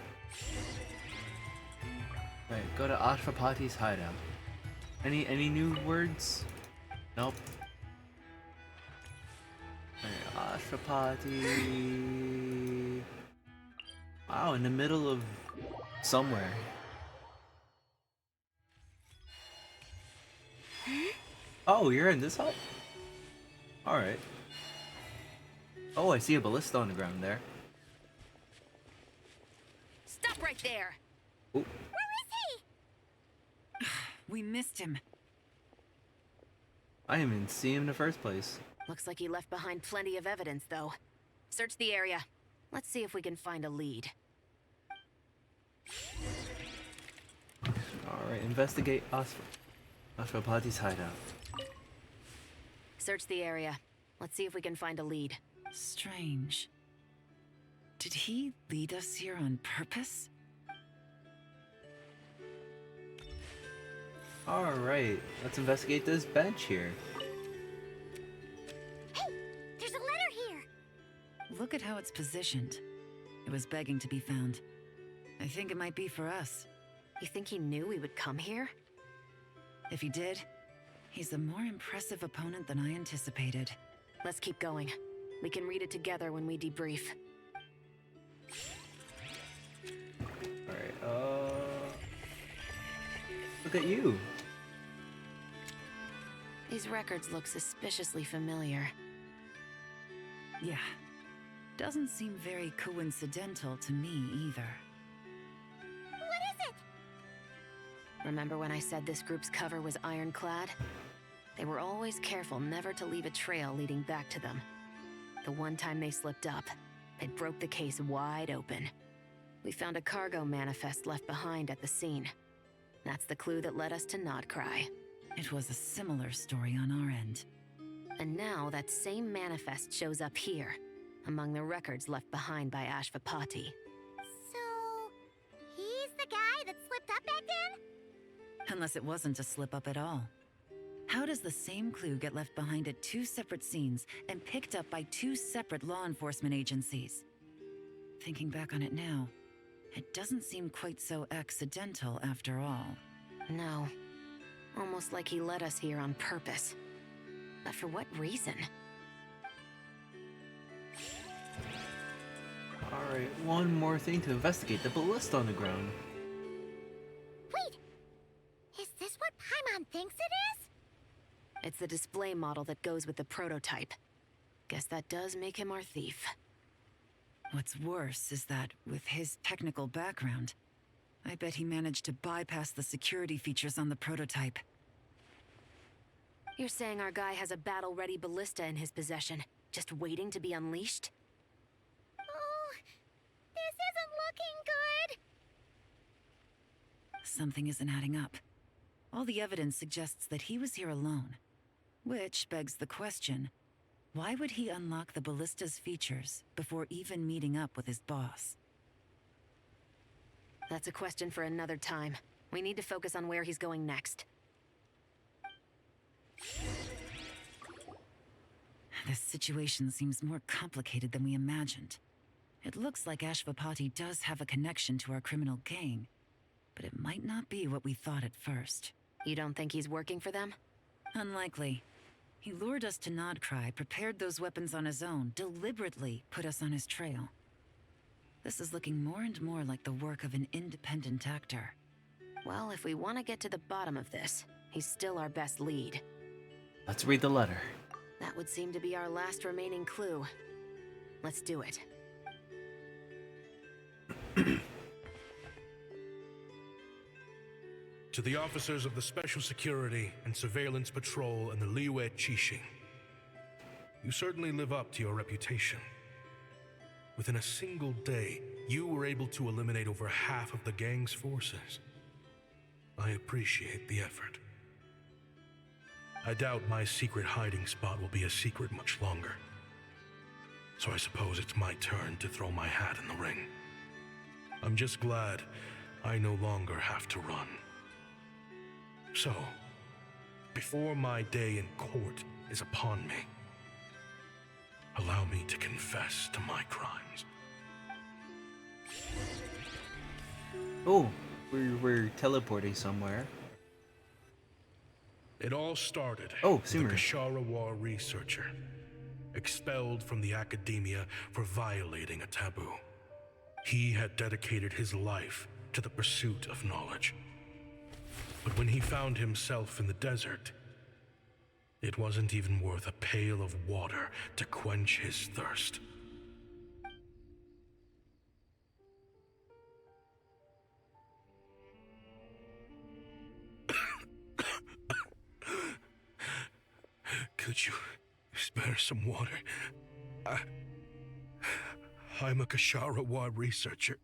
Right, go to Ashvapati's hideout. Any new words? Nope. Right, Ashvapati. Wow, in the middle of somewhere. Oh, you're in this hut? Alright. Oh, I see a ballista on the ground there. Stop right there! Ooh. Where is he? We missed him. I didn't even see him in the first place. Looks like he left behind plenty of evidence, though. Search the area. Let's see if we can find a lead. Alright, investigate Ashvapati's hideout. Search the area. Let's see if we can find a lead. Strange. Did he lead us here on purpose? Alright, let's investigate this bench here. Hey, there's a letter here. Look at how it's positioned. It was begging to be found. I think it might be for us. You think he knew we would come here? If he did, He's a more impressive opponent than I anticipated. Let's keep going. We can read it together when we debrief. Alright, look at you. These records look suspiciously familiar. Yeah. Doesn't seem very coincidental to me either. What is it? Remember when I said this group's cover was ironclad? They were always careful never to leave a trail leading back to them. The one time they slipped up, it broke the case wide open. We found a cargo manifest left behind at the scene. That's the clue that led us to Nodcry. It was a similar story on our end. And now that same manifest shows up here, among the records left behind by Ashvapati. So, he's the guy that slipped up back then? Unless it wasn't a slip-up at all. How does the same clue get left behind at two separate scenes and picked up by two separate law enforcement agencies? Thinking back on it now, it doesn't seem quite so accidental after all. No. Almost like he led us here on purpose. But for what reason? Alright, one more thing to investigate. The ballista on the ground. Wait! Is this what Paimon thinks it is? It's the display model that goes with the prototype. Guess that does make him our thief. What's worse is that, with his technical background, I bet he managed to bypass the security features on the prototype. You're saying our guy has a battle-ready ballista in his possession, just waiting to be unleashed? Oh, this isn't looking good. Something isn't adding up. All the evidence suggests that he was here alone. Which begs the question, why would he unlock the ballista's features before even meeting up with his boss? That's a question for another time. We need to focus on where he's going next. This situation seems more complicated than we imagined. It looks like Ashvapati does have a connection to our criminal gang, but it might not be what we thought at first. You don't think he's working for them? Unlikely. He lured us to Nodcry, prepared those weapons on his own, deliberately put us on his trail. This is looking more and more like the work of an independent actor. Well, if we want to get to the bottom of this, he's still our best lead. Let's read the letter. That would seem to be our last remaining clue. Let's do it. To the officers of the Special Security and Surveillance Patrol and the Liyue Qixing, you certainly live up to your reputation. Within a single day, you were able to eliminate over half of the gang's forces. I appreciate the effort. I doubt my secret hiding spot will be a secret much longer. So I suppose it's my turn to throw my hat in the ring. I'm just glad I no longer have to run. So, before my day in court is upon me, allow me to confess to my crimes. Oh, we're teleporting somewhere. It all started with a Kashara researcher, expelled from the academia for violating a taboo. He had dedicated his life to the pursuit of knowledge. But when he found himself in the desert, it wasn't even worth a pail of water to quench his thirst. Could you spare some water? I'm a Kashara researcher.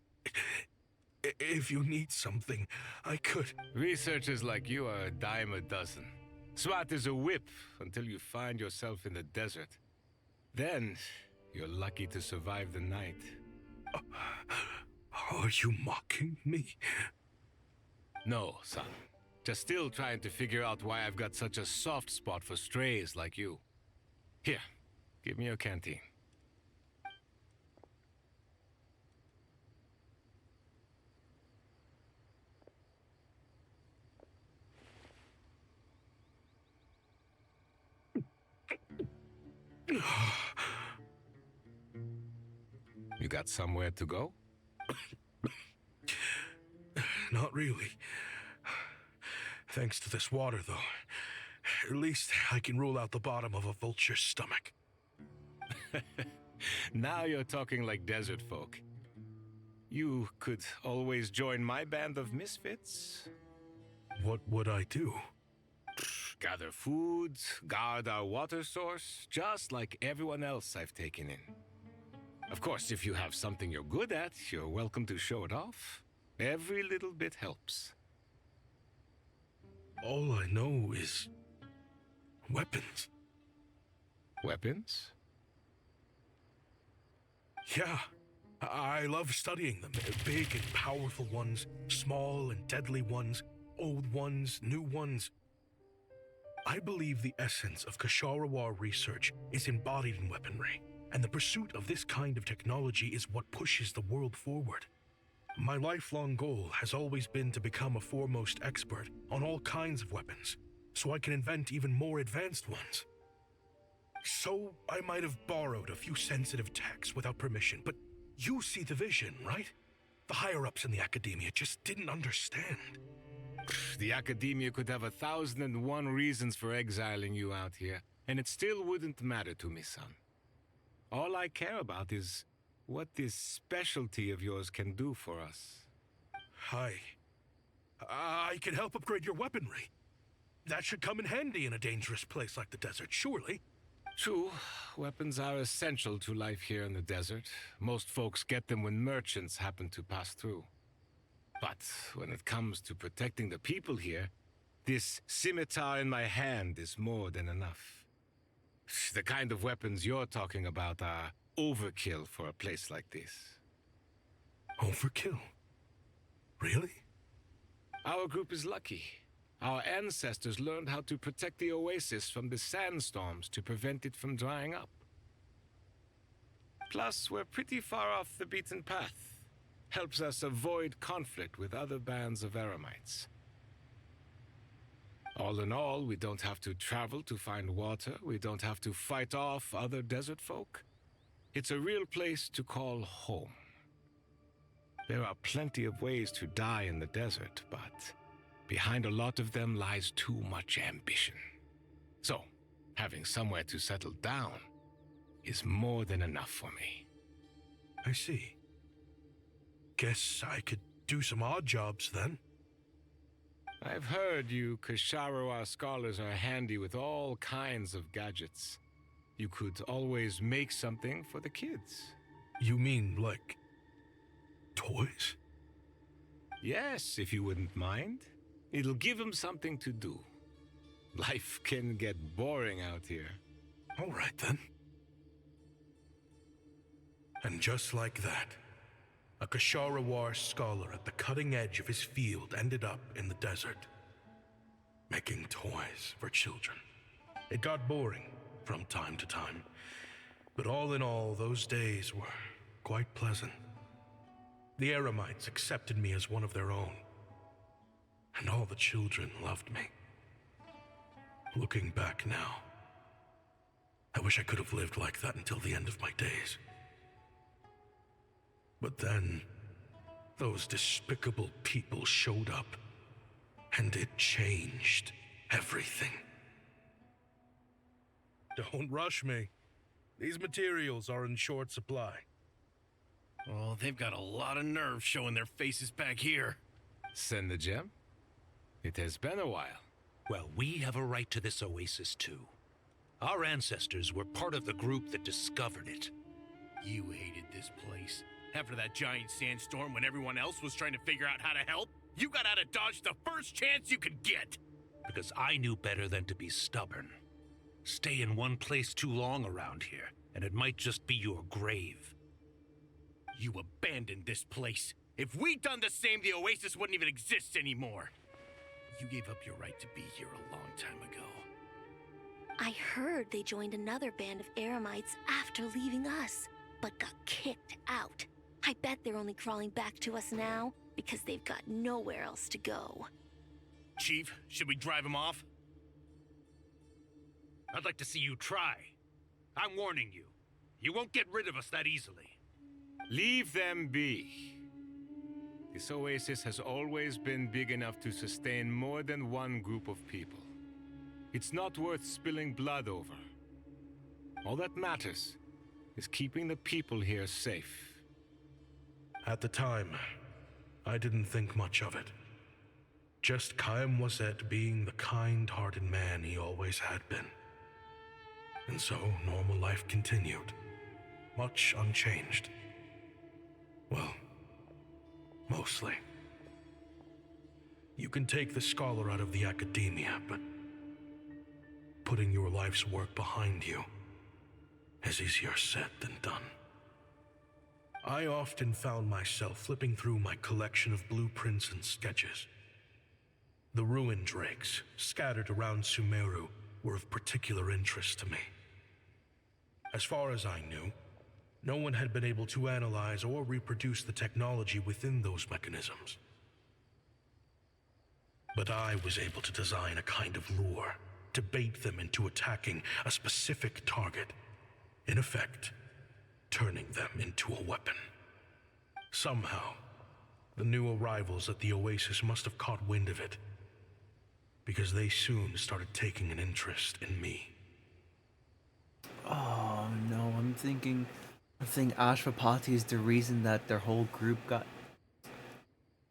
If you need something, I could. Researchers like you are a dime a dozen. Smart as a whip until you find yourself in the desert. Then, you're lucky to survive the night. Are you mocking me? No, son. Just still trying to figure out why I've got such a soft spot for strays like you. Here, give me your canteen. You got somewhere to go? Not really. Thanks to this water, though. At least I can rule out the bottom of a vulture's stomach. Now you're talking like desert folk. You could always join my band of misfits. What would I do? Gather food, guard our water source, just like everyone else I've taken in. Of course, if you have something you're good at, you're welcome to show it off. Every little bit helps. All I know is weapons. Weapons? Yeah. I love studying them. Big and powerful ones, small and deadly ones, old ones, new ones. I believe the essence of Kasharawar research is embodied in weaponry, and the pursuit of this kind of technology is what pushes the world forward. My lifelong goal has always been to become a foremost expert on all kinds of weapons, so I can invent even more advanced ones. So I might have borrowed a few sensitive techs without permission, but you see the vision, right? The higher-ups in the academia just didn't understand. The academia could have 1,001 reasons for exiling you out here, and it still wouldn't matter to me, son. All I care about is what this specialty of yours can do for us. I can help upgrade your weaponry. That should come in handy in a dangerous place like the desert, surely. True, weapons are essential to life here in the desert. Most folks get them when merchants happen to pass through. But when it comes to protecting the people here, this scimitar in my hand is more than enough. The kind of weapons you're talking about are overkill for a place like this. Overkill? Really? Our group is lucky. Our ancestors learned how to protect the oasis from the sandstorms to prevent it from drying up. Plus, we're pretty far off the beaten path. Helps us avoid conflict with other bands of Eremites. All in all, we don't have to travel to find water. We don't have to fight off other desert folk. It's a real place to call home. There are plenty of ways to die in the desert, but behind a lot of them lies too much ambition. So, having somewhere to settle down is more than enough for me. I see. Guess I could do some odd jobs then. I've heard you Kasharawar scholars are handy with all kinds of gadgets. You could always make something for the kids. You mean, like, toys? Yes, if you wouldn't mind. It'll give them something to do. Life can get boring out here. All right, then. And just like that, a Kasharawar scholar at the cutting edge of his field ended up in the desert, making toys for children. It got boring from time to time, but all in all, those days were quite pleasant. The Eremites accepted me as one of their own, and all the children loved me. Looking back now, I wish I could have lived like that until the end of my days. But then, those despicable people showed up, and it changed everything. Don't rush me. These materials are in short supply. Oh, they've got a lot of nerve showing their faces back here. Send the gem? It has been a while. Well, we have a right to this oasis too. Our ancestors were part of the group that discovered it. You hated this place. After that giant sandstorm when everyone else was trying to figure out how to help, you got out of Dodge the first chance you could get. Because I knew better than to be stubborn. Stay in one place too long around here, and it might just be your grave. You abandoned this place. If we'd done the same, the oasis wouldn't even exist anymore. You gave up your right to be here a long time ago. I heard they joined another band of Eremites after leaving us, but got kicked out. I bet they're only crawling back to us now because they've got nowhere else to go. Chief, should we drive him off? I'd like to see you try. I'm warning you. You won't get rid of us that easily. Leave them be. This oasis has always been big enough to sustain more than one group of people. It's not worth spilling blood over. All that matters is keeping the people here safe. At the time, I didn't think much of it. Just Chaim Wazet being the kind-hearted man he always had been. And so, normal life continued, much unchanged. Well, mostly. You can take the scholar out of the academia, but putting your life's work behind you is easier said than done. I often found myself flipping through my collection of blueprints and sketches. The ruin drakes scattered around Sumeru were of particular interest to me. As far as I knew, no one had been able to analyze or reproduce the technology within those mechanisms. But I was able to design a kind of lure to bait them into attacking a specific target, in effect, turning them into a weapon. Somehow, the new arrivals at the Oasis must have caught wind of it, because they soon started taking an interest in me. Oh no, I'm thinking Ashvapati is the reason that their whole group got...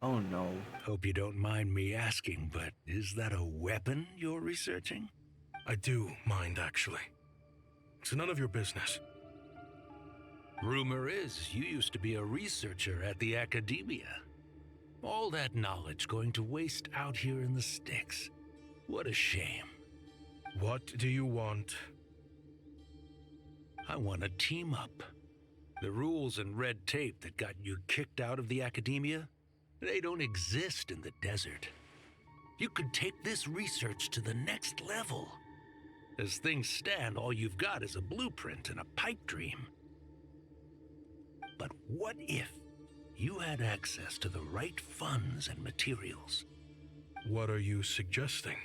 Oh no. Hope you don't mind me asking, but is that a weapon you're researching? I do mind, actually. It's none of your business. Rumor is you used to be a researcher at the academia. All that knowledge going to waste out here in the sticks. What a shame. What do you want? I want to team up. The rules and red tape that got you kicked out of the academia, they don't exist in the desert. You could take this research to the next level. As things stand, all you've got is a blueprint and a pipe dream. But what if you had access to the right funds and materials? What are you suggesting?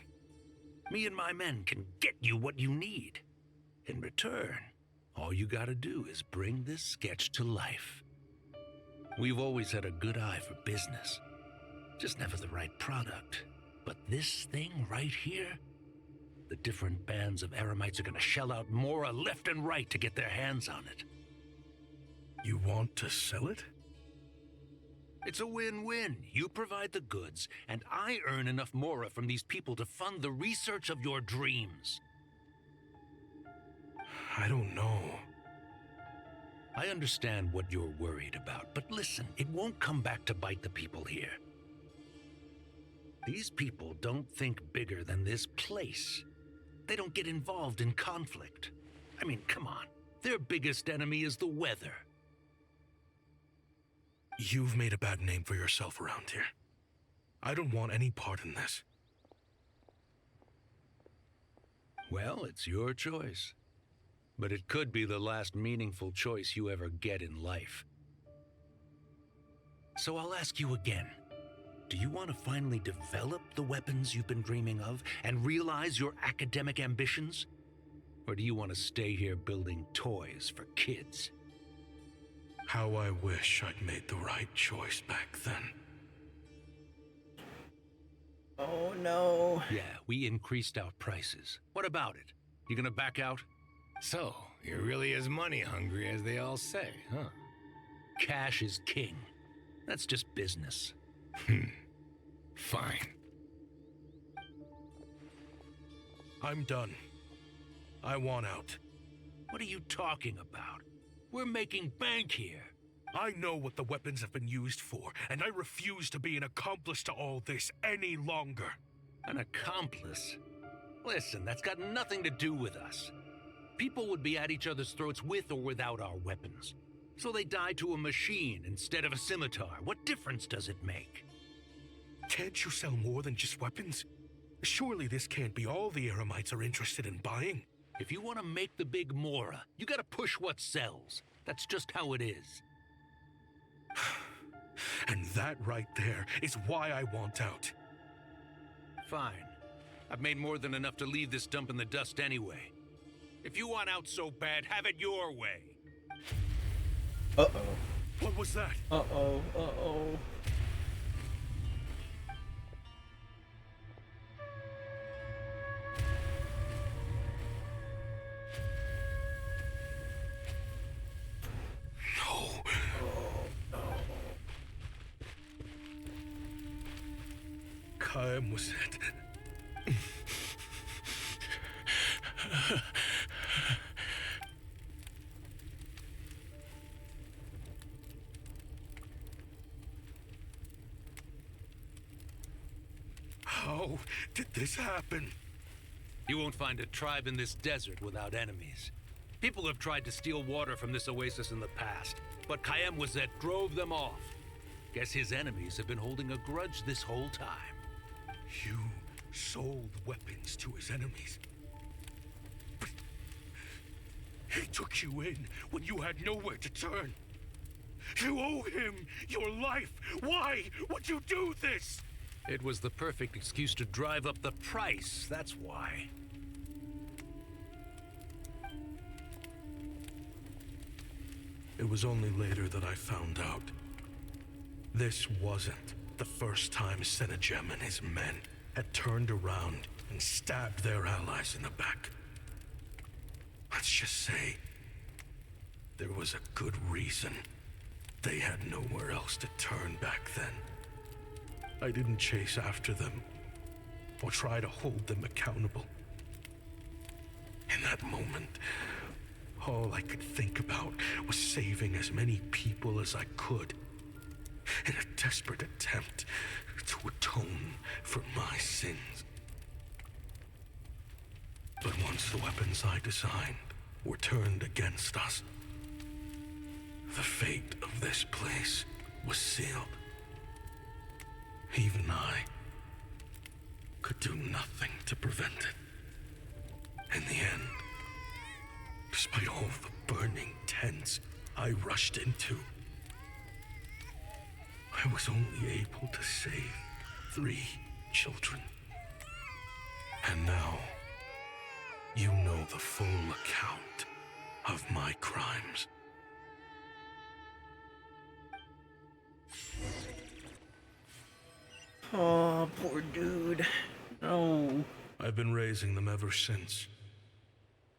Me and my men can get you what you need. In return, all you gotta do is bring this sketch to life. We've always had a good eye for business, just never the right product. But this thing right here, the different bands of Eremites are gonna shell out Mora left and right to get their hands on it. You want to sell it? It's a win-win. You provide the goods, and I earn enough Mora from these people to fund the research of your dreams. I don't know. I understand what you're worried about, but listen, it won't come back to bite the people here. These people don't think bigger than this place. They don't get involved in conflict. I mean, come on. Their biggest enemy is the weather. You've made a bad name for yourself around here. I don't want any part in this. Well, it's your choice. But it could be the last meaningful choice you ever get in life. So I'll ask you again. Do you want to finally develop the weapons you've been dreaming of and realize your academic ambitions? Or do you want to stay here building toys for kids? How I wish I'd made the right choice back then. Oh no. Yeah, we increased our prices. What about it? You gonna back out? So, you're really as money hungry as they all say, huh? Cash is king. That's just business. Fine. I'm done. I want out. What are you talking about? We're making bank here. I know what the weapons have been used for, and I refuse to be an accomplice to all this any longer. An accomplice? Listen, that's got nothing to do with us. People would be at each other's throats with or without our weapons. So they die to a machine instead of a scimitar. What difference does it make? Can't you sell more than just weapons? Surely this can't be all the Eremites are interested in buying. If you want to make the big Mora, you gotta push what sells. That's just how it is. And that right there is why I want out. Fine. I've made more than enough to leave this dump in the dust anyway. If you want out so bad, have it your way. Uh-oh. What was that? Uh-oh. Uh-oh. Kaim was it. How did this happen? You won't find a tribe in this desert without enemies. People have tried to steal water from this oasis in the past, but Khaem Wazet drove them off. Guess his enemies have been holding a grudge this whole time. You sold weapons to his enemies. But he took you in when you had nowhere to turn. You owe him your life. Why would you do this? It was the perfect excuse to drive up the price, that's why. It was only later that I found out. This wasn't the first time Senegem and his men had turned around and stabbed their allies in the back. Let's just say there was a good reason they had nowhere else to turn back then. I didn't chase after them or try to hold them accountable. In that moment, all I could think about was saving as many people as I could in a desperate attempt to atone for my sins. But once the weapons I designed were turned against us, the fate of this place was sealed. Even I could do nothing to prevent it. In the end, despite all the burning tents I rushed into, I was only able to save 3 children. And now, you know the full account of my crimes. Oh, poor dude. No. I've been raising them ever since,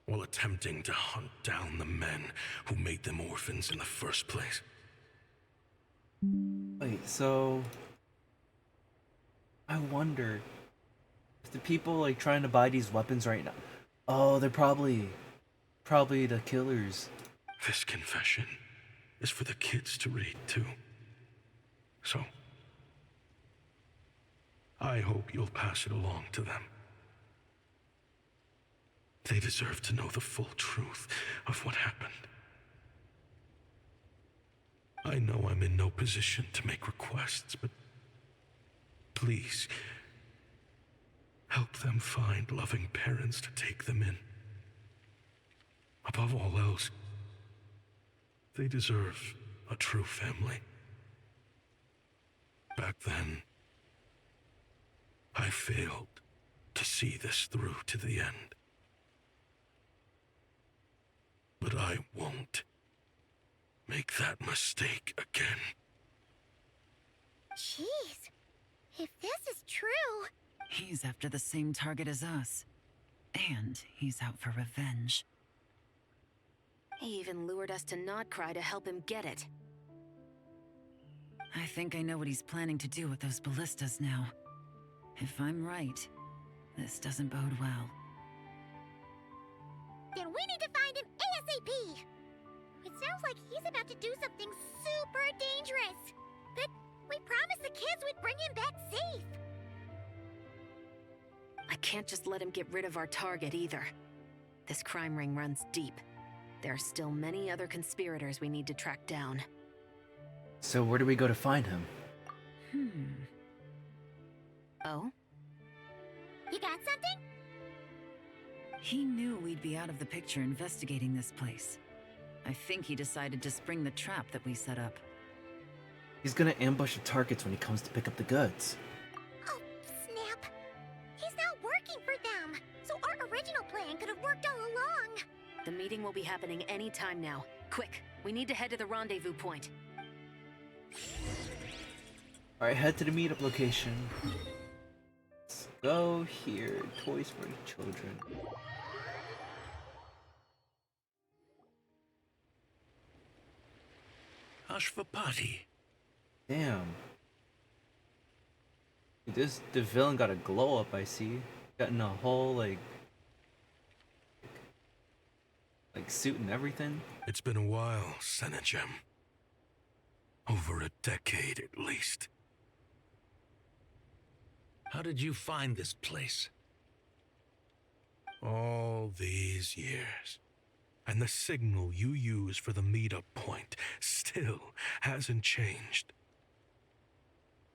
while attempting to hunt down the men who made them orphans in the first place. Wait, so... I wonder... if the people, like, trying to buy these weapons right now... Oh, they're probably the killers. This confession is for the kids to read, too. So... I hope you'll pass it along to them. They deserve to know the full truth of what happened. I know I'm in no position to make requests, but please, help them find loving parents to take them in. Above all else, they deserve a true family. Back then, I failed to see this through to the end. But I won't make that mistake again. Jeez. If this is true... He's after the same target as us. And he's out for revenge. He even lured us to Nodcry to help him get it. I think I know what he's planning to do with those ballistas now. If I'm right, this doesn't bode well. Then we need to find him ASAP! It sounds like he's about to do something super dangerous. But we promised the kids we'd bring him back safe. I can't just let him get rid of our target either. This crime ring runs deep. There are still many other conspirators we need to track down. So where do we go to find him? Oh? You got something? He knew we'd be out of the picture investigating this place. I think he decided to spring the trap that we set up. He's gonna ambush the targets when he comes to pick up the goods. Oh, snap. He's not working for them. So our original plan could have worked all along. mating will be happening any time now. Quick, we need to head to the rendezvous point. Alright, head to the meetup location. Let's go here. Toys for children. Ashvapati. Damn. The villain got a glow up, I see. Getting a whole like suit and everything. It's been a while, Senegem. Over a decade at least. How did you find this place? All these years. And the signal you use for the meetup point still hasn't changed.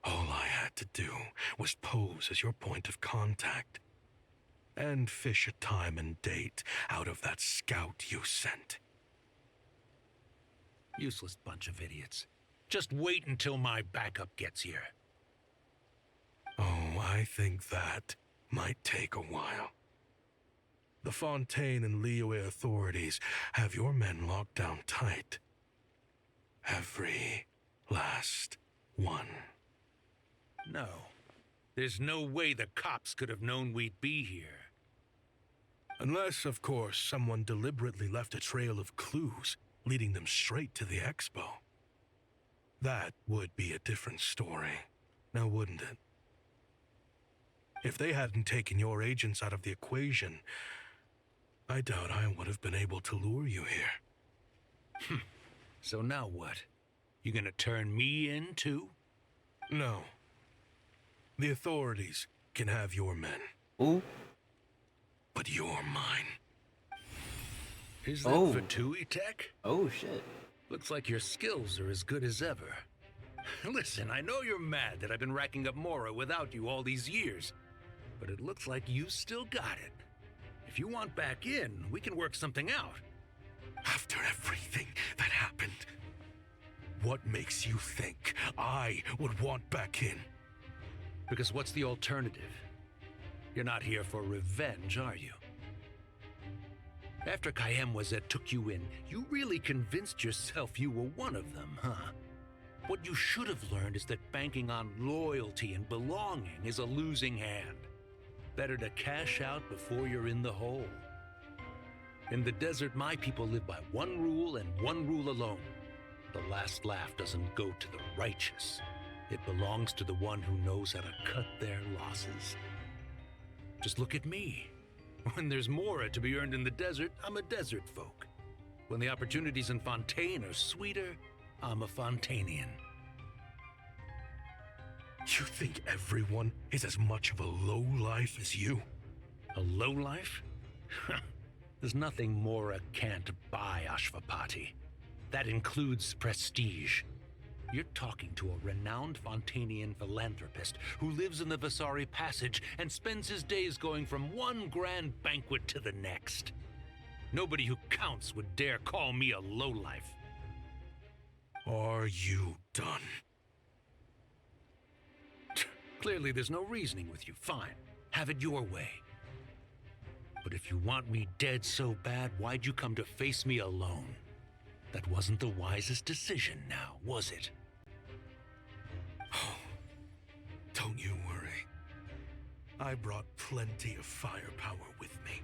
All I had to do was pose as your point of contact. And fish a time and date out of that scout you sent. Useless bunch of idiots. Just wait until my backup gets here. Oh, I think that might take a while. The Fontaine and Liyue authorities have your men locked down tight. Every last one. No. There's no way the cops could have known we'd be here. Unless, of course, someone deliberately left a trail of clues, leading them straight to the expo. That would be a different story, now wouldn't it? If they hadn't taken your agents out of the equation, I doubt I would have been able to lure you here. So now what? You gonna turn me in too? No. The authorities can have your men. Ooh. But you're mine. Is that Fatui tech? Oh, shit. Looks like your skills are as good as ever. Listen, I know you're mad that I've been racking up Mora without you all these years, but it looks like you still got it. If you want back in, we can work something out. After everything that happened, what makes you think I would want back in? Because what's the alternative? You're not here for revenge, are you? After Kayemwazet took you in, you really convinced yourself you were one of them, huh? What you should have learned is that banking on loyalty and belonging is a losing hand. Better to cash out before you're in the hole. In the desert, my people live by one rule and one rule alone. The last laugh doesn't go to the righteous. It belongs to the one who knows how to cut their losses. Just look at me. When there's Mora to be earned in the desert, I'm a desert folk. When the opportunities in Fontaine are sweeter, I'm a Fontanian. You think everyone is as much of a lowlife as you? A lowlife? There's nothing Mora can't buy, Ashvapati. That includes prestige. You're talking to a renowned Fontanian philanthropist who lives in the Vasari Passage and spends his days going from one grand banquet to the next. Nobody who counts would dare call me a lowlife. Are you done? Clearly there's no reasoning with you. Fine. Have it your way. But if you want me dead so bad, why'd you come to face me alone? That wasn't the wisest decision now, was it? Oh, don't you worry. I brought plenty of firepower with me.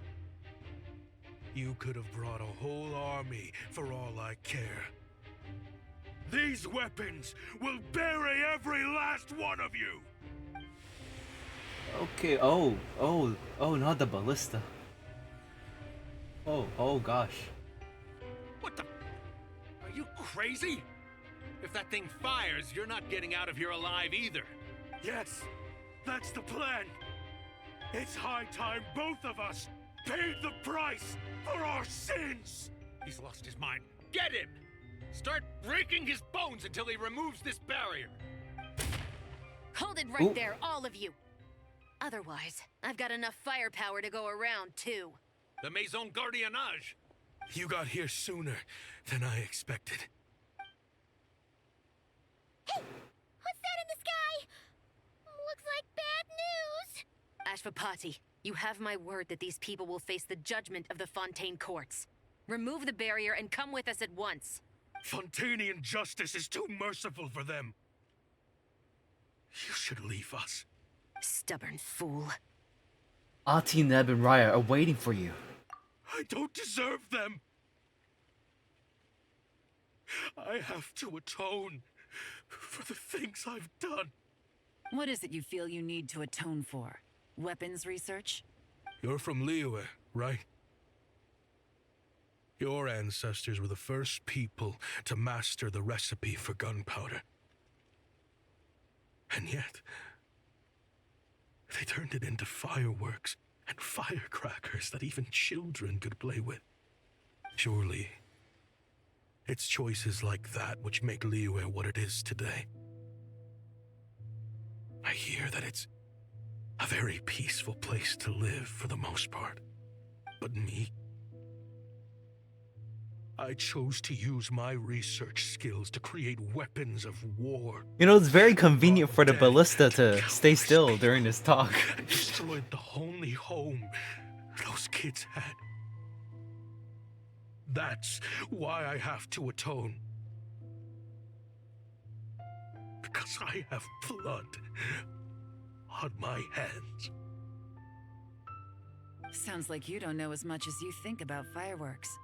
You could have brought a whole army for all I care. These weapons will bury every last one of you! Okay, not the ballista. Oh gosh. What the? Are you crazy? If that thing fires, you're not getting out of here alive either. Yes, that's the plan. It's high time both of us paid the price for our sins. He's lost his mind. Get him! Start breaking his bones until he removes this barrier. Hold it right there, all of you. Otherwise, I've got enough firepower to go around, too. The Maison Gardiennage. You got here sooner than I expected. Hey! What's that in the sky? Looks like bad news. Ashvapati, you have my word that these people will face the judgment of the Fontaine courts. Remove the barrier and come with us at once. Fontanian justice is too merciful for them. You should leave us. Stubborn fool. Ati, Neb, and Raya are waiting for you. I don't deserve them. I have to atone for the things I've done. What is it you feel you need to atone for? Weapons research? You're from Liyue, right? Your ancestors were the first people to master the recipe for gunpowder. And yet, they turned it into fireworks and firecrackers that even children could play with. Surely, it's choices like that which make Liyue what it is today. I hear that it's a very peaceful place to live for the most part. But me, I chose to use my research skills to create weapons of war. You know, it's very convenient for the ballista to stay still during this talk. And destroyed the only home those kids had. That's why I have to atone. Because I have blood on my hands. Sounds like you don't know as much as you think about fireworks.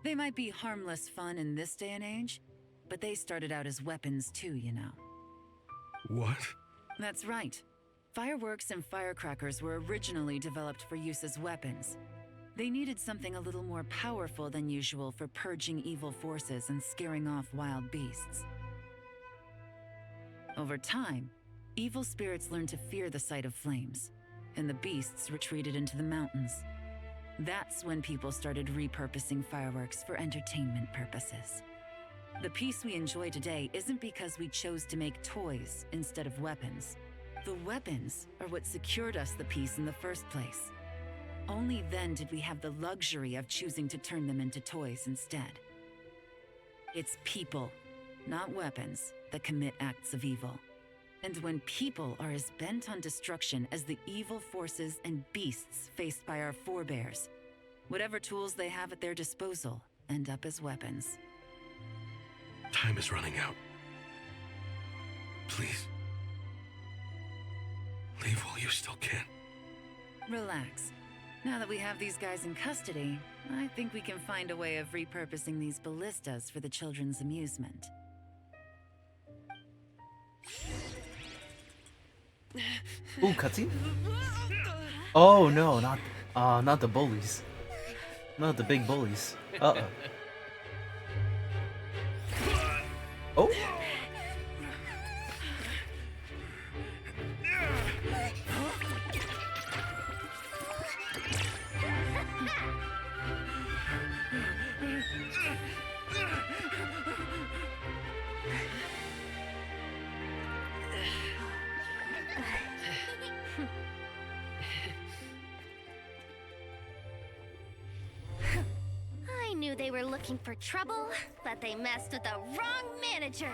They might be harmless fun in this day and age, but they started out as weapons too, you know. What? That's right. Fireworks and firecrackers were originally developed for use as weapons. They needed something a little more powerful than usual for purging evil forces and scaring off wild beasts. Over time, evil spirits learned to fear the sight of flames, and the beasts retreated into the mountains. That's when people started repurposing fireworks for entertainment purposes. The peace we enjoy today isn't because we chose to make toys instead of weapons. The weapons are what secured us the peace in the first place. Only then did we have the luxury of choosing to turn them into toys instead. It's people, not weapons, that commit acts of evil. And when people are as bent on destruction as the evil forces and beasts faced by our forebears, whatever tools they have at their disposal end up as weapons. Time is running out. Please. Leave while you still can. Relax. Now that we have these guys in custody, I think we can find a way of repurposing these ballistas for the children's amusement. Ooh, cutscene? Oh no, not the bullies. Not the big bullies. Uh-oh. Oh. I knew they were looking for trouble, but they messed with the wrong manager.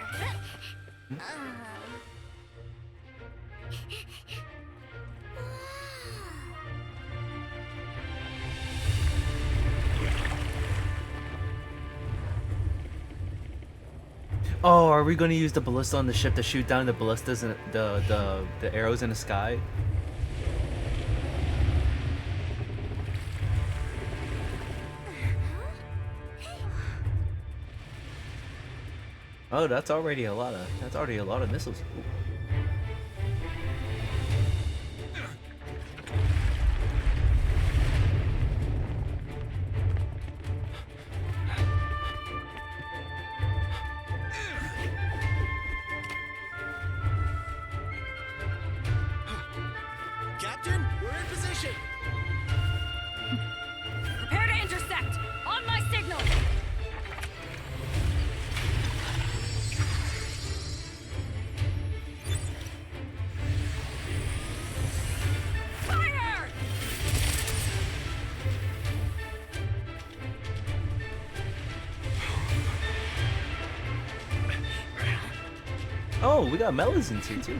Oh, are we going to use the ballista on the ship to shoot down the ballistas and the arrows in the sky? Oh, that's already a lot of missiles. Ooh. Captain, we're in position. Prepare to intersect! On my signal! Fire! Oh, we got melons in here too.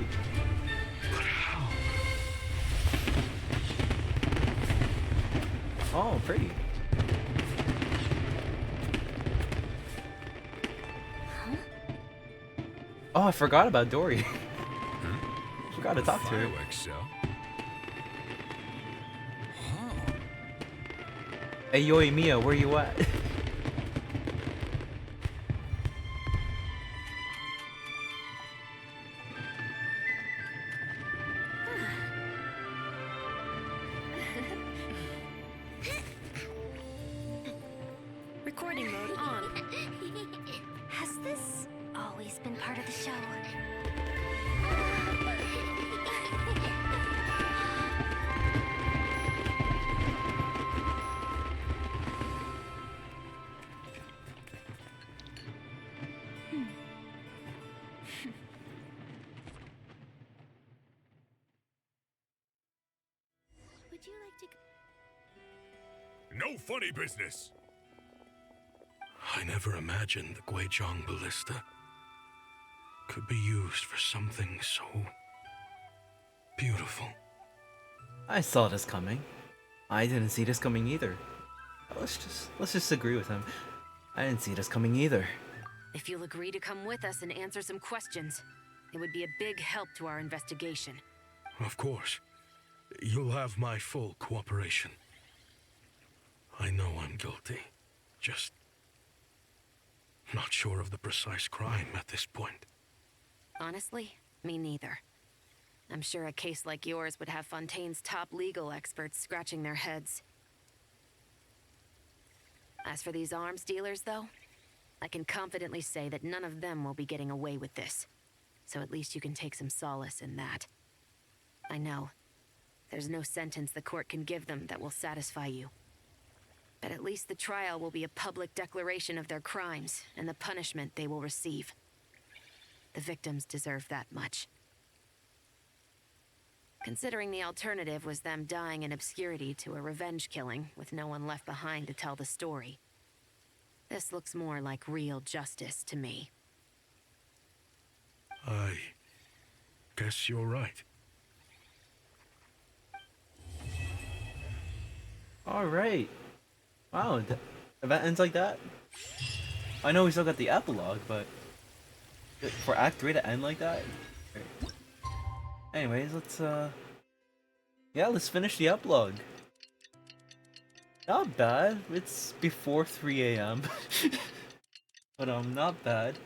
Oh, pretty. Oh, I forgot about Dory. Forgot to talk to her. Fireworks show. Hey, Yoi Mia, where you at? Recording mode on. Has this always been part of the show? Would you like to No funny business. I never imagined the Guizhong ballista could be used for something so beautiful. I saw this coming. I didn't see this coming either. Let's just agree with him. I didn't see this coming either. If you'll agree to come with us and answer some questions, it would be a big help to our investigation. Of course. You'll have my full cooperation. I know I'm guilty. Just not sure of the precise crime at this point. Honestly, me neither. I'm sure a case like yours would have Fontaine's top legal experts scratching their heads. As for these arms dealers, though, I can confidently say that none of them will be getting away with this. So at least you can take some solace in that. I know. There's no sentence the court can give them that will satisfy you. But at least the trial will be a public declaration of their crimes and the punishment they will receive. The victims deserve that much. Considering the alternative was them dying in obscurity to a revenge killing with no one left behind to tell the story. This looks more like real justice to me. I guess you're right. Alright. Wow, the event ends like that? I know we still got the epilogue, but for Act 3 to end like that? Right. Anyways, let's finish the epilogue. Not bad. It's before 3 a.m. But not bad.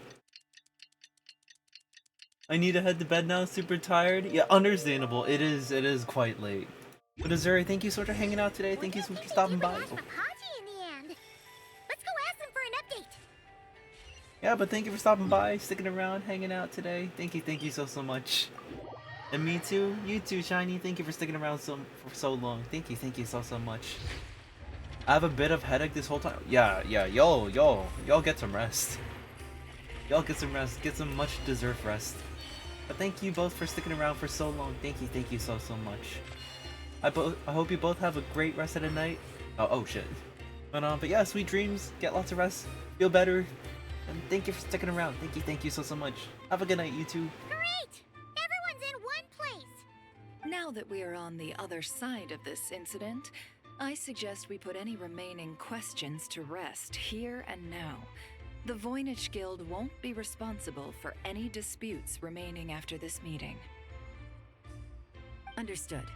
I need to head to bed now, super tired. Yeah, understandable. It is quite late. But Azuri, thank you so much for hanging out today. Thank you so much for stopping by. Ask Papaji in the end. Let's go ask him for an update. Yeah, but thank you for stopping by, sticking around, hanging out today. Thank you so much. And me too, you too, Shiny. Thank you for sticking around for so long. Thank you so much. I have a bit of headache this whole time. Yeah, y'all get some rest. Y'all get some rest, get some much deserved rest. But thank you both for sticking around for so long. Thank you so much. I hope you both have a great rest of the night. Oh shit. But yeah, sweet dreams. Get lots of rest. Feel better. And thank you for sticking around. Thank you so much. Have a good night, you two. Great! Everyone's in one place. Now that we are on the other side of this incident, I suggest we put any remaining questions to rest here and now. The Voynich Guild won't be responsible for any disputes remaining after this meeting. Understood.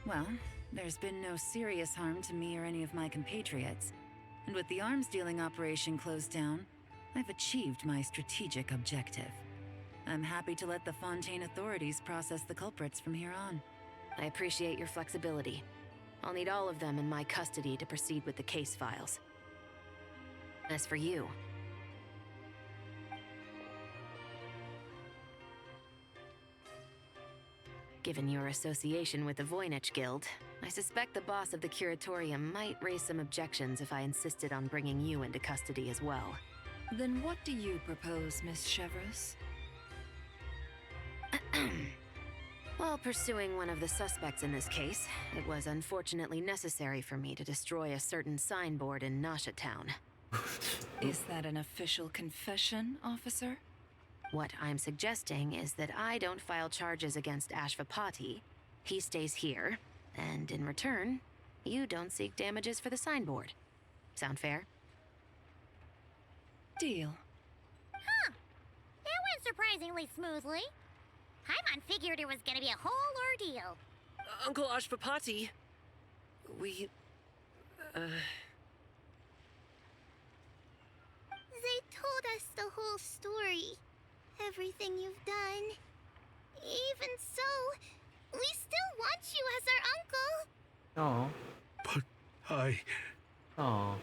Well, there's been no serious harm to me or any of my compatriots. And with the arms dealing operation closed down, I've achieved my strategic objective. I'm happy to let the Fontaine authorities process the culprits from here on. I appreciate your flexibility. I'll need all of them in my custody to proceed with the case files. As for you... Given your association with the Voynich Guild, I suspect the boss of the Curatorium might raise some objections if I insisted on bringing you into custody as well. Then what do you propose, Miss Chevreuse? While pursuing one of the suspects in this case, it was unfortunately necessary for me to destroy a certain signboard in Nasha Town. Is that an official confession, officer? What I'm suggesting is that I don't file charges against Ashvapati, he stays here, and in return, you don't seek damages for the signboard. Sound fair? Deal. Huh. That went surprisingly smoothly. Paimon figured it was gonna be a whole ordeal. Uncle Ashpapati, we... They told us the whole story. Everything you've done. Even so, we still want you as our uncle. Oh. But I... Oh.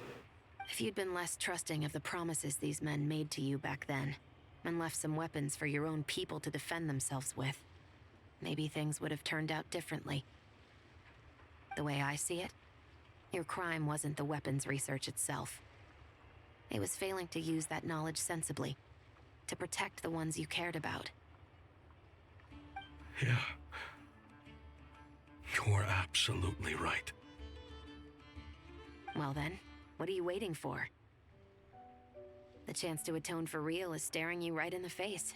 If you'd been less trusting of the promises these men made to you back then, and left some weapons for your own people to defend themselves with, maybe things would have turned out differently. The way I see it, your crime wasn't the weapons research itself. It was failing to use that knowledge sensibly, to protect the ones you cared about. Yeah. You're absolutely right. Well then, what are you waiting for? The chance to atone for real is staring you right in the face.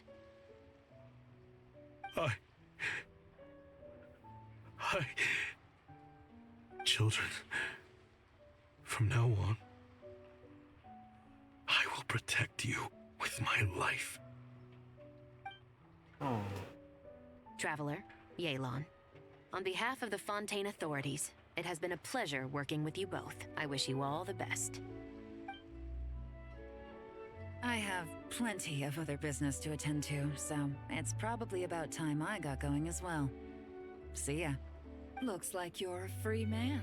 Children, from now on, I will protect you with my life. Oh. Traveler, Yelan, on behalf of the Fontaine authorities, it has been a pleasure working with you both. I wish you all the best. I have plenty of other business to attend to, so it's probably about time I got going as well. See ya. Looks like you're a free man.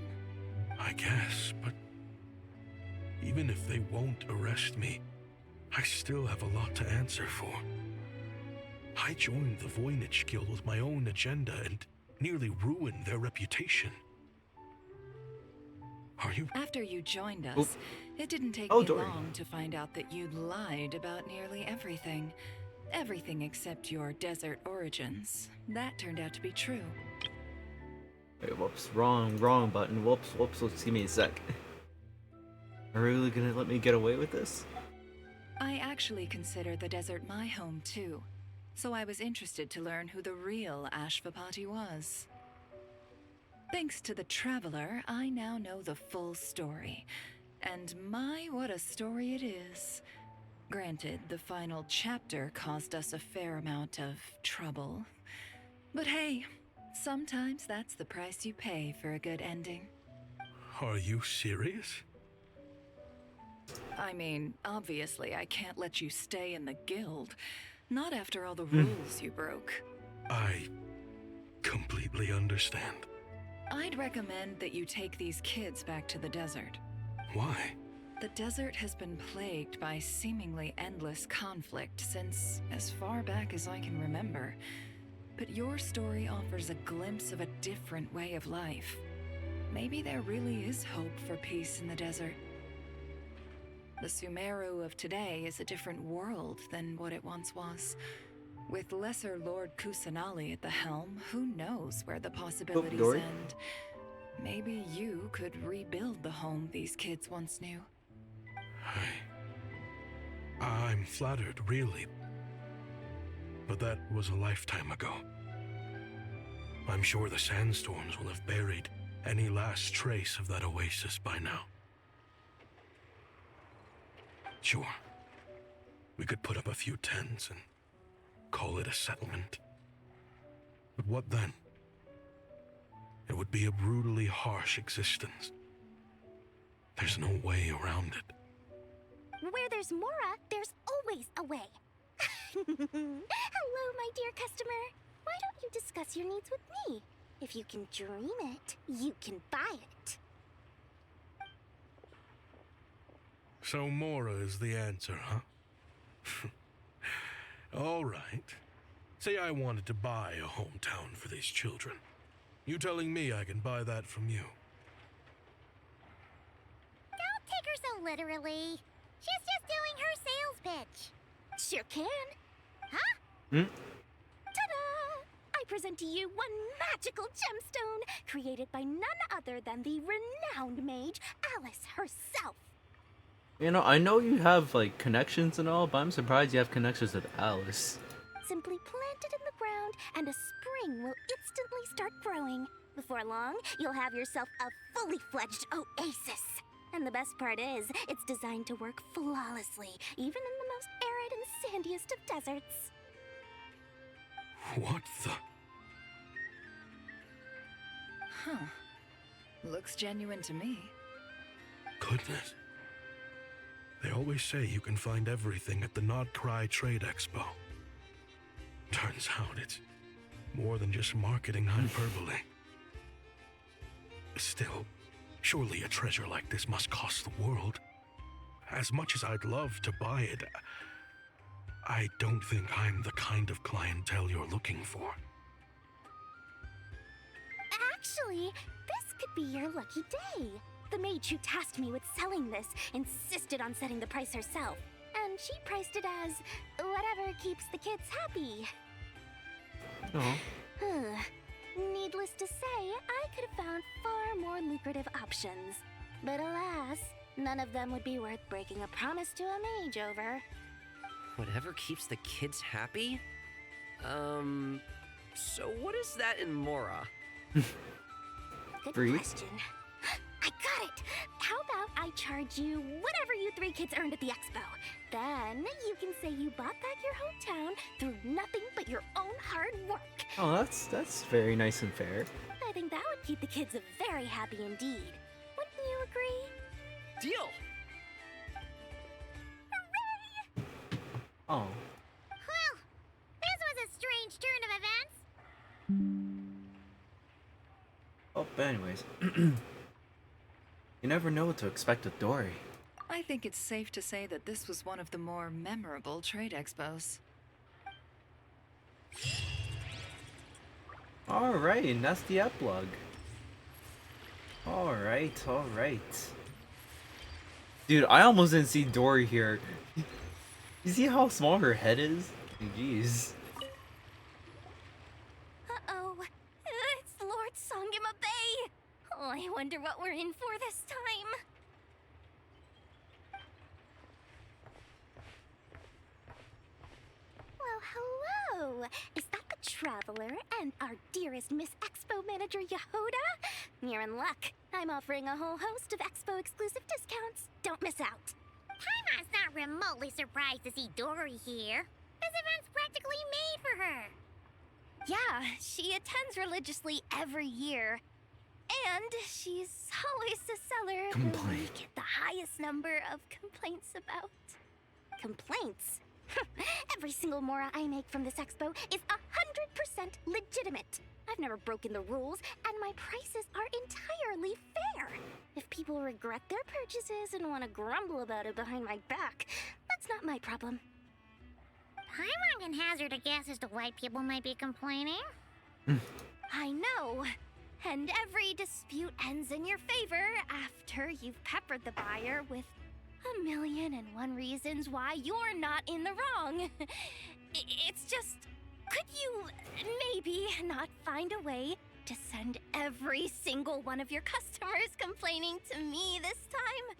I guess, but even if they won't arrest me, I still have a lot to answer for. I joined the Voynich Guild with my own agenda and nearly ruined their reputation. Are you? After you joined us, it didn't take me long to find out that you'd lied about nearly everything. Everything except your desert origins. That turned out to be true. Wait, whoops, wrong button. Whoops, let's give me a sec. Are you really gonna let me get away with this? I actually consider the desert my home too, so I was interested to learn who the real Ashvapati was. Thanks to the Traveler, I now know the full story. And my, what a story it is. Granted, the final chapter caused us a fair amount of trouble. But hey, sometimes that's the price you pay for a good ending. Are you serious? I mean, obviously I can't let you stay in the guild. Not after all the rules you broke. I completely understand. I'd recommend that you take these kids back to the desert. Why? The desert has been plagued by seemingly endless conflict since as far back as I can remember. But your story offers a glimpse of a different way of life. Maybe there really is hope for peace in the desert. The Sumeru of today is a different world than what it once was. With Lesser Lord Kusanali at the helm, who knows where the possibilities end? Maybe you could rebuild the home these kids once knew. I'm flattered, really. But that was a lifetime ago. I'm sure the sandstorms will have buried any last trace of that oasis by now. Sure, we could put up a few tents and call it a settlement. But what then? It would be a brutally harsh existence. There's no way around it. Where there's Mora, there's always a way. Hello, my dear customer. Why don't you discuss your needs with me? If you can dream it, you can buy it. So Mora is the answer, huh? All right. Say I wanted to buy a hometown for these children. You telling me I can buy that from you? Don't take her so literally. She's just doing her sales pitch. Sure can. Huh? Ta-da! I present to you one magical gemstone created by none other than the renowned mage Alice herself. You know, I know you have, like, connections and all, but I'm surprised you have connections with Alice. Simply plant it in the ground, and a spring will instantly start growing. Before long, you'll have yourself a fully fledged oasis. And the best part is, it's designed to work flawlessly, even in the most arid and sandiest of deserts. What the? Huh. Looks genuine to me. Goodness. They always say you can find everything at the Not Cry Trade Expo. Turns out it's more than just marketing hyperbole. Still, surely a treasure like this must cost the world. As much as I'd love to buy it, I don't think I'm the kind of clientele you're looking for. Actually, this could be your lucky day. The mage who tasked me with selling this insisted on setting the price herself, and she priced it as whatever keeps the kids happy. Oh. Needless to say, I could have found far more lucrative options. But alas, none of them would be worth breaking a promise to a mage over. Whatever keeps the kids happy? So what is that in Mora? Good Reef? question. I got it! How about I charge you whatever you three kids earned at the expo? Then you can say you bought back your hometown through nothing but your own hard work. Oh, that's very nice and fair. I think that would keep the kids very happy indeed. Wouldn't you agree? Deal! Oh. Well, this was a strange turn of events. Oh, but anyways. You never know what to expect with Dory. I think it's safe to say that this was one of the more memorable trade expos. Alright, and that's the epilogue. Alright. Dude, I almost didn't see Dory here. You see how small her head is? Jeez. Uh-oh. It's Lord Songima Bay. Oh, I wonder what we're in for this time. Well, hello. Is that the Traveler and our dearest Miss Expo Manager Yehoda? You're in luck. I'm offering a whole host of Expo exclusive discounts. Don't miss out. Paimon's not remotely surprised to see Dory here. This event's practically made for her. Yeah, she attends religiously every year. And she's always the seller who we Complaint. get the highest number of complaints about. Complaints? Every single Mora I make from this expo is 100% legitimate. I've never broken the rules, and my prices are entirely fair. If people regret their purchases and want to grumble about it behind my back, that's not my problem. Paimon can hazard a guess as to why people might be complaining. I know. And every dispute ends in your favor after you've peppered the buyer with 1,000,001 reasons why you're not in the wrong. It's just, could you maybe not find a way to send every single one of your customers complaining to me this time?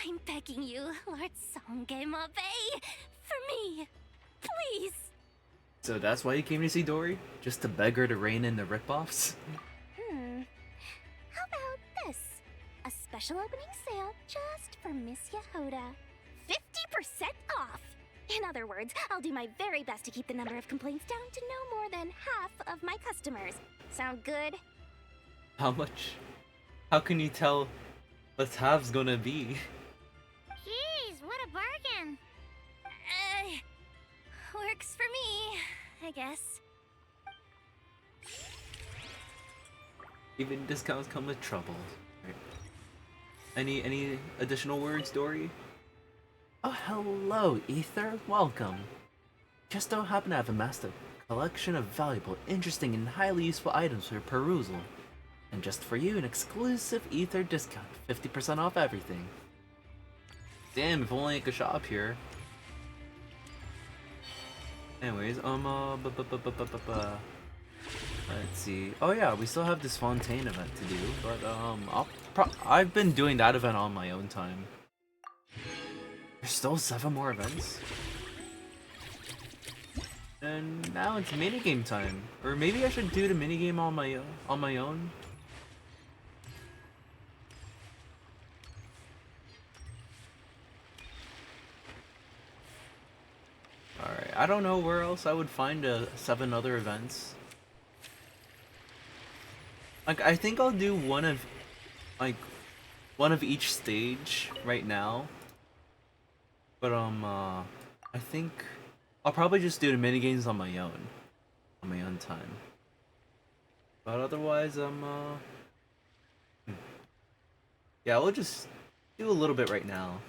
I'm begging you, Lord Songema Bay, for me, please. So that's why you came to see Dory? Just to beg her to rein in the ripoffs? How about this? A special opening sale just for Miss Yehoda. 50% off! In other words, I'll do my very best to keep the number of complaints down to no more than half of my customers. Sound good? How much? How can you tell what half's gonna be? Jeez, what a bargain. Works for me, I guess. Even discounts come with trouble. Right. Any additional words, Dory? Oh, hello, Ether. Welcome. Just so happen to have amassed a collection of valuable, interesting, and highly useful items for perusal. And just for you, an exclusive Ether discount, 50% off everything. Damn, if only I could shop here. Anyways, let's see. Oh yeah, we still have this Fontaine event to do, but I've been doing that event on my own time. There's still 7 more events. And now it's minigame time. Or maybe I should do the minigame on my own. Alright, I don't know where else I would find 7 other events. Like, I think I'll do one of each stage right now. But I think I'll probably just do the minigames on my own time. But otherwise, yeah, we'll just do a little bit right now.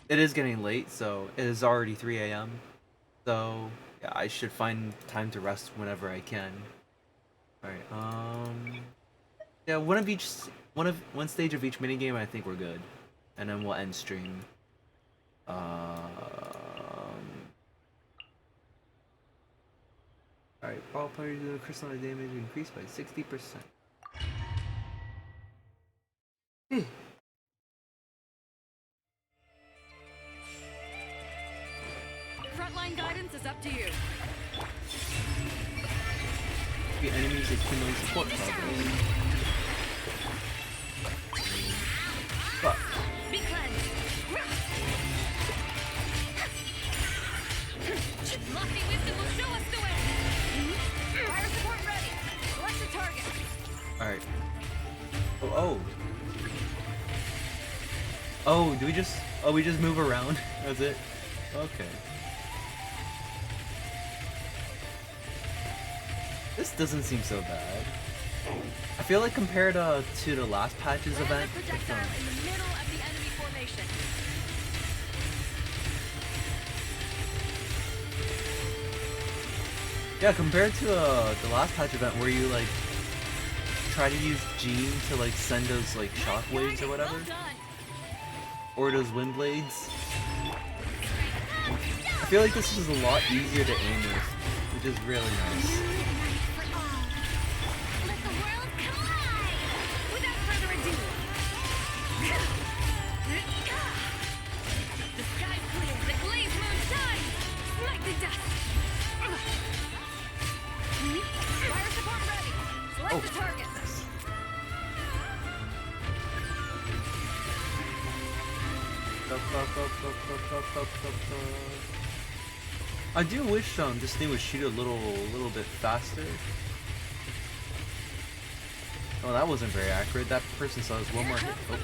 It is getting late, so it is already 3 a.m. So yeah, I should find time to rest whenever I can. All right, yeah, one stage of each minigame. I think we're good, and then we'll end stream. Alright, all players do crystalline damage increased by 60%. Frontline guidance is up to you. The enemies accumulate support probably. Fuck. Be cleansed. Lofty wisdom will show us the way. Fire support ready. Select the target. Alright. Oh. Oh, do we just... Oh, we just move around? That's it? Okay. This doesn't seem so bad. I feel like compared to the last patch's event... Projectile in the middle of the enemy formation. Yeah, compared to the last patch event where you like try to use Gene to like send those like shockwaves or whatever, or those wind blades. I feel like this is a lot easier to aim with, which is really nice. Let the world collide! Without further ado. The sky's clear, the blaze moon shines! Smite the dust! Fire support ready! Select the target! I do wish this thing would shoot a little bit faster. Oh, that wasn't very accurate. That person saw us one more hit. Oh.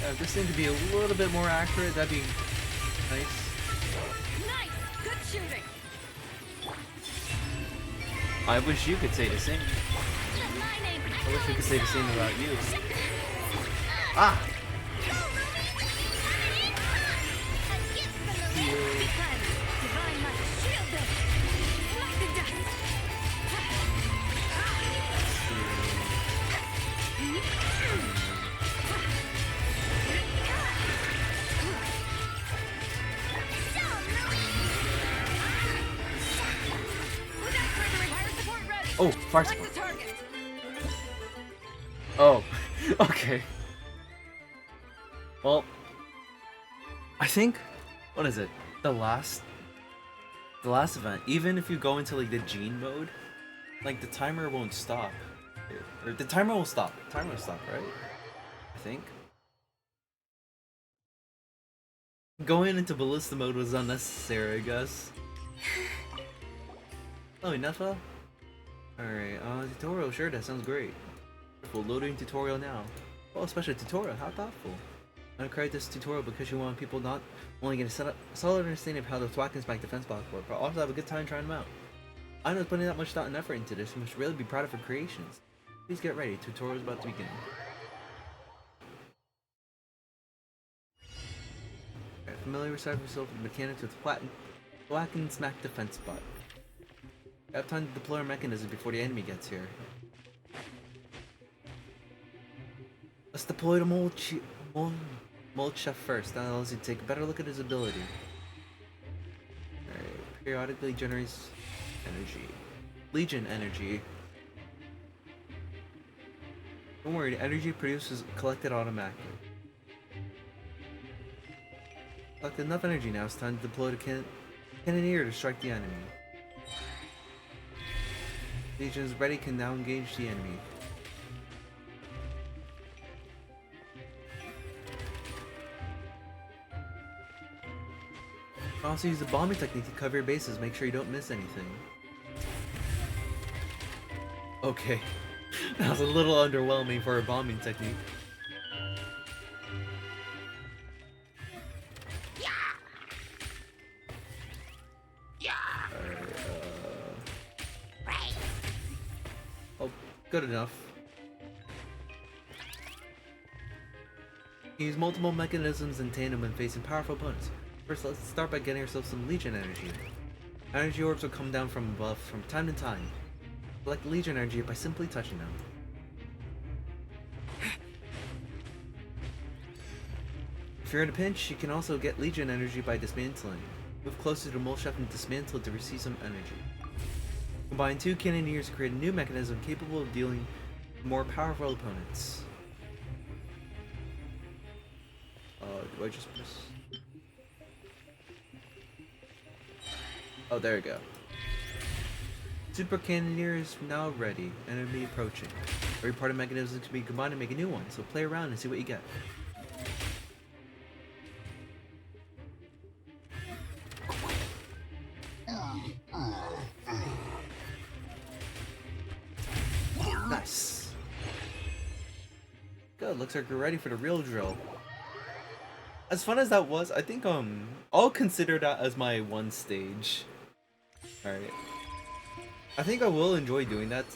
Yeah, if this thing could be a little bit more accurate, that'd be nice. Nice! Good shooting! I wish you could say the same. I wish we could say the same about you. Ah! Oh, fire support. Oh, okay. Well, I think, what is it? The last event, even if you go into like the Gene mode, like the timer won't stop. Or the timer will stop. The timer will stop, right? I think. Going into ballista mode was unnecessary, I guess. Oh, Nefa? Alright, tutorial, sure, that sounds great. Full loading tutorial now. Oh, special tutorial, how thoughtful. I created this tutorial because you want people not only get a solid understanding of how the Thwacken's defense blocks work, but also have a good time trying them out. I know putting that much thought and effort into this, you must really be proud of your creations. Please get ready, tutorial is about to begin. Alright, familiarize yourself with the mechanics of the Thwacken's defense bot. I have time to deploy our mechanism before the enemy gets here. Let's deploy the mold chef first. That allows you to take a better look at his ability. Alright, periodically generates energy. Legion energy. Don't worry, the energy produced is collected automatically. Collect enough energy now, it's time to deploy the cannoneer to strike the enemy. Legion is ready, can now engage the enemy. Also use the bombing technique to cover your bases, make sure you don't miss anything. Okay, that was a little underwhelming for a bombing technique. Oh, good enough. Use multiple mechanisms in tandem when facing powerful opponents. First, let's start by getting ourselves some Legion energy. Energy orbs will come down from above from time to time. Collect Legion energy by simply touching them. If you're in a pinch, you can also get Legion energy by dismantling. Move closer to Molechef and dismantle to receive some energy. Combine 2 Cannoneers to create a new mechanism capable of dealing more powerful opponents. Do I just press? Oh, there we go. Super Cannoneer is now ready. Enemy approaching. Every part of the mechanism can be combined to make a new one, so play around and see what you get. Nice. Good, looks like we're ready for the real drill. As fun as that was, I think I'll consider that as my one stage. Alright. I think I will enjoy doing that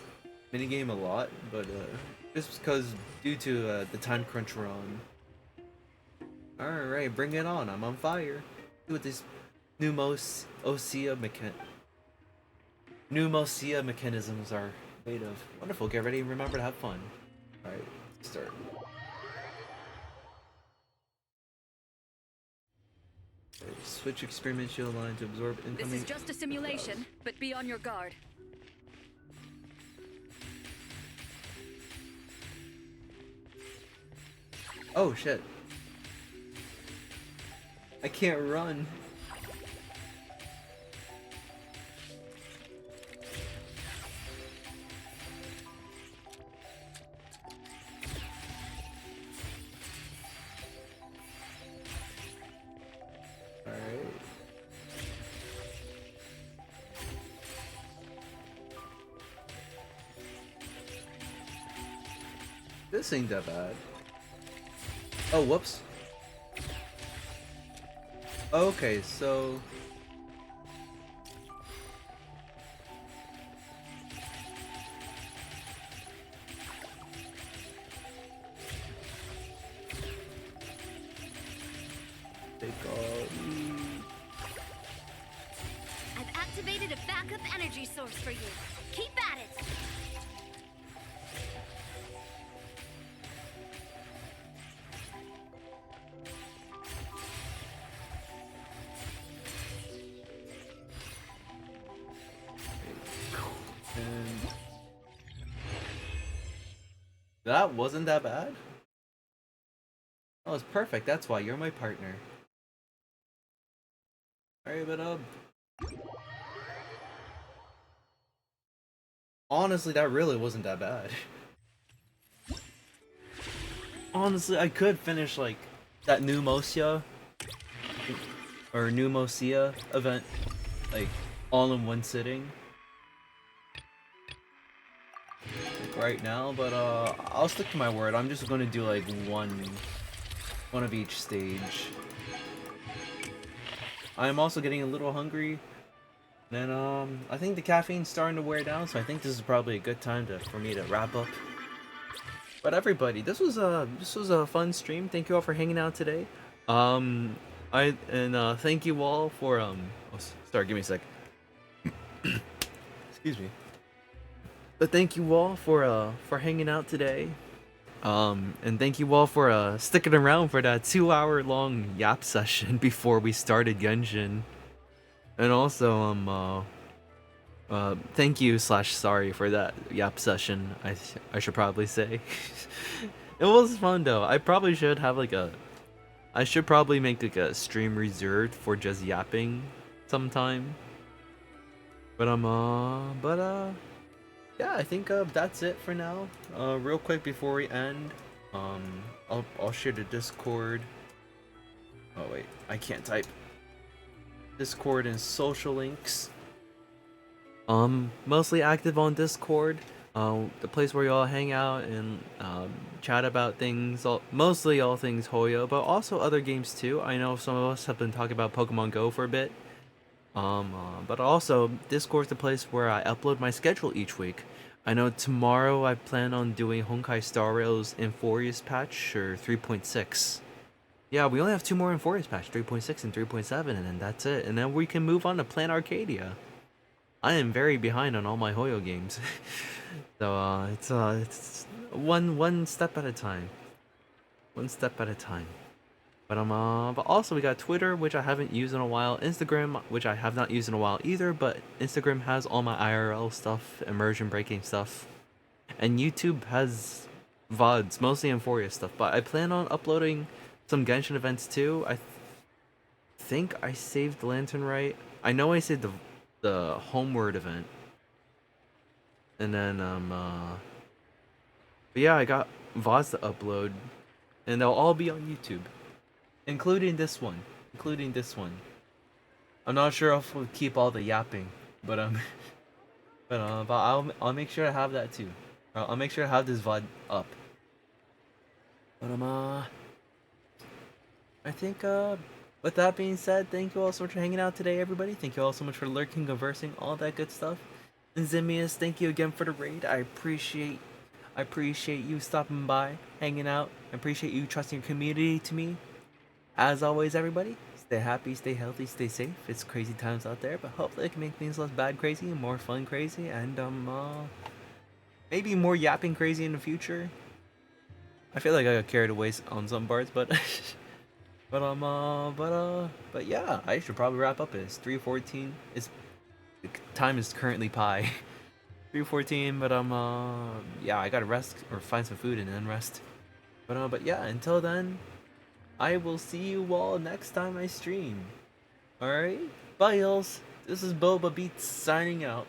minigame a lot, but just because due to the time crunch we're on. Alright, bring it on, I'm on fire. See what this Pneumosia mechanisms are made of. Wonderful, get ready and remember to have fun. Alright, start. Switch experiment shield line to absorb incoming. This is just a simulation, but be on your guard. Oh shit. I can't run. This ain't that bad. Oh, whoops. Okay, so... Take all... I've activated a backup energy source for you. Keep at it. That wasn't that bad? Oh, it's perfect. That's why you're my partner. Alright, but honestly, that really wasn't that bad. Honestly, I could finish like that Pneumosia or Pneumosia event like all in one sitting. Right now, but I'll stick to my word. I'm just gonna do like one of each stage. I'm also getting a little hungry, and I think the caffeine's starting to wear down, so I think this is probably a good time for me to wrap up. But everybody, this was a fun stream. Thank you all for hanging out today. Thank you all for oh, sorry, give me a sec. Excuse me. But thank you all for hanging out today. And thank you all for sticking around for that 2-hour-long yap session before we started Genshin. And also thank you / sorry for that yap session. I should probably say. It was fun though. I probably should have like I should probably make like a stream reserved for just yapping sometime. But yeah, I think that's it for now. Real quick before we end, I'll share the Discord. Oh wait, I can't type. Discord and social links. Mostly active on Discord, the place where y'all hang out and chat about things, mostly all things Hoyo, but also other games too. I know some of us have been talking about Pokemon Go for a bit. But also Discord's the place where I upload my schedule each week. I know tomorrow I plan on doing Honkai Star Rail's Inforius patch or 3.6. Yeah, we only have 2 more Inforius patch, 3.6 and 3.7, and then that's it. And then we can move on to Plan Arcadia. I am very behind on all my Hoyo games. So it's one step at a time. One step at a time. But also we got Twitter, which I haven't used in a while, Instagram, which I have not used in a while either, but Instagram has all my IRL stuff, immersion breaking stuff. And YouTube has VODs, mostly Euphoria stuff, but I plan on uploading some Genshin events too. I think I saved the Lantern right. I know I saved the Homeward event. And then but yeah, I got VODs to upload, and they'll all be on YouTube. Including this one. I'm not sure if we'll keep all the yapping, but but I'll make sure to have that too. I'll make sure to have this VOD up. But I think with that being said, thank you all so much for hanging out today, everybody. Thank you all so much for lurking, conversing, all that good stuff. And Zimius, thank you again for the raid. I appreciate you stopping by, hanging out. I appreciate you trusting your community to me. As always, everybody, stay happy, stay healthy, stay safe. It's crazy times out there, but hopefully I can make things less bad crazy and more fun crazy, and maybe more yapping crazy in the future. I feel like I got carried away on some parts, but but yeah, I should probably wrap up. It's 3:14. The time is currently pi. 3:14, but yeah, I gotta rest or find some food and then rest. But yeah, until then, I will see you all next time I stream. Alright? Bye, y'alls. This is Boba Beats signing out.